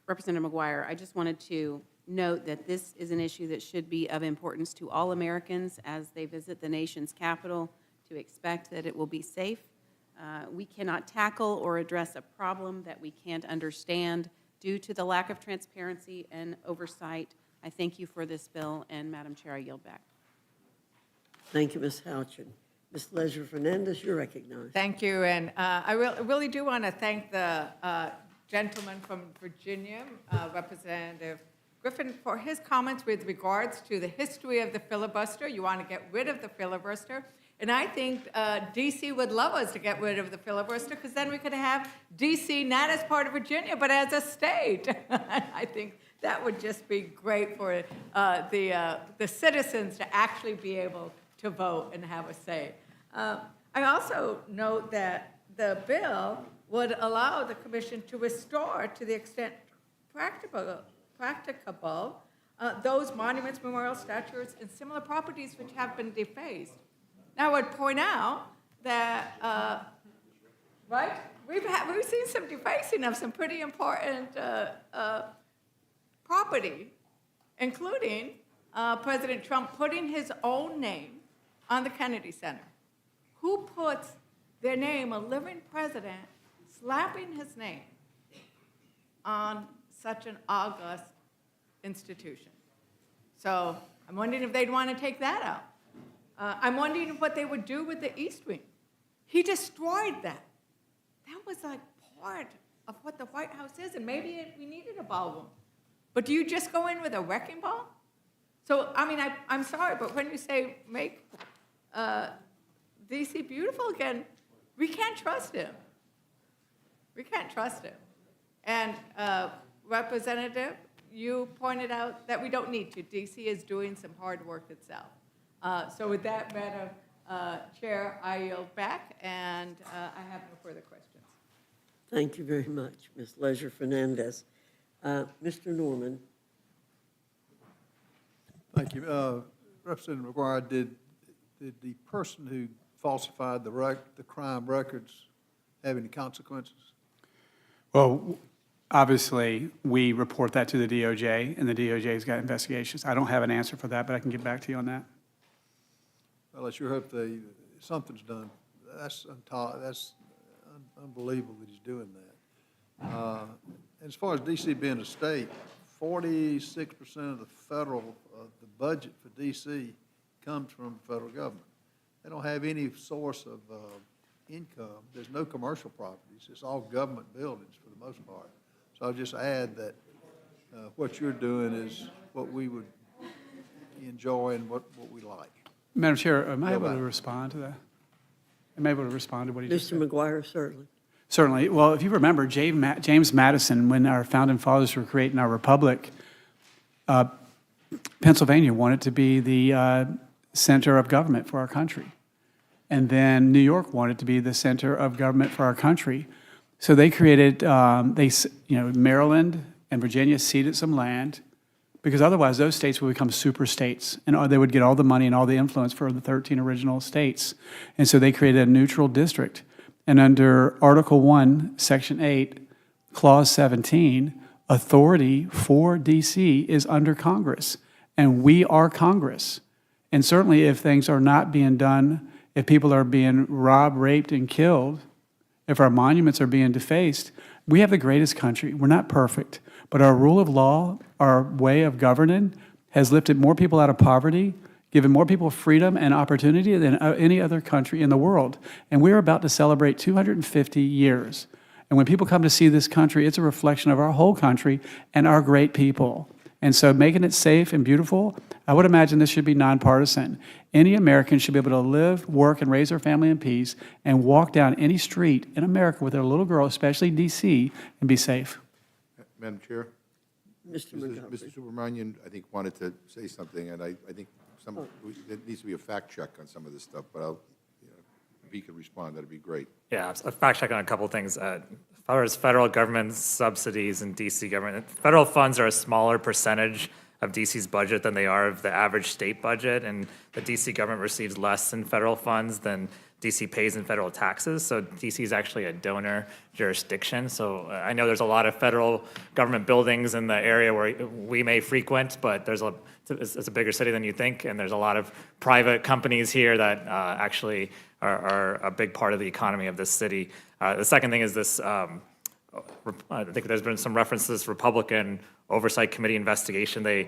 Representative McGuire. I just wanted to note that this is an issue that should be of importance to all Americans as they visit the nation's capital, to expect that it will be safe. We cannot tackle or address a problem that we can't understand due to the lack of transparency and oversight. I thank you for this bill, and Madam Chair, I yield back. Thank you, Ms. Houchin. Ms. Leisure-Fernandez, you're recognized. Thank you, and I really do want to thank the gentleman from Virginia, Representative Griffin, for his comments with regards to the history of the filibuster. You want to get rid of the filibuster. And I think D.C. would love us to get rid of the filibuster, because then we could have D.C. not as part of Virginia, but as a state. I think that would just be great for the citizens to actually be able to vote and have a say. I also note that the bill would allow the commission to restore, to the extent practicable, those monuments, memorials, statues, and similar properties which have been defaced. Now, I would point out that, right, we've seen some defacing of some pretty important property, including President Trump putting his own name on the Kennedy Center. Who puts their name, a living president, slapping his name on such an august institution? So I'm wondering if they'd want to take that out. I'm wondering what they would do with the East Wing. He destroyed that. That was like part of what the White House is, and maybe we needed a ballroom. But do you just go in with a wrecking ball? So, I mean, I'm sorry, but when you say make D.C. beautiful again, we can't trust him. We can't trust him. And Representative, you pointed out that we don't need to. D.C. is doing some hard work itself. So with that, Madam Chair, I yield back, and I have no further questions. Thank you very much, Ms. Leisure-Fernandez. Mr. Norman. Thank you. Representative McGuire, did the person who falsified the crime records have any consequences? Well, obviously, we report that to the DOJ, and the DOJ's got investigations. I don't have an answer for that, but I can get back to you on that. Well, I sure hope something's done. That's unbelievable that he's doing that. As far as D.C. being a state, 46% of the budget for D.C. comes from the federal government. They don't have any source of income. There's no commercial properties. It's all government buildings for the most part. So I'll just add that what you're doing is what we would enjoy and what we like. Madam Chair, am I able to respond to that? Am I able to respond to what he just said? Mr. McGuire, certainly. Certainly. Well, if you remember, James Madison, when our founding fathers were creating our republic, Pennsylvania wanted to be the center of government for our country. And then New York wanted to be the center of government for our country. So they created, Maryland and Virginia ceded some land, because otherwise those states would become super states, and they would get all the money and all the influence for the 13 original states. And so they created a neutral district. And under Article 1, Section 8, Clause 17, authority for D.C. is under Congress, and we are Congress. And certainly if things are not being done, if people are being robbed, raped, and killed, if our monuments are being defaced, we have the greatest country. We're not perfect, but our rule of law, our way of governing has lifted more people out of poverty, given more people freedom and opportunity than any other country in the world. And we're about to celebrate 250 years. And when people come to see this country, it's a reflection of our whole country and our great people. And so making it safe and beautiful, I would imagine this should be nonpartisan. Any American should be able to live, work, and raise their family in peace and walk down any street in America with their little girl, especially D.C., and be safe. Madam Chair? Mr. Montgomery. Mr. Subramanian, I think, wanted to say something, and I think there needs to be a fact check on some of this stuff, but if he could respond, that'd be great. Yeah, a fact check on a couple things. As far as federal government subsidies and DC government, federal funds are a smaller percentage of DC's budget than they are of the average state budget, and the DC government receives less in federal funds than DC pays in federal taxes. So DC is actually a donor jurisdiction. So I know there's a lot of federal government buildings in the area where we may frequent, but it's a bigger city than you think, and there's a lot of private companies here that actually are a big part of the economy of this city. The second thing is this, I think there's been some reference to this Republican Oversight Committee investigation. They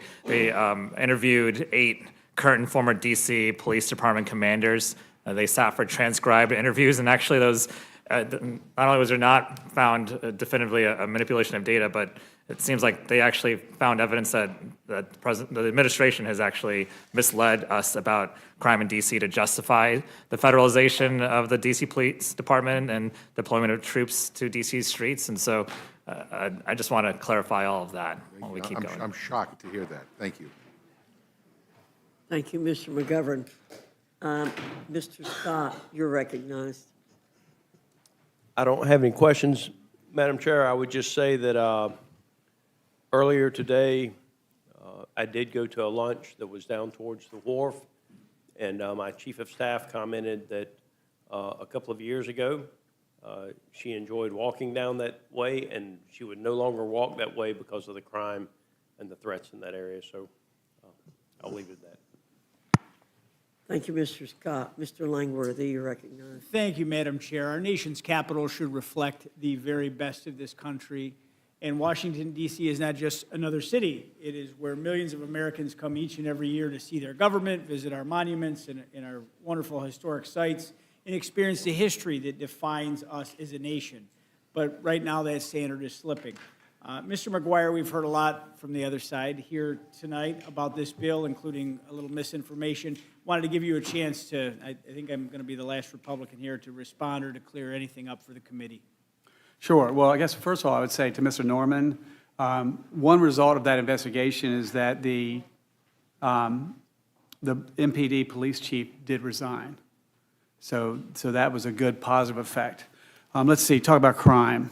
interviewed 8 current and former DC Police Department commanders. They sat for transcribed interviews, and actually those, not only was there not found definitively a manipulation of data, but it seems like they actually found evidence that the administration has actually misled us about crime in D.C. to justify the federalization of the D.C. Police Department and deployment of troops to D.C.'s streets. And so I just want to clarify all of that while we keep going. I'm shocked to hear that. Thank you. Thank you, Mr. McGovern. Mr. Scott, you're recognized. I don't have any questions, Madam Chair. I would just say that earlier today, I did go to a lunch that was down towards the wharf, and my chief of staff commented that a couple of years ago, she enjoyed walking down that way, and she would no longer walk that way because of the crime and the threats in that area. So I'll leave it at that. Thank you, Mr. Scott. Mr. Langworthy, you're recognized. Thank you, Madam Chair. Our nation's capital should reflect the very best of this country. And Washington, D.C. is not just another city. It is where millions of Americans come each and every year to see their government, visit our monuments and our wonderful historic sites, and experience the history that defines us as a nation. But right now, that standard is slipping. Mr. McGuire, we've heard a lot from the other side here tonight about this bill, including a little misinformation. Wanted to give you a chance to, I think I'm going to be the last Republican here, to respond or to clear anything up for the committee. Sure. Well, I guess first of all, I would say to Mr. Norman, one result of that investigation is that the MPD police chief did resign. So that was a good positive effect. Let's see, talk about crime.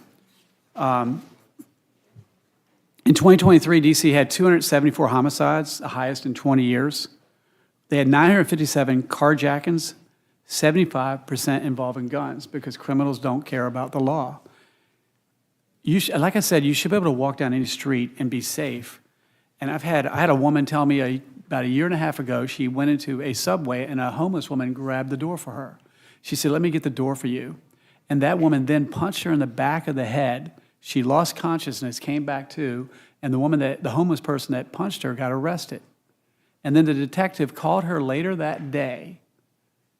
In 2023, D.C. had 274 homicides, the highest in 20 years. They had 957 carjackings, 75% involving guns, because criminals don't care about the law. Like I said, you should be able to walk down any street and be safe. And I had a woman tell me about a year and a half ago, she went into a Subway and a homeless woman grabbed the door for her. She said, "Let me get the door for you." And that woman then punched her in the back of the head. She lost consciousness, came back to, and the homeless person that punched her got arrested. And then the detective called her later that day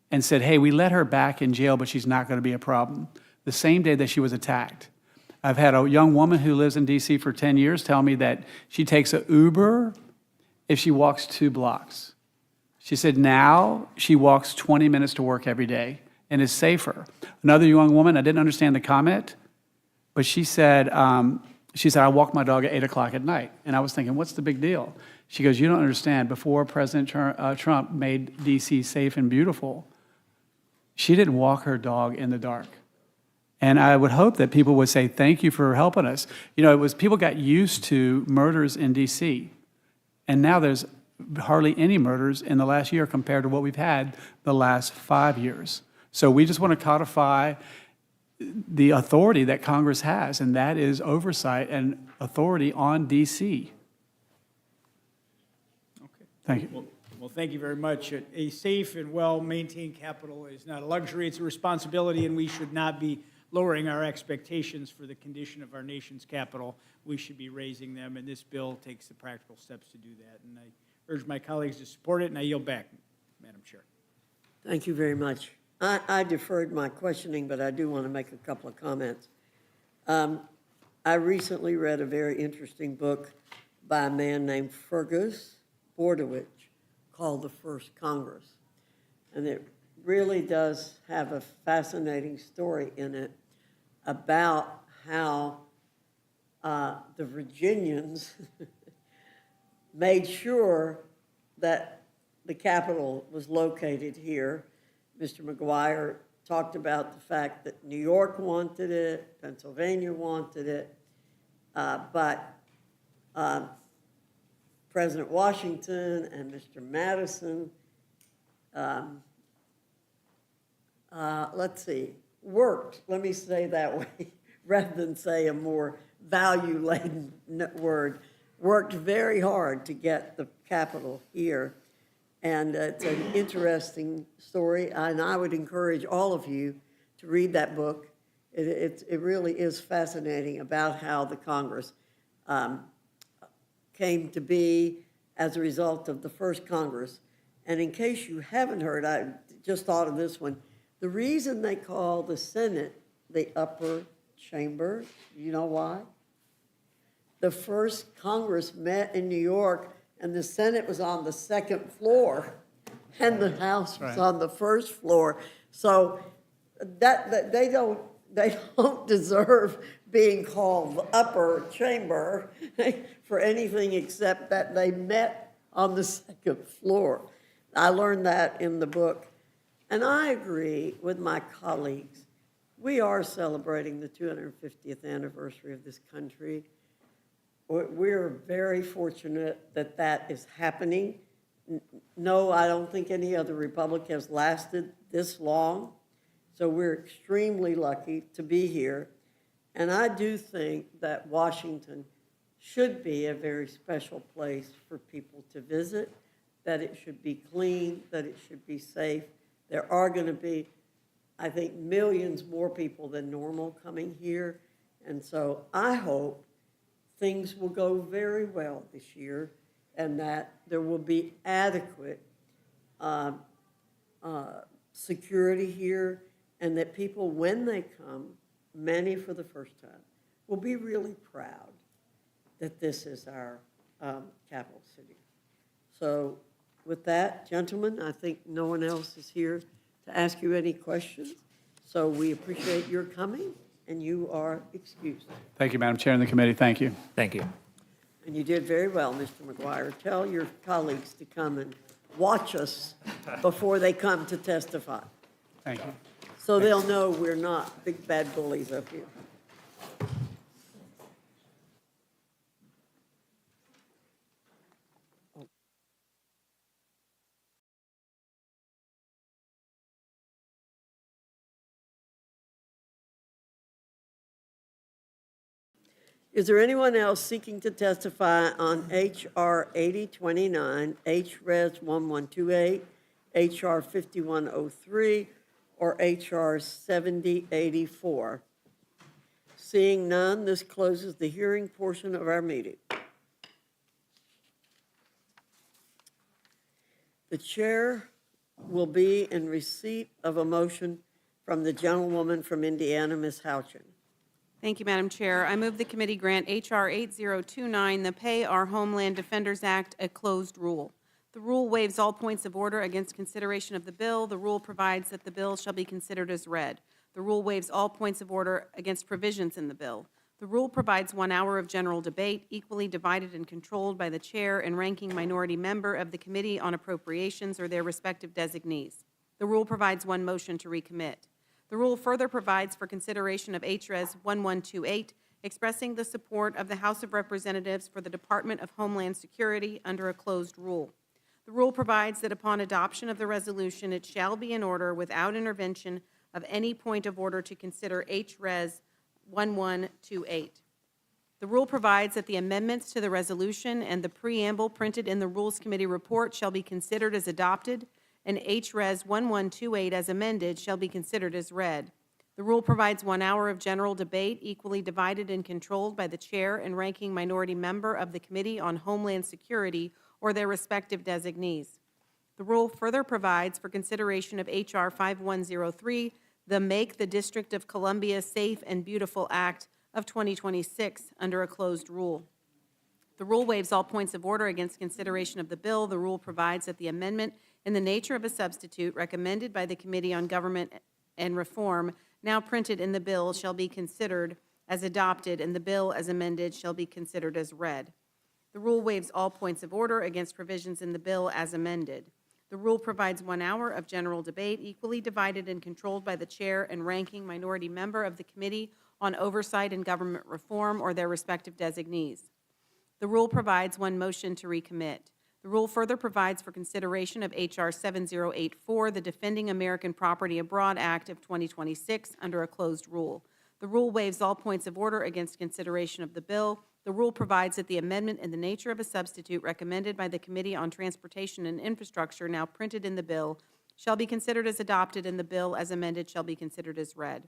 and said, "Hey, we let her back in jail, but she's not going to be a problem." The same day that she was attacked. I've had a young woman who lives in D.C. for 10 years tell me that she takes an Uber if she walks 2 blocks. She said now she walks 20 minutes to work every day and is safer. Another young woman, I didn't understand the comment, but she said, I walk my dog at 8 o'clock at night. And I was thinking, what's the big deal? She goes, "You don't understand. Before President Trump made D.C. safe and beautiful, she didn't walk her dog in the dark." And I would hope that people would say, "Thank you for helping us." You know, people got used to murders in D.C. And now there's hardly any murders in the last year compared to what we've had the last 5 years. So we just want to codify the authority that Congress has, and that is oversight and authority on D.C. Okay. Thank you. Well, thank you very much. A safe and well-maintained capital is not a luxury, it's a responsibility, and we should not be lowering our expectations for the condition of our nation's capital. We should be raising them, and this bill takes the practical steps to do that. And I urge my colleagues to support it, and I yield back, Madam Chair. Thank you very much. I deferred my questioning, but I do want to make a couple of comments. I recently read a very interesting book by a man named Fergus Bordewich called The First Congress. And it really does have a fascinating story in it about how the Virginians made sure that the Capitol was located here. Mr. McGuire talked about the fact that New York wanted it, Pennsylvania wanted it, but President Washington and Mr. Madison, worked, let me say that way, rather than say a more value-laden word, worked very hard to get the Capitol here. And it's an interesting story, and I would encourage all of you to read that book. It really is fascinating about how the Congress came to be as a result of the first Congress. And in case you haven't heard, I just thought of this one. The reason they call the Senate the upper chamber, you know why? The first Congress met in New York, and the Senate was on the second floor, and the House was on the first floor. So that they don't deserve being called the upper chamber for anything except that they met on the second floor. I learned that in the book. And I agree with my colleagues. We are celebrating the 250th anniversary of this country. We're very fortunate that that is happening. No, I don't think any other republic has lasted this long. So we're extremely lucky to be here. And I do think that Washington should be a very special place for people to visit, that it should be clean, that it should be safe. There are going to be, I think, millions more people than normal coming here. And so I hope things will go very well this year and that there will be adequate security here, and that people, when they come, many for the first time, will be really proud that this is our capital city. So with that, gentlemen, I think no one else is here to ask you any questions. So we appreciate your coming, and you are excused. Thank you, Madam Chair and the committee. Thank you. Thank you. And you did very well, Mr. McGuire. Tell your colleagues to come and watch us before they come to testify. Thank you. So they'll know we're not big bad bullies up here. Is there anyone else seeking to testify on H.R. 8029, H.Res. 1128, H.R. 5103, or H.R. 7084? Seeing none, this closes the hearing portion of our meeting. The chair will be in receipt of a motion from the gentlewoman from Indiana, Ms. Houchin. Thank you, Madam Chair. I move the committee grant H.R. 8029, the Pay Our Homeland Defenders Act, a closed rule. The rule waives all points of order against consideration of the bill. The rule provides that the bill shall be considered as read. The rule waives all points of order against provisions in the bill. The rule provides 1 hour of general debate, equally divided and controlled by the chair and ranking minority member of the Committee on Appropriations or their respective designees. The rule provides 1 motion to recommit. The rule further provides for consideration of H.Res. 1128, expressing the support of the House of Representatives for the Department of Homeland Security under a closed rule. The rule provides that upon adoption of the resolution, it shall be in order without intervention of any point of order to consider H.Res. 1128. The rule provides that the amendments to the resolution and the preamble printed in the Rules Committee report shall be considered as adopted, and H.Res. 1128 as amended shall be considered as read. The rule provides 1 hour of general debate, equally divided and controlled by the chair and ranking minority member of the Committee on Homeland Security or their respective designees. The rule further provides for consideration of H.R. 5103, the Make the District of Columbia Safe and Beautiful Act of 2026, under a closed rule. The rule waives all points of order against consideration of the bill. The rule provides that the amendment in the nature of a substitute recommended by the Committee on Government and Reform, now printed in the bill, shall be considered as adopted, and the bill as amended shall be considered as read. The rule waives all points of order against provisions in the bill as amended. The rule provides 1 hour of general debate, equally divided and controlled by the chair and ranking minority member of the Committee on Oversight and Government Reform or their respective designees. The rule provides 1 motion to recommit. The rule further provides for consideration of H.R. 7084, the Defending American Property Abroad Act of 2026, under a closed rule. The rule waives all points of order against consideration of the bill. The rule provides that the amendment in the nature of a substitute recommended by the Committee on Transportation and Infrastructure, now printed in the bill, shall be considered as adopted, and the bill as amended shall be considered as read.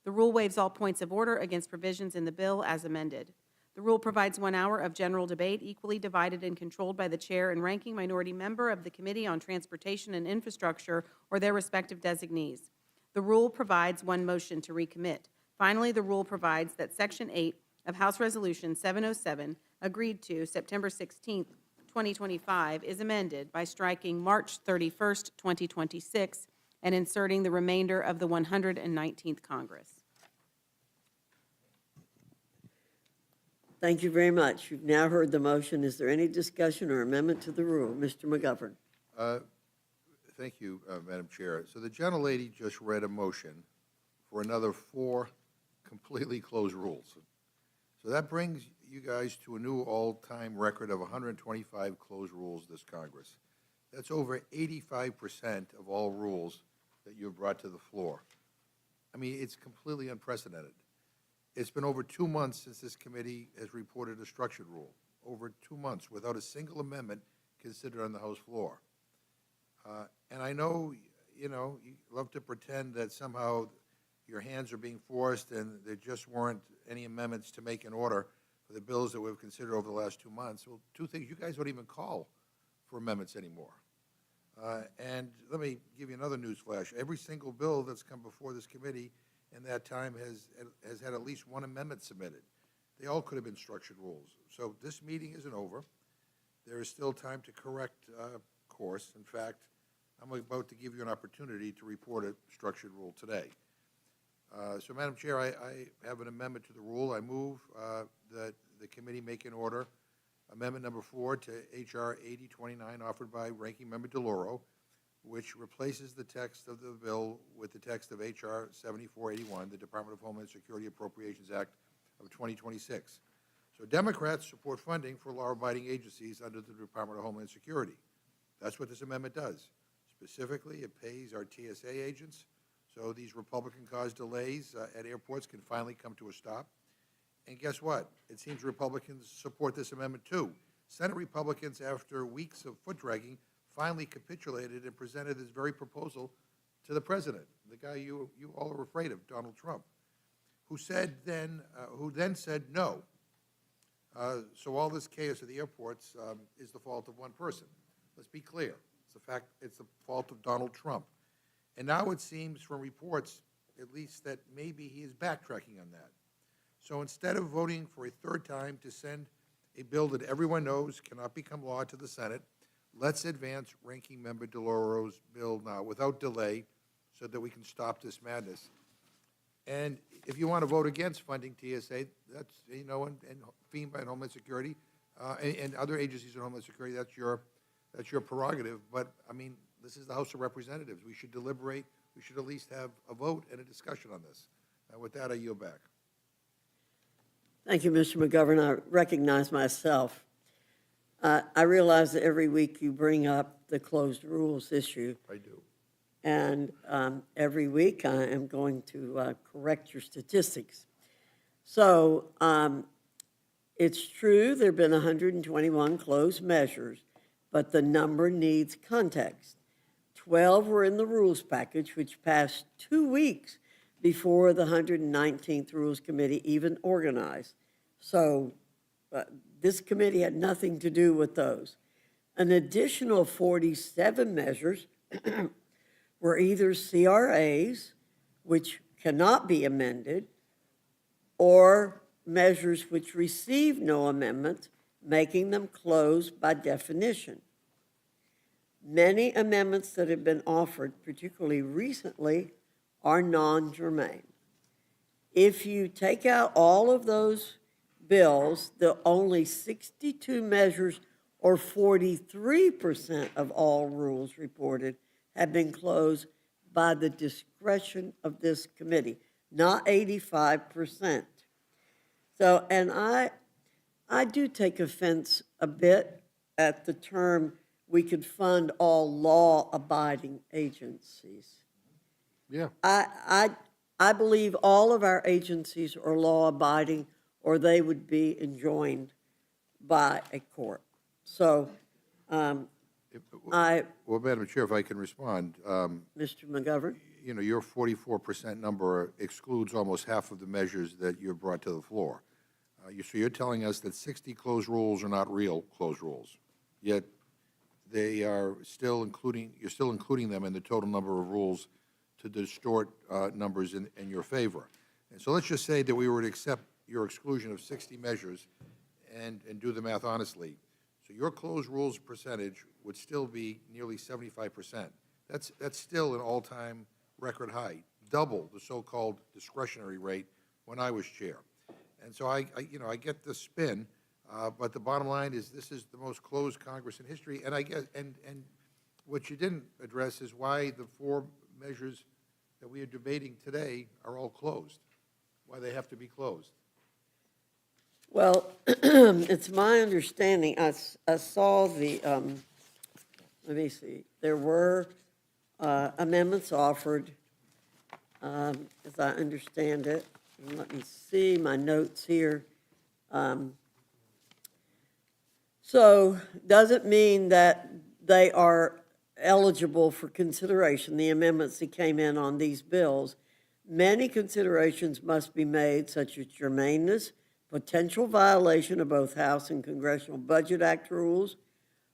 The rule waives all points of order against provisions in the bill as amended. The rule provides 1 hour of general debate, equally divided and controlled by the chair and ranking minority member of the Committee on Transportation and Infrastructure or their respective designees. The rule provides 1 motion to recommit. Finally, the rule provides that Section 8 of House Resolution 707, agreed to September 16, 2025, is amended by striking March 31st, 2026, and inserting the remainder of the 119th Congress. Thank you very much. You've now heard the motion. Is there any discussion or amendment to the rule? Mr. McGovern. Thank you, Madam Chair. So the gentlelady just read a motion for another 4 completely closed rules. So that brings you guys to a new all-time record of 125 closed rules this Congress. That's over 85% of all rules that you have brought to the floor. I mean, it's completely unprecedented. It's been over 2 months since this committee has reported a structured rule, over 2 months without a single amendment considered on the House floor. And I know, you love to pretend that somehow your hands are being forced and there just weren't any amendments to make in order for the bills that we've considered over the last 2 months. Well, 2 things, you guys don't even call for amendments anymore. And let me give you another news flash. Every single bill that's come before this committee in that time has had at least 1 amendment submitted. They all could have been structured rules. So this meeting isn't over. There is still time to correct course. In fact, I'm about to give you an opportunity to report a structured rule today. So, Madam Chair, I have an amendment to the rule. I move that the committee make an order, amendment number 4 to H.R. 8029, offered by Ranking Member DeLauro, which replaces the text of the bill with the text of H.R. 7481, the Department of Homeland Security Appropriations Act of 2026. So Democrats support funding for law-abiding agencies under the Department of Homeland Security. That's what this amendment does. Specifically, it pays our TSA agents, so these Republican-caused delays at airports can finally come to a stop. And guess what? It seems Republicans support this amendment too. Senate Republicans, after weeks of foot-dragging, finally capitulated and presented this very proposal to the president, the guy you all are afraid of, Donald Trump, who then said no. So all this chaos at the airports is the fault of one person. Let's be clear. It's the fault of Donald Trump. And now it seems from reports, at least, that maybe he is backtracking on that. So instead of voting for a 3rd time to send a bill that everyone knows cannot become law to the Senate, let's advance Ranking Member DeLauro's bill now without delay so that we can stop this madness. And if you want to vote against funding TSA, that's, and FEMA and Homeland Security, and other agencies in Homeland Security, that's your prerogative. But, I mean, this is the House of Representatives. We should deliberate. We should at least have a vote and a discussion on this. With that, I yield back. Thank you, Mr. McGovern. I recognize myself. I realize that every week you bring up the closed rules issue. I do. And every week I am going to correct your statistics. So it's true there have been 121 closed measures, but the number needs context. 12 were in the rules package, which passed 2 weeks before the 119th Rules Committee even organized. So this committee had nothing to do with those. An additional 47 measures were either CRAs, which cannot be amended, or measures which receive no amendments, making them closed by definition. Many amendments that have been offered, particularly recently, are non-germane. If you take out all of those bills, the only 62 measures or 43% of all rules reported have been closed by the discretion of this committee, not 85%. So, and I do take offense a bit at the term, we could fund all law-abiding agencies. Yeah. I believe all of our agencies are law-abiding, or they would be enjoined by a court. So, Well, Madam Chair, if I can respond. Mr. McGovern? You know, your 44% number excludes almost half of the measures that you brought to the floor. So you're telling us that 60 closed rules are not real closed rules, yet they are still you're still including them in the total number of rules to distort numbers in your favor. And so let's just say that we were to accept your exclusion of 60 measures and do the math honestly. So your closed rules percentage would still be nearly 75%. That's still an all-time record high, double the so-called discretionary rate when I was chair. And so I get the spin, but the bottom line is this is the most closed Congress in history. And I guess, and what you didn't address is why the 4 measures that we are debating today are all closed, why they have to be closed. Well, it's my understanding, I saw the, let me see, there were amendments offered, as I understand it. And let me see my notes here. So doesn't mean that they are eligible for consideration, the amendments that came in on these bills. Many considerations must be made, such as germaneness, potential violation of both House and Congressional Budget Act rules,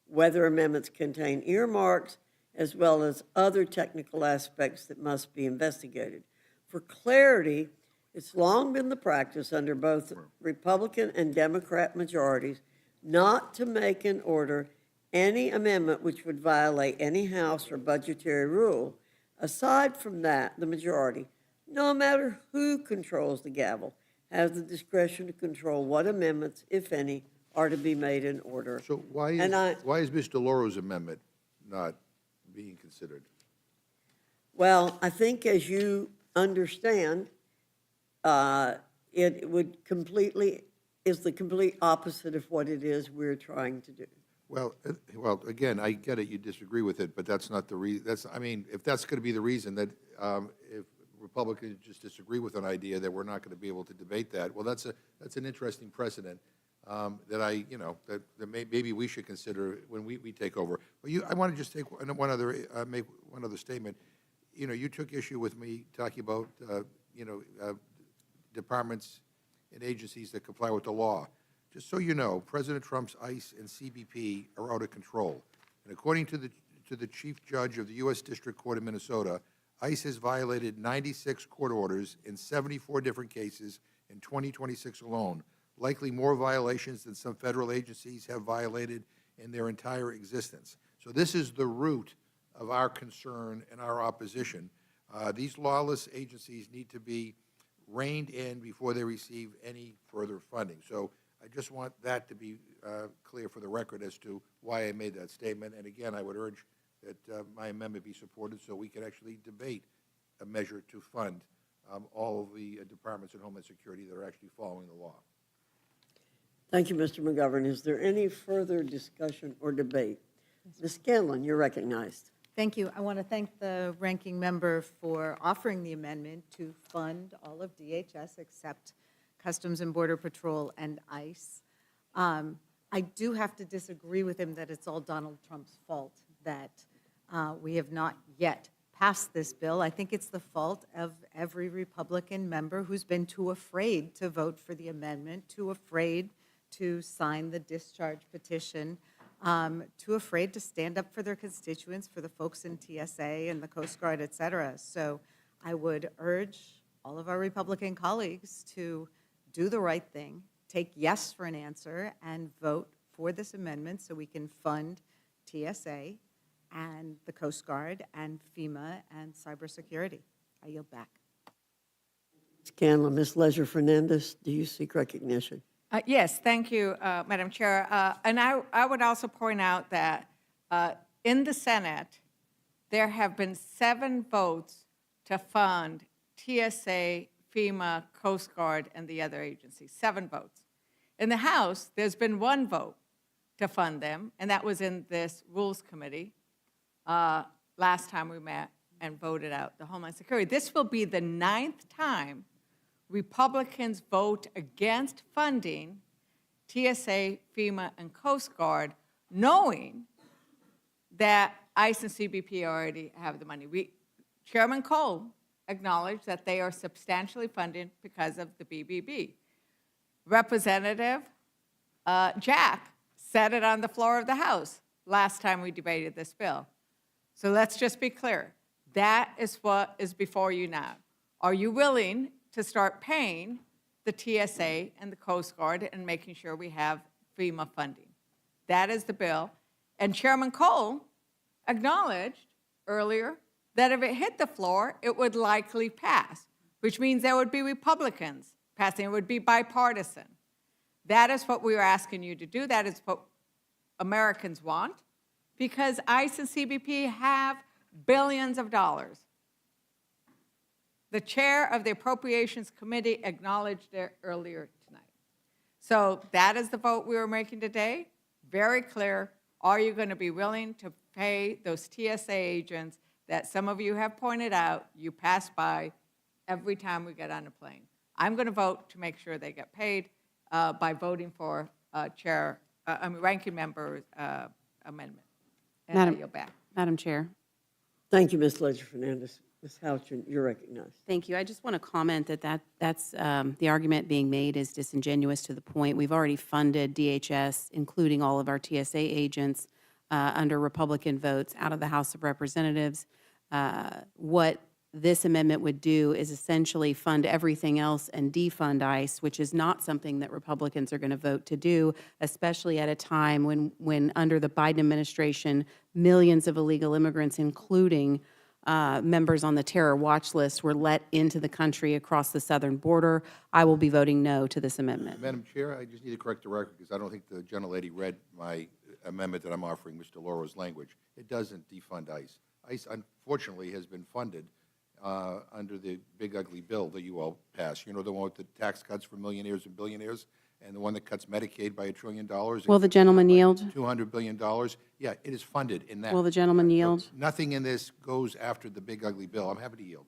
whether amendments contain earmarks, as well as other technical aspects that must be investigated. For clarity, it's long been the practice under both Republican and Democrat majorities not to make an order any amendment which would violate any House or budgetary rule. Aside from that, the majority, no matter who controls the gavel, has the discretion to control what amendments, if any, are to be made in order. So why is Ms. DeLauro's amendment not being considered? Well, I think as you understand, it would completely, is the complete opposite of what it is we're trying to do. Well, again, I get it, you disagree with it, but that's not the reason, I mean, if that's going to be the reason that if Republicans just disagree with an idea that we're not going to be able to debate that, well, that's an interesting precedent that maybe we should consider when we take over. Well, I want to just take make one other statement. You know, you took issue with me talking about, departments and agencies that comply with the law. Just so you know, President Trump's ICE and CBP are out of control. And according to the Chief Judge of the U.S. District Court of Minnesota, ICE has violated 96 court orders in 74 different cases in 2026 alone, likely more violations than some federal agencies have violated in their entire existence. So this is the root of our concern and our opposition. These lawless agencies need to be reined in before they receive any further funding. So I just want that to be clear for the record as to why I made that statement. And again, I would urge that my amendment be supported so we can actually debate a measure to fund all of the departments in Homeland Security that are actually following the law. Thank you, Mr. McGovern. Is there any further discussion or debate? Ms. Scanlon, you're recognized. Thank you. I want to thank the ranking member for offering the amendment to fund all of DHS except Customs and Border Patrol and ICE. I do have to disagree with him that it's all Donald Trump's fault that we have not yet passed this bill. I think it's the fault of every Republican member who's been too afraid to vote for the amendment, too afraid to sign the discharge petition. too afraid to stand up for their constituents, for the folks in TSA and the Coast Guard, et cetera. So I would urge all of our Republican colleagues to do the right thing, take yes for an answer, and vote for this amendment so we can fund TSA and the Coast Guard and FEMA and cybersecurity. I yield back. Ms. Scanlon, Ms. Leisure Fernandez, do you seek recognition? Yes, thank you, Madam Chair. And I would also point out that in the Senate, there have been 7 votes to fund TSA, FEMA, Coast Guard, and the other agencies, 7 votes. In the House, there's been 1 vote to fund them, and that was in this Rules Committee last time we met and voted out the Homeland Security. This will be the 9th time Republicans vote against funding TSA, FEMA, and Coast Guard, knowing that ICE and CBP already have the money. Chairman Cole acknowledged that they are substantially funded because of the BBB. Representative Jack said it on the floor of the House last time we debated this bill. So let's just be clear. That is what is before you now. Are you willing to start paying the TSA and the Coast Guard and making sure we have FEMA funding? That is the bill. And Chairman Cole acknowledged earlier that if it hit the floor, it would likely pass, which means there would be Republicans passing. It would be bipartisan. That is what we are asking you to do. That is what Americans want, because ICE and CBP have billions of dollars. The chair of the Appropriations Committee acknowledged it earlier tonight. So that is the vote we are making today. Very clear. Are you going to be willing to pay those TSA agents that some of you have pointed out you pass by every time we get on a plane? I'm going to vote to make sure they get paid by voting for ranking member's amendment. And I yield back. Madam Chair. Thank you, Ms. Leisure Fernandez. Ms. Houchin, you're recognized. Thank you. I just want to comment that's the argument being made is disingenuous to the point. We've already funded DHS, including all of our TSA agents, under Republican votes out of the House of Representatives. What this amendment would do is essentially fund everything else and defund ICE, which is not something that Republicans are going to vote to do, especially at a time when under the Biden administration, millions of illegal immigrants, including members on the terror watch list, were let into the country across the southern border. I will be voting no to this amendment. Madam Chair, I just need to correct the record because I don't think the gentlelady read my amendment that I'm offering, Mr. Laura's language. It doesn't defund ICE. ICE, unfortunately, has been funded under the big ugly bill that you all passed. You know, the one with the tax cuts for millionaires and billionaires, and the one that cuts Medicaid by $1 trillion. Will the gentleman yield? $200 billion. Yeah, it is funded in that. Will the gentleman yield? Nothing in this goes after the big ugly bill. I'm happy to yield.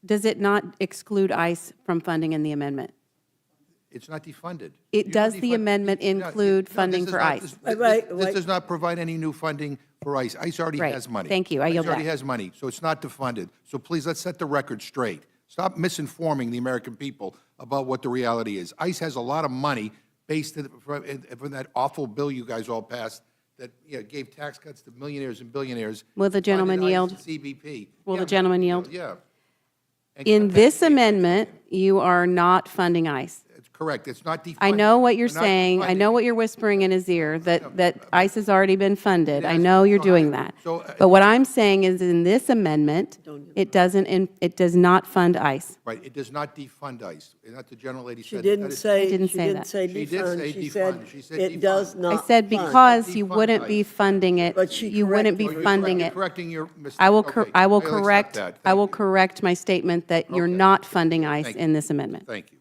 Does it not exclude ICE from funding in the amendment? It's not defunded. Does the amendment include funding for ICE? This does not provide any new funding for ICE. ICE already Right. has money. Thank you. I yield ICE already back. has money, so it's not defunded. So please, let's set the record straight. Stop misinforming the American people about what the reality is. ICE has a lot of money based from that awful bill you guys all passed that gave tax cuts to millionaires and billionaires. Will the gentleman funded yield? ICE and CBP. Will Yeah, the gentleman yield? Yeah. And In this amendment, you are not funding ICE. It's correct. It's not defunded. I know what you're We're not saying. I defunding. know what you're whispering in his ear, that ICE has already been funded. I know you're doing that. So, But what I'm saying is in this amendment, it does not fund ICE. Right, it does not defund ICE. Not the gentlelady She said. didn't that is- say, didn't she say didn't that. say She did defund. say She defund. said She said it does defund. not I said fund. because you Defund wouldn't ICE. be funding it, But she you wouldn't be corrected you. funding You're it. correcting your mistake. I will Okay, I will accept correct, that. I will Thank you. correct my statement that you're Okay. not funding ICE Thank you. in this amendment. Thank you.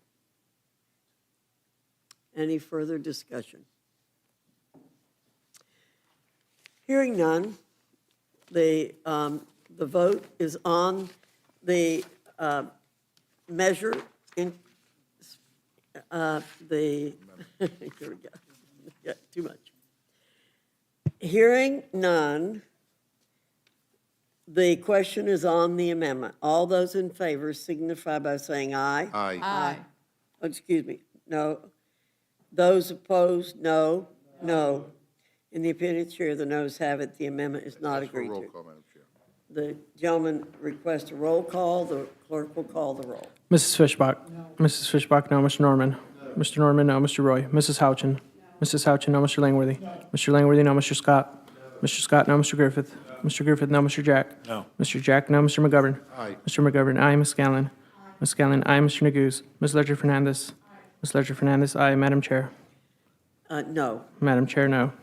Any further discussion? Hearing none, the vote is on the measure in, here we go. Yeah, too much. Hearing none, the question is on the amendment. All those in favor signify by saying aye. Aye. Aye. Oh, excuse me, no. Those opposed, no, no. In the opinion of the chair, the noes have it. The amendment is not Ask for a agreed roll to. call, Madam Chair. The gentleman requests a roll call. The clerk will call the roll. Mrs. Fishbach? Mrs. Fishbach, no. Mr. Norman? Mr. Norman, no. Mr. Roy? Mrs. Houchin? Mrs. Houchin, no. Mr. Langworthy? Mr. Langworthy, no. Mr. Scott? Mr. Scott, no. Mr. Griffith? Mr. Griffith, no. Mr. Jack? No. Mr. Jack, no. Mr. McGovern? Aye. Mr. McGovern, aye. Ms. Scanlon? Ms. Scanlon, aye. Mr. Neguse? Ms. Ledger Fernandez? Ms. Ledger Fernandez, aye. Madam Chair? No. Madam Chair, no.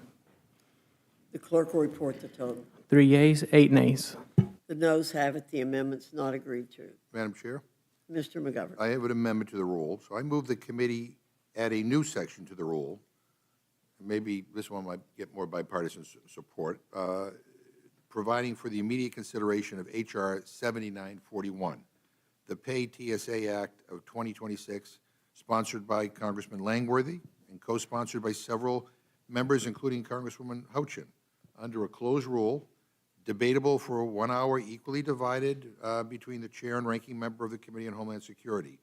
The clerk will report the total. 3 yeas, 8 nays. The noes have it. The amendment's not agreed to. Madam Chair, Mr. McGovern. I have an amendment to the rule, so I move the committee add a new section to the rule. Maybe this one might get more bipartisan support, providing for the immediate consideration of H.R. 7941, the Pay TSA Act of 2026, sponsored by Congressman Langworthy and co-sponsored by several members, including Congresswoman Houchin, under a closed rule, debatable for 1 hour, equally divided between the chair and ranking member of the Committee on Homeland Security.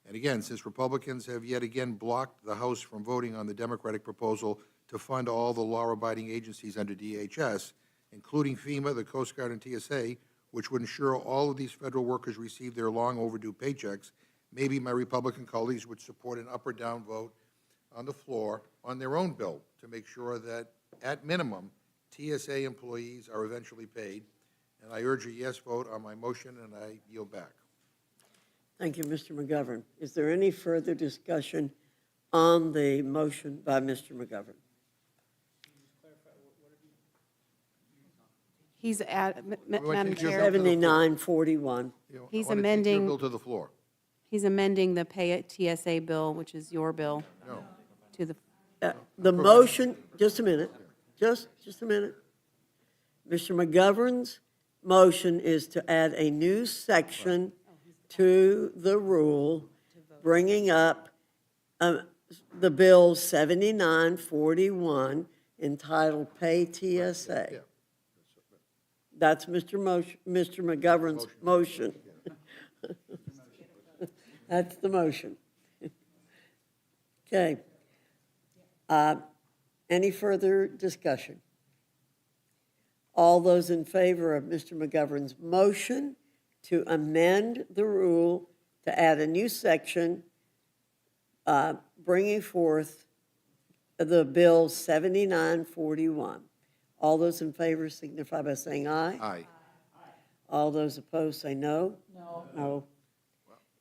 And again, since Republicans have yet again blocked the House from voting on the Democratic proposal to fund all the law-abiding agencies under DHS, including FEMA, the Coast Guard, and TSA, which would ensure all of these federal workers receive their long overdue paychecks, maybe my Republican colleagues would support an up or down vote on the floor on their own bill to make sure that, at minimum, TSA employees are eventually paid. And I urge a yes vote on my motion, and I yield back. Thank you, Mr. McGovern. Is there any further discussion on the motion by Mr. McGovern? He's at, Everyone Madam take your Chair, bill to the floor. 7941. You know, He's I want to take your amending- bill to the floor. he's amending the Pay TSA bill, which is your bill, No. to the, The motion, just a minute, just a minute. Mr. McGovern's motion is to add a new section to the rule, bringing up the bill 7941 entitled Pay TSA. That's Mr. McGovern's motion. That's the motion. Okay. Any further discussion? All those in favor of Mr. McGovern's motion to amend the rule to add a new section bringing forth the bill 7941. All those in favor signify by saying aye. Aye. All those opposed say no. No.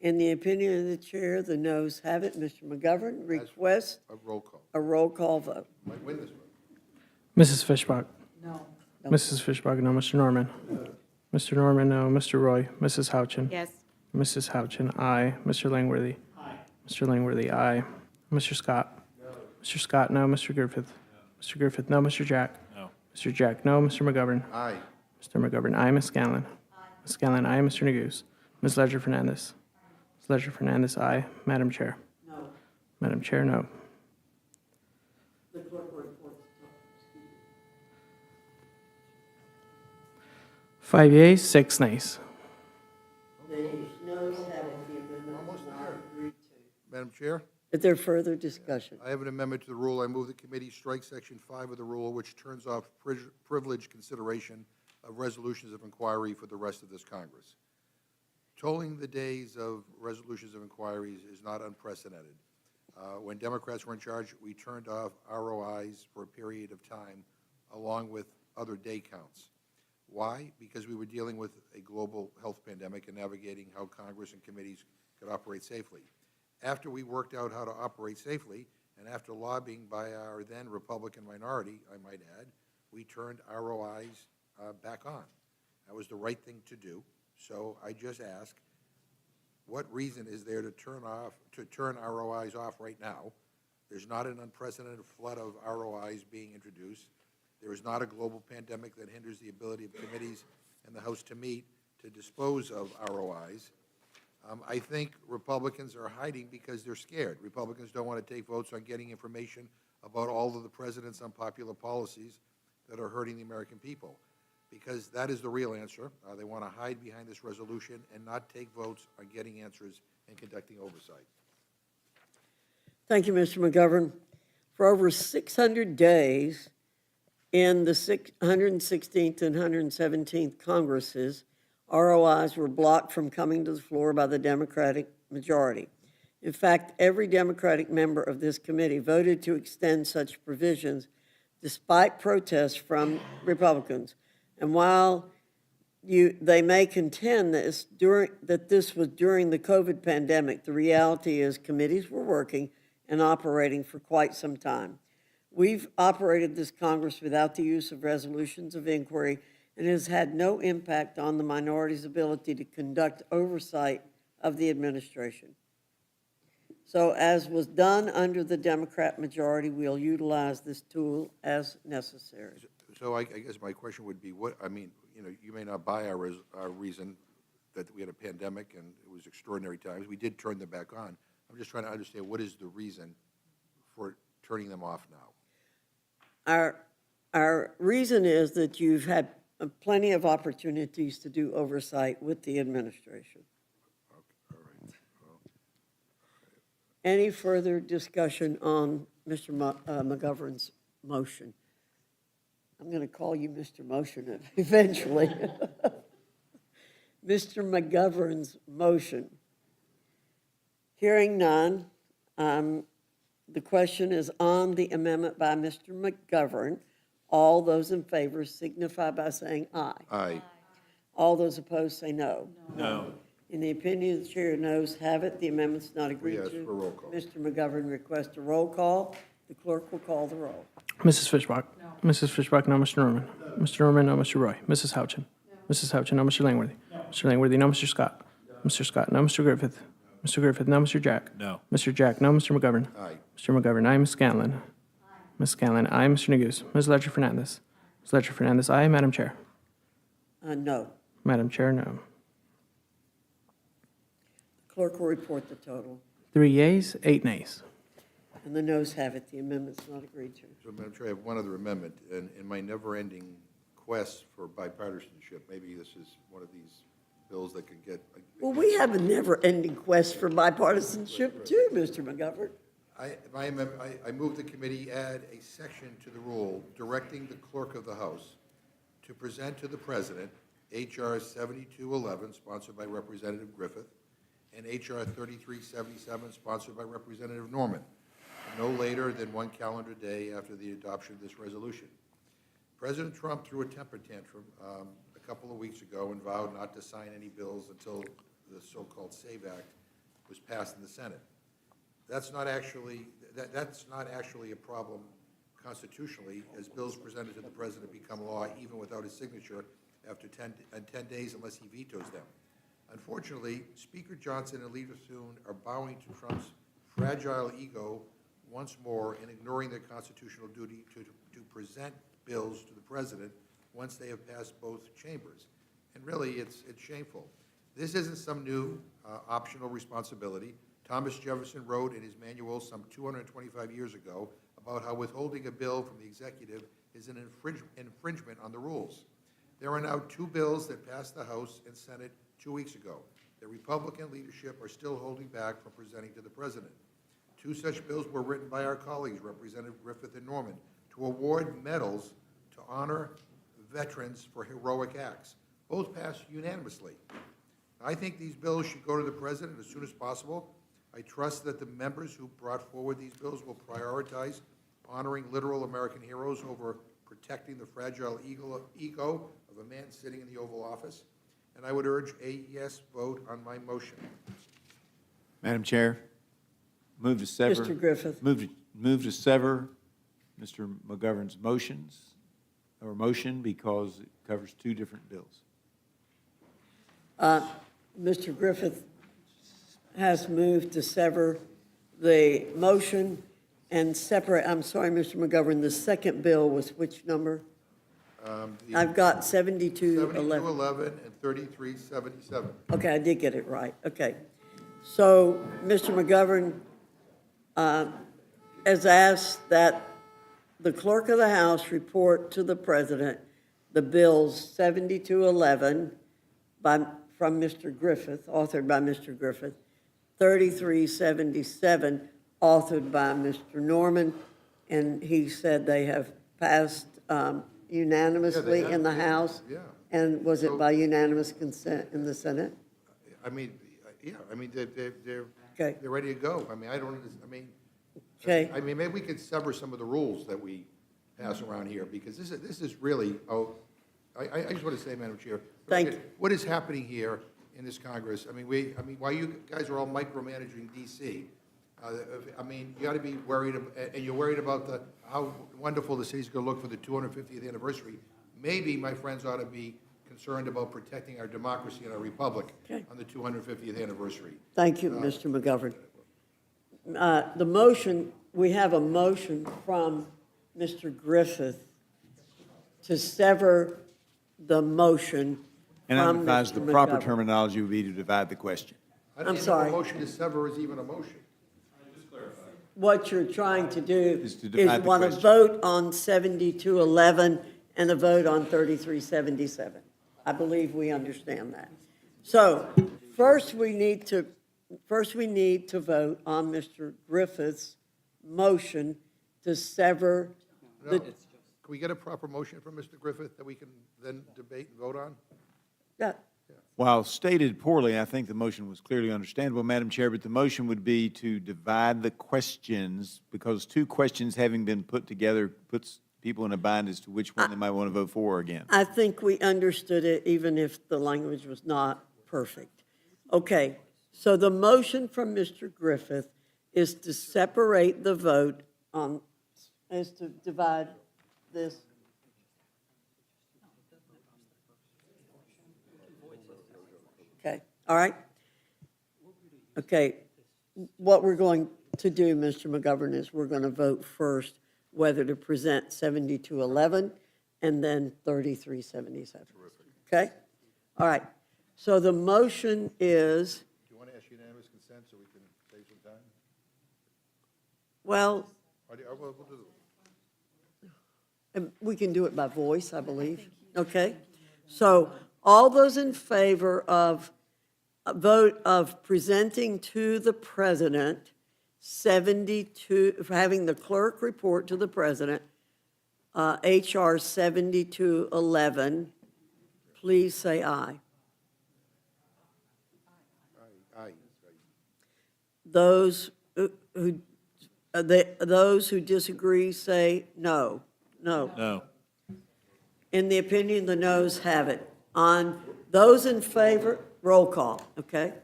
In the opinion of the chair, the noes have it. Mr. McGovern requests A roll call. a roll call vote. Might win this one. Mrs. Fishbach? No. Mrs. Fishbach, no. Mr. Norman? Mr. Norman, no. Mr. Roy? Mrs. Houchin? yes. Mrs. Houchin, aye. Mr. Langworthy? Aye. Mr. Langworthy, aye. Mr. Scott? No. Mr. Scott, no. Mr. Griffith? Mr. Griffith, no. Mr. Jack? No. Mr. Jack, no. Mr. McGovern? Aye. Mr. McGovern, aye. Ms. Scanlon? Ms. Scanlon, aye. Mr. Neguse? Ms. Ledger Fernandez? Ms. Ledger Fernandez, aye. Madam Chair? No. Madam Chair, no. The clerk will report. 5 yeas, 6 nays. The noes have it. The amendment is not agreed to. Madam Chair? Is there further discussion? I have an amendment to the rule. I move the committee strike Section 5 of the rule, which turns off privileged consideration of resolutions of inquiry for the rest of this Congress. Tolling the days of resolutions of inquiries is not unprecedented. When Democrats were in charge, we turned off ROIs for a period of time, along with other day counts. Why? Because we were dealing with a global health pandemic and navigating how Congress and committees could operate safely. After we worked out how to operate safely, and after lobbying by our then Republican minority, I might add, we turned ROIs back on. That was the right thing to do. So I just ask, what reason is there to turn ROIs off right now? There's not an unprecedented flood of ROIs being introduced. There is not a global pandemic that hinders the ability of committees and the House to meet to dispose of ROIs. I think Republicans are hiding because they're scared. Republicans don't want to take votes on getting information about all of the president's unpopular policies that are hurting the American people, because that is the real answer. They want to hide behind this resolution and not take votes on getting answers and conducting oversight. Thank you, Mr. McGovern. For over 600 days, In the 116th and 117th Congresses, ROIs were blocked from coming to the floor by the Democratic majority. In fact, every Democratic member of this committee voted to extend such provisions despite protests from Republicans. And while they may contend that this was during the COVID pandemic, the reality is committees were working and operating for quite some time. We've operated this Congress without the use of resolutions of inquiry, and it has had no impact on the minority's ability to conduct oversight of the administration. So as was done under the Democrat majority, we'll utilize this tool as necessary. So I guess my question would be, you may not buy our reason that we had a pandemic and it was extraordinary times. We did turn them back on. I'm just trying to understand, what is the reason for turning them off now? Our reason is that you've had plenty of opportunities to do oversight with the administration. All right. Any further discussion on Mr. McGovern's motion? I'm going to call you Mr. Motion eventually. Mr. McGovern's motion. Hearing none, the question is on the amendment by Mr. McGovern. All those in favor signify by saying aye. Aye. All those opposed say no. No. In the opinion of the chair, noes have it. The amendment's not agreed Yes, to. for roll call. Mr. McGovern requests a roll call. The clerk will call the roll. Mrs. Fishbach? No. Mrs. Fishbach, no. Mr. Norman? No. Mr. Norman, no. Mr. Roy? Mrs. Houchin? No. Mrs. Houchin, no. Mr. Langworthy? No. Mr. Langworthy, no. Mr. Scott? No. Mr. Scott, no. Mr. Griffith? Mr. Griffith, no. Mr. Jack? No. Mr. Jack, no. Mr. McGovern? Aye. Mr. McGovern, aye. Ms. Scanlon? Aye. Ms. Scanlon, aye. Mr. Neguse? Ms. Ledger Fernandez? Ms. Ledger Fernandez, aye. Madam Chair? No. Madam Chair, no. The clerk will report the total. 3 yeas, 8 nays. And the noes have it. The amendment's not agreed to. So, Madam Chair, I have one other amendment. In my never-ending quest for bipartisanship, maybe this is one of these bills that can get... Well, we have a never-ending quest for bipartisanship too, Mr. McGovern. I move the committee add a section to the rule directing the clerk of the House to present to the President H.R. 7211, sponsored by Representative Griffith, and H.R. 3377, sponsored by Representative Norman, no later than 1 calendar day after the adoption of this resolution. President Trump threw a temper tantrum a couple of weeks ago and vowed not to sign any bills until the so-called SAVE Act was passed in the Senate. That's not actually a problem constitutionally, as bills presented to the President become law even without his signature after 10 days unless he vetoes them. Unfortunately, Speaker Johnson and Leader Thune are bowing to Trump's fragile ego once more and ignoring their constitutional duty to present bills to the President once they have passed both chambers. And really, it's shameful. This isn't some new optional responsibility. Thomas Jefferson wrote in his manual some 225 years ago about how withholding a bill from the executive is an infringement on the rules. There are now 2 bills that passed the House and Senate 2 weeks ago. The Republican leadership are still holding back from presenting to the President. 2 such bills were written by our colleagues, Representative Griffith and Norman, to award medals to honor veterans for heroic acts. Both passed unanimously. I think these bills should go to the President as soon as possible. I trust that the members who brought forward these bills will prioritize honoring literal American heroes over protecting the fragile ego of a man sitting in the Oval Office. And I would urge a yes vote on my motion. Madam Chair, move to sever. Mr. Griffith. Move to sever Mr. McGovern's motion because it covers 2 different bills. Mr. Griffith has moved to sever the motion and separate, I'm sorry, Mr. McGovern, the second bill was which number? I've got 7211. 7211 and 3377. Okay, I did get it right. Okay. So, Mr. McGovern has asked that the clerk of the House report to the President the bills 7211 from Mr. Griffith, authored by Mr. Griffith, 3377, authored by Mr. Norman, and he said they have passed unanimously have, in the yeah, House? yeah. And was it So- by unanimous consent in the Senate? I mean, yeah, I mean, they're Okay. ready to go. I mean, Okay. I mean, maybe we could sever some of the rules that we pass around here, because this is really, I just want to say, Madam Chair. Thank you. What is happening here in this Congress, I mean, while you guys are all micromanaging DC, I mean, you ought to be worried, and you're worried about how wonderful the city's going to look for the 250th anniversary. Maybe my friends ought to be concerned about protecting our democracy and our republic on the 250th anniversary. Thank you, Mr. McGovern. The motion, we have a motion from Mr. Griffith to sever the motion And I from advise the Mr. proper McGovern. terminology would be to divide the question. I don't I'm even know if sorry. a motion to sever is even a motion. What you're trying to do Is to is divide the want to question. vote on 7211 and a vote on 3377. I believe we understand that. So first we need to vote on Mr. Griffith's motion to sever No. Can we get a proper motion from Mr. Griffith that we can then debate and vote on? Yeah. While stated poorly, I think the motion was clearly understandable, Madam Chair, but the motion would be to divide the questions, because two questions having been put together puts people in a bind as to which one they might want to vote for or against. I think we understood it, even if the language was not perfect. Okay, so the motion from Mr. Griffith is to separate the vote on, is to divide this. Okay, all right? Okay, what we're going to do, Mr. McGovern, is we're going to vote first whether to present 7211 and then 3377. Okay? All right. So the motion is, Do you want to ask unanimous consent so we can save some time? well, We'll do we can do it by voice, I believe. Okay? So all those in favor of a vote of presenting to the president 72, for having the clerk report to the president, HR 7211, please say aye. Aye. Those who disagree say no. No. No. In the opinion, the noes have it. On those in favor, roll call, okay?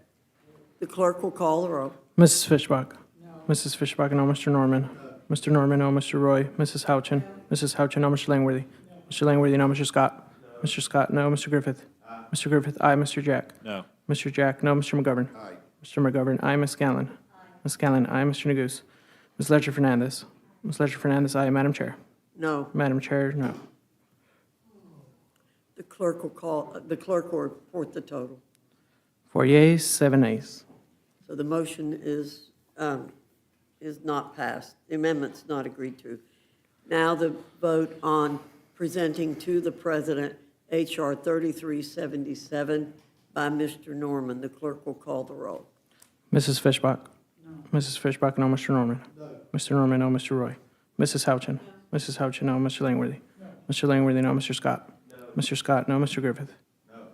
The clerk will call the roll. Mrs. Fishbach? Mrs. Fishbach, no. Mr. Norman? Mr. Norman, no. Mr. Roy? Mrs. Houchin? Mrs. Houchin, no. Mr. Langworthy? Mr. Langworthy, no. Mr. Scott? Mr. Scott, no. Mr. Griffith? Mr. Griffith, aye. Mr. Jack? No. Mr. Jack, no. Mr. McGovern? Aye. Mr. McGovern, aye. Ms. Scanlon? Ms. Scanlon, aye. Mr. Neguse? Ms. Ledger Fernandez? Ms. Ledger Fernandez, aye. Madam Chair? No. Madam Chair, no. The clerk will report the total. 4 yeas, 7 nays. So the motion is not passed. The amendment's not agreed to. Now the vote on presenting to the president HR 3377 by Mr. Norman. The clerk will call the roll. Mrs. Fishbach? Mrs. Fishbach, no. Mr. Norman? Mr. Norman, no. Mr. Roy? Mrs. Houchin? Mrs. Houchin, no. Mr. Langworthy? Mr. Langworthy, no. Mr. Scott? Mr. Scott, no. Mr. Griffith?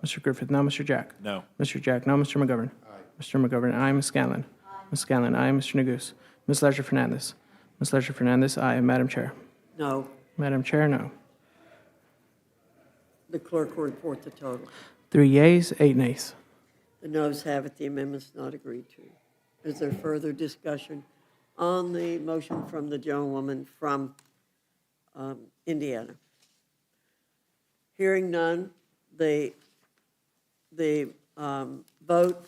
Mr. Griffith, no. Mr. Jack? No. Mr. Jack, no. Mr. McGovern? Mr. McGovern, aye. Ms. Scanlon? Ms. Scanlon, aye. Mr. Neguse? Ms. Ledger Fernandez? Ms. Ledger Fernandez, aye. Madam Chair? No. Madam Chair, no. The clerk will report the total. 3 yeas, 8 nays. The noes have it. The amendment's not agreed to. Is there further discussion on the motion from the gentlewoman from Indiana? Hearing none, the vote,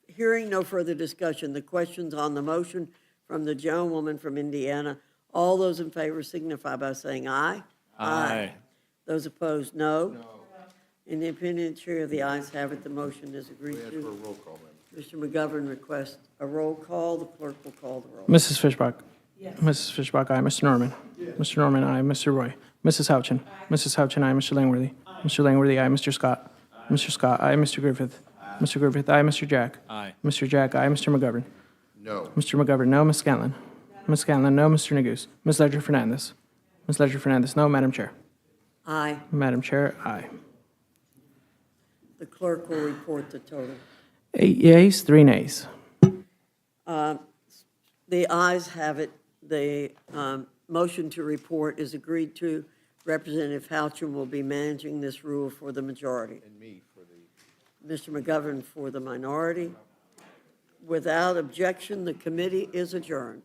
hearing no further discussion, the questions on the motion from the gentlewoman from Indiana, all those in favor signify by saying aye. Aye. Those opposed, no. In the opinion of the chair, the ayes have it, the motion is agreed We ask for a to. roll call, ma'am. Mr. McGovern requests a roll call. The clerk will call the roll. Mrs. Fishbach? Mrs. Fishbach, aye. Mr. Norman? Mr. Norman, aye. Mr. Roy? Mrs. Houchin? Mrs. Houchin, aye. Mr. Langworthy? Mr. Langworthy, aye. Mr. Scott? Mr. Scott, aye. Mr. Griffith? Mr. Griffith, aye. Mr. Jack? Aye. Mr. Jack, aye. Mr. McGovern? No. Mr. McGovern, no. Ms. Scanlon? Ms. Scanlon, no. Mr. Neguse? Ms. Ledger Fernandez? Ms. Ledger Fernandez, no. Madam Chair. Aye. Madam Chair, aye. The clerk will report the total. 8 yeas, 3 nays. The ayes have it. The motion to report is agreed to. Representative Houchin will be managing this rule for the majority. And me for the... Mr. McGovern for the minority. Without objection, the committee is adjourned.